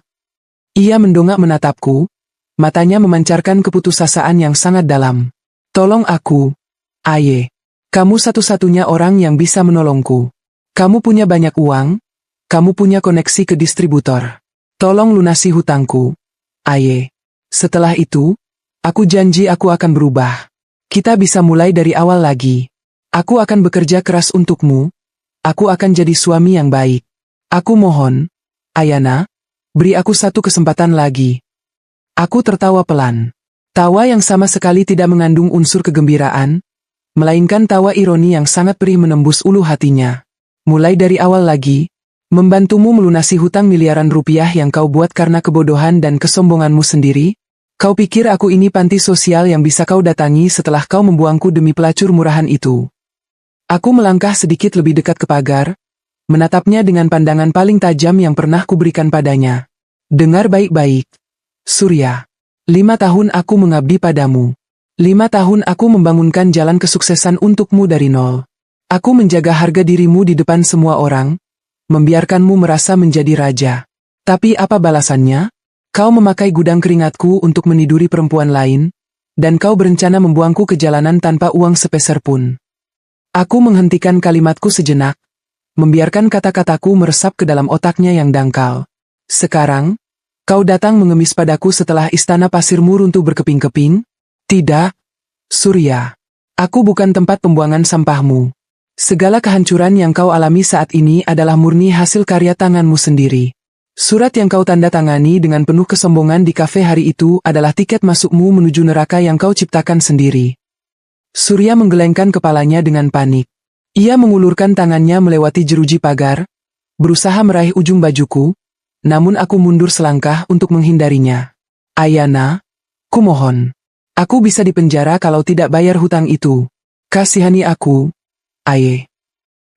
Ia mendongak menatapku, matanya memancarkan keputusasaan yang sangat dalam. Tolong aku. Aye. Kamu satu-satunya orang yang bisa menolongku. Kamu punya banyak uang, kamu punya koneksi ke distributor. Tolong lunasi hutangku. Aye. Setelah itu, aku janji aku akan berubah. Kita bisa mulai dari awal lagi. Aku akan bekerja keras untukmu. Aku akan jadi suami yang baik. Aku mohon, Ayana, beri aku satu kesempatan lagi. Aku tertawa pelan. Tawa yang sama sekali tidak mengandung unsur kegembiraan, melainkan tawa ironi yang sangat perih menembus ulu hatinya. Mulai dari awal lagi, Membantumu melunasi hutang miliaran rupiah yang kau buat karena kebodohan dan kesombonganmu sendiri? Kau pikir aku ini panti sosial yang bisa kau datangi setelah kau membuangku demi pelacur murahan itu? Aku melangkah sedikit lebih dekat ke pagar, menatapnya dengan pandangan paling tajam yang pernah kuberikan padanya. Dengar baik-baik, Surya. 5 tahun aku mengabdi padamu. 5 tahun aku membangunkan jalan kesuksesan untukmu dari nol. Aku menjaga harga dirimu di depan semua orang, membiarkanmu merasa menjadi raja. Tapi apa balasannya? Kau memakai gudang keringatku untuk meniduri perempuan lain, dan kau berencana membuangku ke jalanan tanpa uang sepeser pun. Aku menghentikan kalimatku sejenak, membiarkan kata-kataku meresap ke dalam otaknya yang dangkal. Sekarang, kau datang mengemis padaku setelah istana pasirmu runtuh berkeping-keping? Tidak, Surya. Aku bukan tempat pembuangan sampahmu. Segala kehancuran yang kau alami saat ini adalah murni hasil karya tanganmu sendiri. Surat yang kau tanda tangani dengan penuh kesombongan di kafe hari itu adalah tiket masukmu menuju neraka yang kau ciptakan sendiri. Surya menggelengkan kepalanya dengan panik. Ia mengulurkan tangannya melewati jeruji pagar, berusaha meraih ujung bajuku, namun aku mundur selangkah untuk menghindarinya. Ayana, kumohon. Aku bisa dipenjara kalau tidak bayar hutang itu. Kasihani aku, Aye.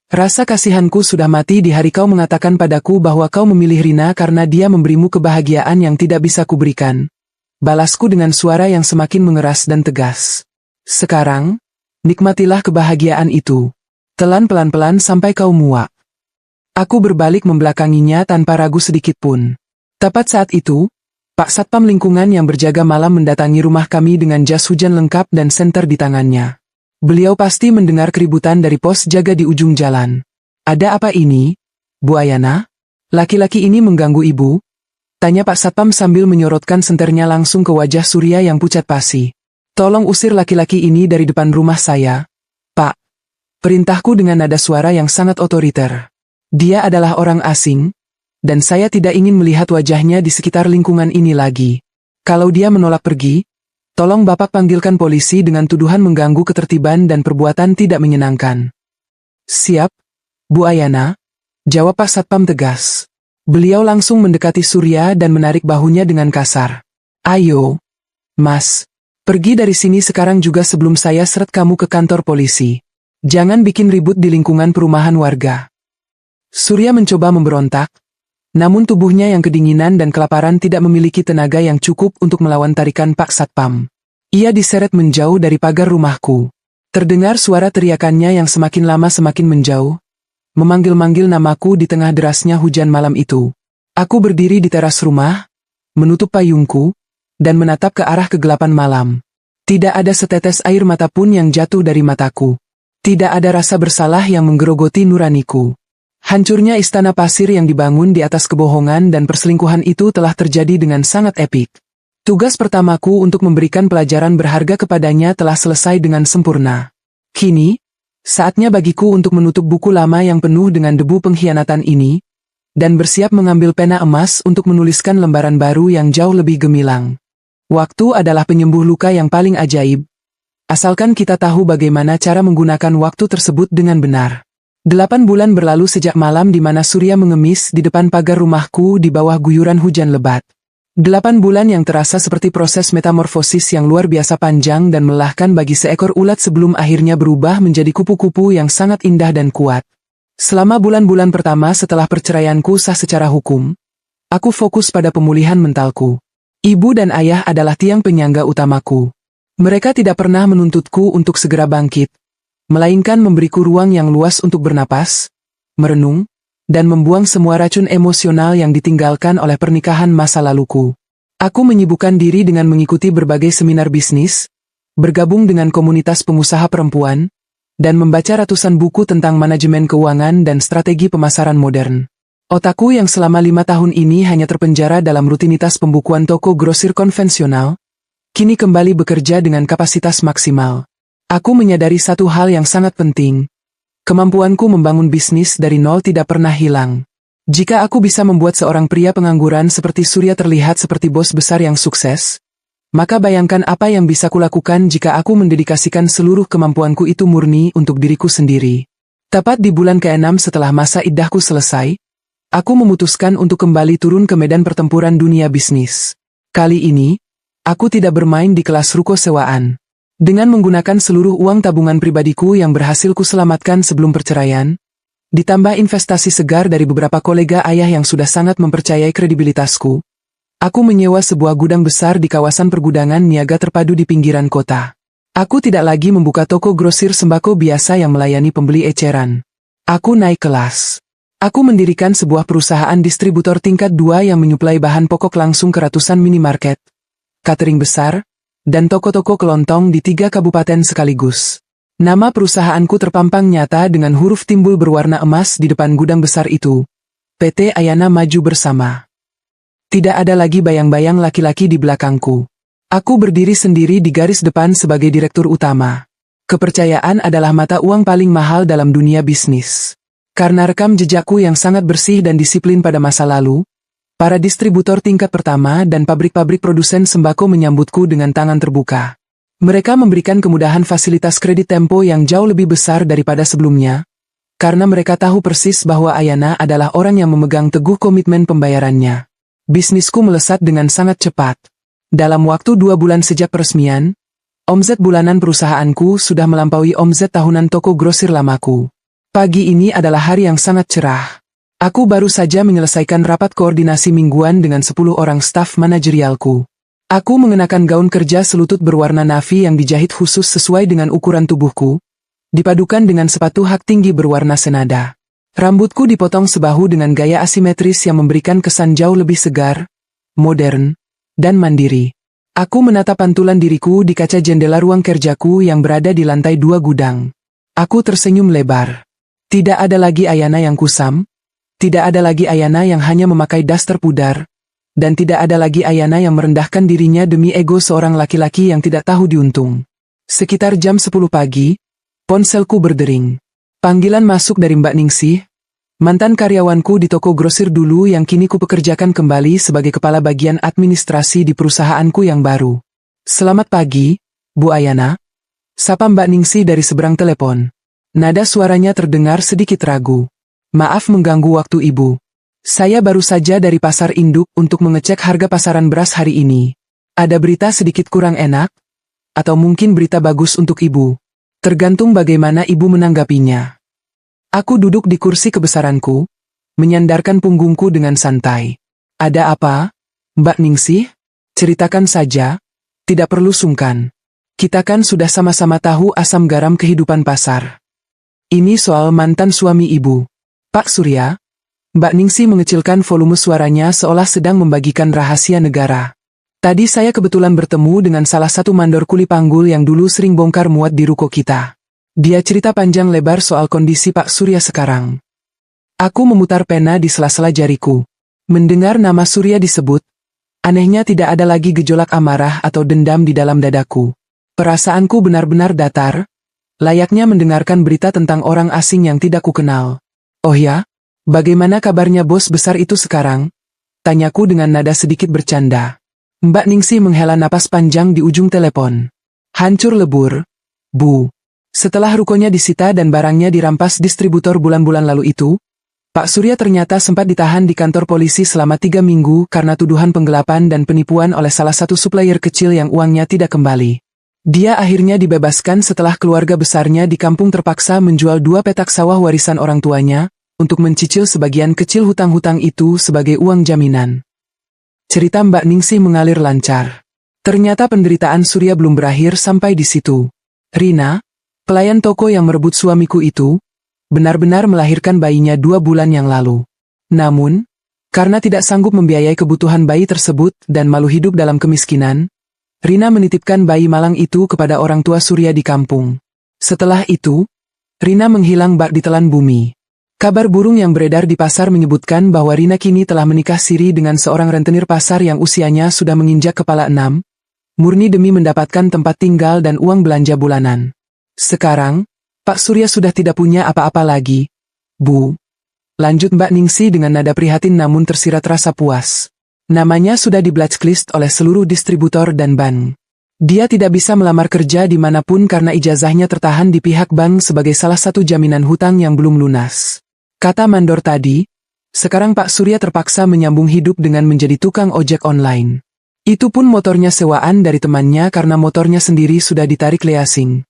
Rasa kasihanku sudah mati di hari kau mengatakan padaku bahwa kau memilih Rina karena dia memberimu kebahagiaan yang tidak bisa kuberikan. Balasku dengan suara yang semakin mengeras dan tegas. Sekarang, nikmatilah kebahagiaan itu. Telan pelan-pelan sampai kau muak. Aku berbalik membelakanginya tanpa ragu sedikit pun. Tepat saat itu, Pak Satpam Lingkungan yang berjaga malam mendatangi rumah kami dengan jas hujan lengkap dan senter di tangannya. Beliau pasti mendengar keributan dari pos jaga di ujung jalan. Ada apa ini, Bu Ayana? Laki-laki ini mengganggu ibu? Tanya Pak Satpam sambil menyorotkan senternya langsung ke wajah Surya yang pucat pasi. Tolong usir laki-laki ini dari depan rumah saya, Pak. Perintahku dengan nada suara yang sangat otoriter. Dia adalah orang asing, dan saya tidak ingin melihat wajahnya di sekitar lingkungan ini lagi. Kalau dia menolak pergi, tolong Bapak panggilkan polisi dengan tuduhan mengganggu ketertiban dan perbuatan tidak menyenangkan. Siap, Bu Ayana, jawab Pak Satpam tegas. Beliau langsung mendekati Surya dan menarik bahunya dengan kasar. Ayo, Mas, pergi dari sini sekarang juga sebelum saya seret kamu ke kantor polisi. Jangan bikin ribut di lingkungan perumahan warga. Surya mencoba memberontak, namun tubuhnya yang kedinginan dan kelaparan tidak memiliki tenaga yang cukup untuk melawan tarikan Pak Satpam. Ia diseret menjauh dari pagar rumahku. Terdengar suara teriakannya yang semakin lama semakin menjauh, memanggil-manggil namaku di tengah derasnya hujan malam itu. Aku berdiri di teras rumah, menutup payungku, dan menatap ke arah kegelapan malam. Tidak ada setetes air mata pun yang jatuh dari mataku. Tidak ada rasa bersalah yang menggerogoti nuraniku. Hancurnya istana pasir yang dibangun di atas kebohongan dan perselingkuhan itu telah terjadi dengan sangat epik. Tugas pertamaku untuk memberikan pelajaran berharga kepadanya telah selesai dengan sempurna. Kini, saatnya bagiku untuk menutup buku lama yang penuh dengan debu pengkhianatan ini, dan bersiap mengambil pena emas untuk menuliskan lembaran baru yang jauh lebih gemilang. Waktu adalah penyembuh luka yang paling ajaib, asalkan kita tahu bagaimana cara menggunakan waktu tersebut dengan benar. 8 bulan berlalu sejak malam di mana Surya mengemis di depan pagar rumahku di bawah guyuran hujan lebat. 8 bulan yang terasa seperti proses metamorfosis yang luar biasa panjang dan melelahkan bagi seekor ulat sebelum akhirnya berubah menjadi kupu-kupu yang sangat indah dan kuat. Selama bulan-bulan pertama setelah perceraianku sah secara hukum, aku fokus pada pemulihan mentalku. Ibu dan ayah adalah tiang penyangga utamaku. Mereka tidak pernah menuntutku untuk segera bangkit, melainkan memberiku ruang yang luas untuk bernapas, merenung, dan membuang semua racun emosional yang ditinggalkan oleh pernikahan masa laluku. Aku menyibukkan diri dengan mengikuti berbagai seminar bisnis, bergabung dengan komunitas pengusaha perempuan, dan membaca ratusan buku tentang manajemen keuangan dan strategi pemasaran modern. Otakku yang selama 5 tahun ini hanya terpenjara dalam rutinitas pembukuan toko grosir konvensional, kini kembali bekerja dengan kapasitas maksimal. Aku menyadari satu hal yang sangat penting. Kemampuanku membangun bisnis dari nol tidak pernah hilang. Jika aku bisa membuat seorang pria pengangguran seperti Surya terlihat seperti bos besar yang sukses, maka bayangkan apa yang bisa kulakukan jika aku mendedikasikan seluruh kemampuanku itu murni untuk diriku sendiri. Tepat di bulan ke-6 setelah masa iddahku selesai, Aku memutuskan untuk kembali turun ke medan pertempuran dunia bisnis. Kali ini, aku tidak bermain di kelas ruko sewaan. Dengan menggunakan seluruh uang tabungan pribadiku yang berhasil kuselamatkan sebelum perceraian, ditambah investasi segar dari beberapa kolega ayah yang sudah sangat mempercayai kredibilitasku, aku menyewa sebuah gudang besar di kawasan pergudangan niaga terpadu di pinggiran kota. Aku tidak lagi membuka toko grosir sembako biasa yang melayani pembeli eceran. Aku naik kelas. Aku mendirikan sebuah perusahaan distributor tingkat 2 yang menyuplai bahan pokok langsung ke ratusan minimarket, catering besar, dan toko-toko kelontong di 3 kabupaten sekaligus. Nama perusahaanku terpampang nyata dengan huruf timbul berwarna emas di depan gudang besar itu. PT Ayana Maju Bersama. Tidak ada lagi bayang-bayang laki-laki di belakangku. Aku berdiri sendiri di garis depan sebagai direktur utama. Kepercayaan adalah mata uang paling mahal dalam dunia bisnis. Karena rekam jejakku yang sangat bersih dan disiplin pada masa lalu, para distributor tingkat pertama dan pabrik-pabrik produsen sembako menyambutku dengan tangan terbuka. Mereka memberikan kemudahan fasilitas kredit tempo yang jauh lebih besar daripada sebelumnya, karena mereka tahu persis bahwa Ayana adalah orang yang memegang teguh komitmen pembayarannya. Bisnisku melesat dengan sangat cepat. Dalam waktu 2 bulan sejak peresmian, omset bulanan perusahaanku sudah melampaui omset tahunan toko grosir lamaku. Pagi ini adalah hari yang sangat cerah. Aku baru saja menyelesaikan rapat koordinasi mingguan dengan 10 orang staf manajerialku. Aku mengenakan gaun kerja selutut berwarna navy yang dijahit khusus sesuai dengan ukuran tubuhku, dipadukan dengan sepatu hak tinggi berwarna senada. Rambutku dipotong sebahu dengan gaya asimetris yang memberikan kesan jauh lebih segar, modern, dan mandiri. Aku menatap pantulan diriku di kaca jendela ruang kerjaku yang berada di lantai 2 gudang. Aku tersenyum lebar. Tidak ada lagi Ayana yang kusam, tidak ada lagi Ayana yang hanya memakai daster pudar, dan tidak ada lagi Ayana yang merendahkan dirinya demi ego seorang laki-laki yang tidak tahu diuntung. Sekitar jam 10 pagi, ponselku berdering. Panggilan masuk dari Mbak Ningsih, mantan karyawanku di toko grosir dulu yang kini kupekerjakan kembali sebagai kepala bagian administrasi di perusahaanku yang baru. Selamat pagi, Bu Ayana. Sapa Mbak Ningsih dari seberang telepon. Nada suaranya terdengar sedikit ragu. Maaf mengganggu waktu Ibu. Saya baru saja dari pasar induk untuk mengecek harga pasaran beras hari ini. Ada berita sedikit kurang enak? Atau mungkin berita bagus untuk Ibu? Tergantung bagaimana Ibu menanggapinya. Aku duduk di kursi kebesaranku, menyandarkan punggungku dengan santai. Ada apa, Mbak Ningsih? Ceritakan saja, tidak perlu sungkan. Kita kan sudah sama-sama tahu asam garam kehidupan pasar. Ini soal mantan suami Ibu. Pak Surya. Mbak Ningsih mengecilkan volume suaranya seolah sedang membagikan rahasia negara. Tadi saya kebetulan bertemu dengan salah satu mandor kuli panggul yang dulu sering bongkar muat di ruko kita. Dia cerita panjang lebar soal kondisi Pak Surya sekarang. Aku memutar pena di sela-sela jariku. Mendengar nama Surya disebut, anehnya tidak ada lagi gejolak amarah atau dendam di dalam dadaku. Perasaanku benar-benar datar, layaknya mendengarkan berita tentang orang asing yang tidak kukenal. Oh ya, bagaimana kabarnya bos besar itu sekarang? Tanyaku dengan nada sedikit bercanda. Mbak Ningsih menghela napas panjang di ujung telepon. Hancur lebur, Bu. Setelah rukonya disita dan barangnya dirampas distributor bulan-bulan lalu itu, Pak Surya ternyata sempat ditahan di kantor polisi selama 3 minggu karena tuduhan penggelapan dan penipuan oleh salah satu supplier kecil yang uangnya tidak kembali. Dia akhirnya dibebaskan setelah keluarga besarnya di kampung terpaksa menjual 2 petak sawah warisan orang tuanya, untuk mencicil sebagian kecil hutang-hutang itu sebagai uang jaminan. Cerita Mbak Ningsih mengalir lancar. Ternyata penderitaan Surya belum berakhir sampai di situ. Rina, pelayan toko yang merebut suamiku itu, benar-benar melahirkan bayinya 2 bulan yang lalu. Namun, karena tidak sanggup membiayai kebutuhan bayi tersebut dan malu hidup dalam kemiskinan, Rina menitipkan bayi malang itu kepada orang tua Surya di kampung. Setelah itu, Rina menghilang bak ditelan bumi. Kabar burung yang beredar di pasar menyebutkan bahwa Rina kini telah menikah siri dengan seorang rentenir pasar yang usianya sudah menginjak kepala 6, murni demi mendapatkan tempat tinggal dan uang belanja bulanan. Sekarang, Pak Surya sudah tidak punya apa-apa lagi, Bu. Lanjut Mbak Ningsih dengan nada prihatin namun tersirat rasa puas. Namanya sudah di blacklist oleh seluruh distributor dan bank. Dia tidak bisa melamar kerja dimanapun karena ijazahnya tertahan di pihak bank sebagai salah satu jaminan hutang yang belum lunas. Kata mandor tadi, Sekarang Pak Surya terpaksa menyambung hidup dengan menjadi tukang ojek online. Itu pun motornya sewaan dari temannya karena motornya sendiri sudah ditarik leasing.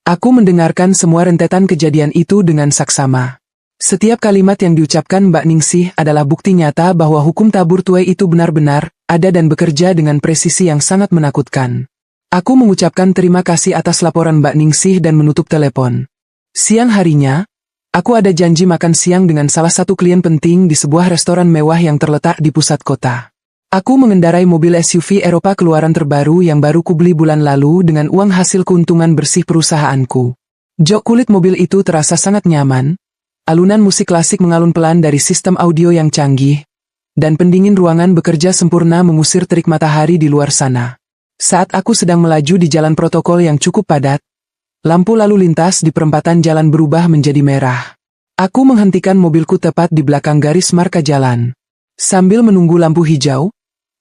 Aku mendengarkan semua rentetan kejadian itu dengan saksama. Setiap kalimat yang diucapkan Mbak Ningsih adalah bukti nyata bahwa hukum tabur tuai itu benar-benar ada dan bekerja dengan presisi yang sangat menakutkan. Aku mengucapkan terima kasih atas laporan Mbak Ningsih dan menutup telepon. Siang harinya, aku ada janji makan siang dengan salah satu klien penting di sebuah restoran mewah yang terletak di pusat kota. Aku mengendarai mobil SUV Eropa keluaran terbaru yang baru kubeli bulan lalu dengan uang hasil keuntungan bersih perusahaanku. Jok kulit mobil itu terasa sangat nyaman. Alunan musik klasik mengalun pelan dari sistem audio yang canggih, dan pendingin ruangan bekerja sempurna mengusir terik matahari di luar sana. Saat aku sedang melaju di jalan protokol yang cukup padat, lampu lalu lintas di perempatan jalan berubah menjadi merah. Aku menghentikan mobilku tepat di belakang garis marka jalan. Sambil menunggu lampu hijau,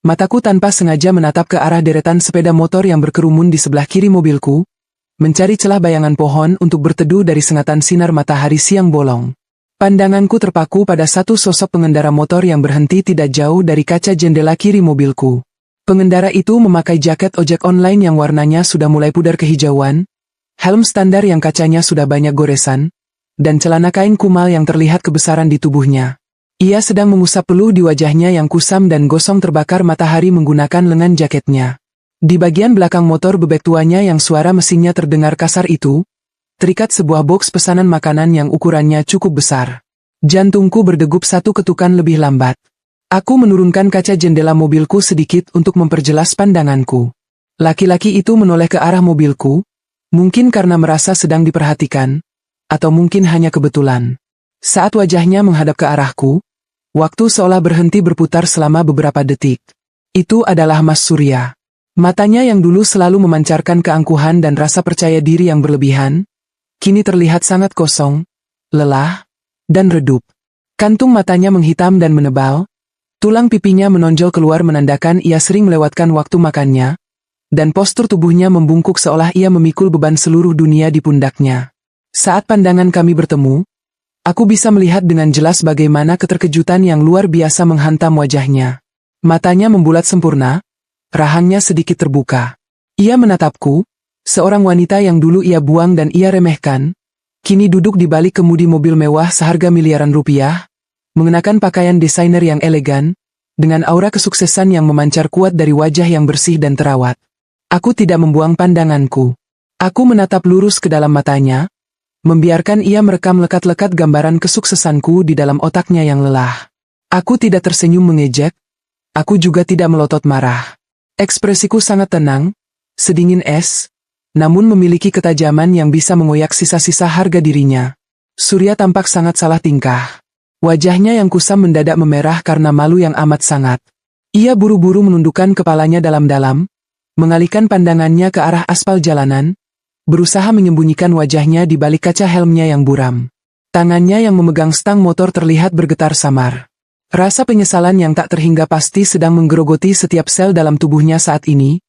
mataku tanpa sengaja menatap ke arah deretan sepeda motor yang berkerumun di sebelah kiri mobilku, mencari celah bayangan pohon untuk berteduh dari sengatan sinar matahari siang bolong. Pandanganku terpaku pada satu sosok pengendara motor yang berhenti tidak jauh dari kaca jendela kiri mobilku. Pengendara itu memakai jaket ojek online yang warnanya sudah mulai pudar kehijauan, helm standar yang kacanya sudah banyak goresan, dan celana kain kumal yang terlihat kebesaran di tubuhnya. Ia sedang mengusap peluh di wajahnya yang kusam dan gosong terbakar matahari menggunakan lengan jaketnya. Di bagian belakang motor bebek tuanya yang suara mesinnya terdengar kasar itu, terikat sebuah boks pesanan makanan yang ukurannya cukup besar. Jantungku berdegup satu ketukan lebih lambat. Aku menurunkan kaca jendela mobilku sedikit untuk memperjelas pandanganku. Laki-laki itu menoleh ke arah mobilku, mungkin karena merasa sedang diperhatikan, atau mungkin hanya kebetulan. Saat wajahnya menghadap ke arahku, waktu seolah berhenti berputar selama beberapa detik. Itu adalah Mas Surya. Matanya yang dulu selalu memancarkan keangkuhan dan rasa percaya diri yang berlebihan, kini terlihat sangat kosong, lelah, dan redup. Kantung matanya menghitam dan menebal, tulang pipinya menonjol keluar menandakan ia sering melewatkan waktu makannya, dan postur tubuhnya membungkuk seolah ia memikul beban seluruh dunia di pundaknya. Saat pandangan kami bertemu, aku bisa melihat dengan jelas bagaimana keterkejutan yang luar biasa menghantam wajahnya. Matanya membulat sempurna, rahangnya sedikit terbuka. Ia menatapku, seorang wanita yang dulu ia buang dan ia remehkan, kini duduk di balik kemudi mobil mewah seharga miliaran rupiah, mengenakan pakaian desainer yang elegan, dengan aura kesuksesan yang memancar kuat dari wajah yang bersih dan terawat. Aku tidak membuang pandanganku. Aku menatap lurus ke dalam matanya, membiarkan ia merekam lekat-lekat gambaran kesuksesanku di dalam otaknya yang lelah. Aku tidak tersenyum mengejek, aku juga tidak melotot marah. Ekspresiku sangat tenang, sedingin es, namun memiliki ketajaman yang bisa mengoyak sisa-sisa harga dirinya. Surya tampak sangat salah tingkah. Wajahnya yang kusam mendadak memerah karena malu yang amat sangat. Ia buru-buru menundukkan kepalanya dalam-dalam, mengalihkan pandangannya ke arah aspal jalanan, berusaha menyembunyikan wajahnya di balik kaca helmnya yang buram. Tangannya yang memegang stang motor terlihat bergetar samar. Rasa penyesalan yang tak terhingga pasti sedang menggerogoti setiap sel dalam tubuhnya saat ini,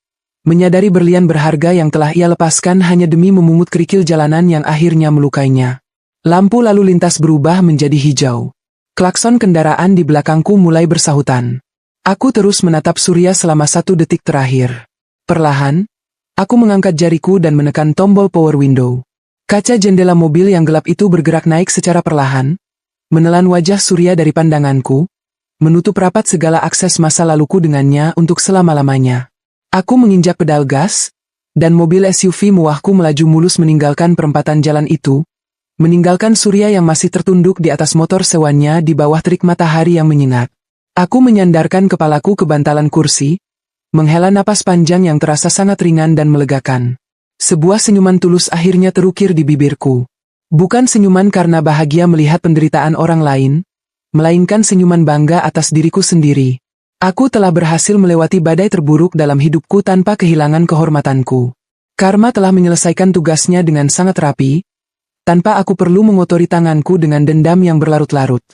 menyadari berlian berharga yang telah ia lepaskan hanya demi memungut kerikil jalanan yang akhirnya melukainya. Lampu lalu lintas berubah menjadi hijau. Klakson kendaraan di belakangku mulai bersahutan. Aku terus menatap Surya selama 1 detik terakhir. Perlahan, aku mengangkat jariku dan menekan tombol power window. Kaca jendela mobil yang gelap itu bergerak naik secara perlahan, menelan wajah Surya dari pandanganku, menutup rapat segala akses masa laluku dengannya untuk selama-lamanya. Aku menginjak pedal gas, dan mobil SUV mewahku melaju mulus meninggalkan perempatan jalan itu, meninggalkan Surya yang masih tertunduk di atas motor sewannya di bawah terik matahari yang menyengat. Aku menyandarkan kepalaku ke bantalan kursi, menghela napas panjang yang terasa sangat ringan dan melegakan. Sebuah senyuman tulus akhirnya terukir di bibirku. Bukan senyuman karena bahagia melihat penderitaan orang lain, melainkan senyuman bangga atas diriku sendiri. Aku telah berhasil melewati badai terburuk dalam hidupku tanpa kehilangan kehormatanku. Karma telah menyelesaikan tugasnya dengan sangat rapi, tanpa aku perlu mengotori tanganku dengan dendam yang berlarut-larut.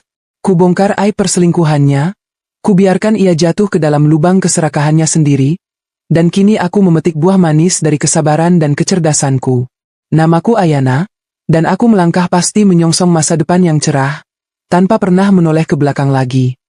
Kubongkar aib perselingkuhannya, kubiarkan ia jatuh ke dalam lubang keserakahannya sendiri, dan kini aku memetik buah manis dari kesabaran dan kecerdasanku. Namaku Ayana, dan aku melangkah pasti menyongsong masa depan yang cerah, tanpa pernah menoleh ke belakang lagi.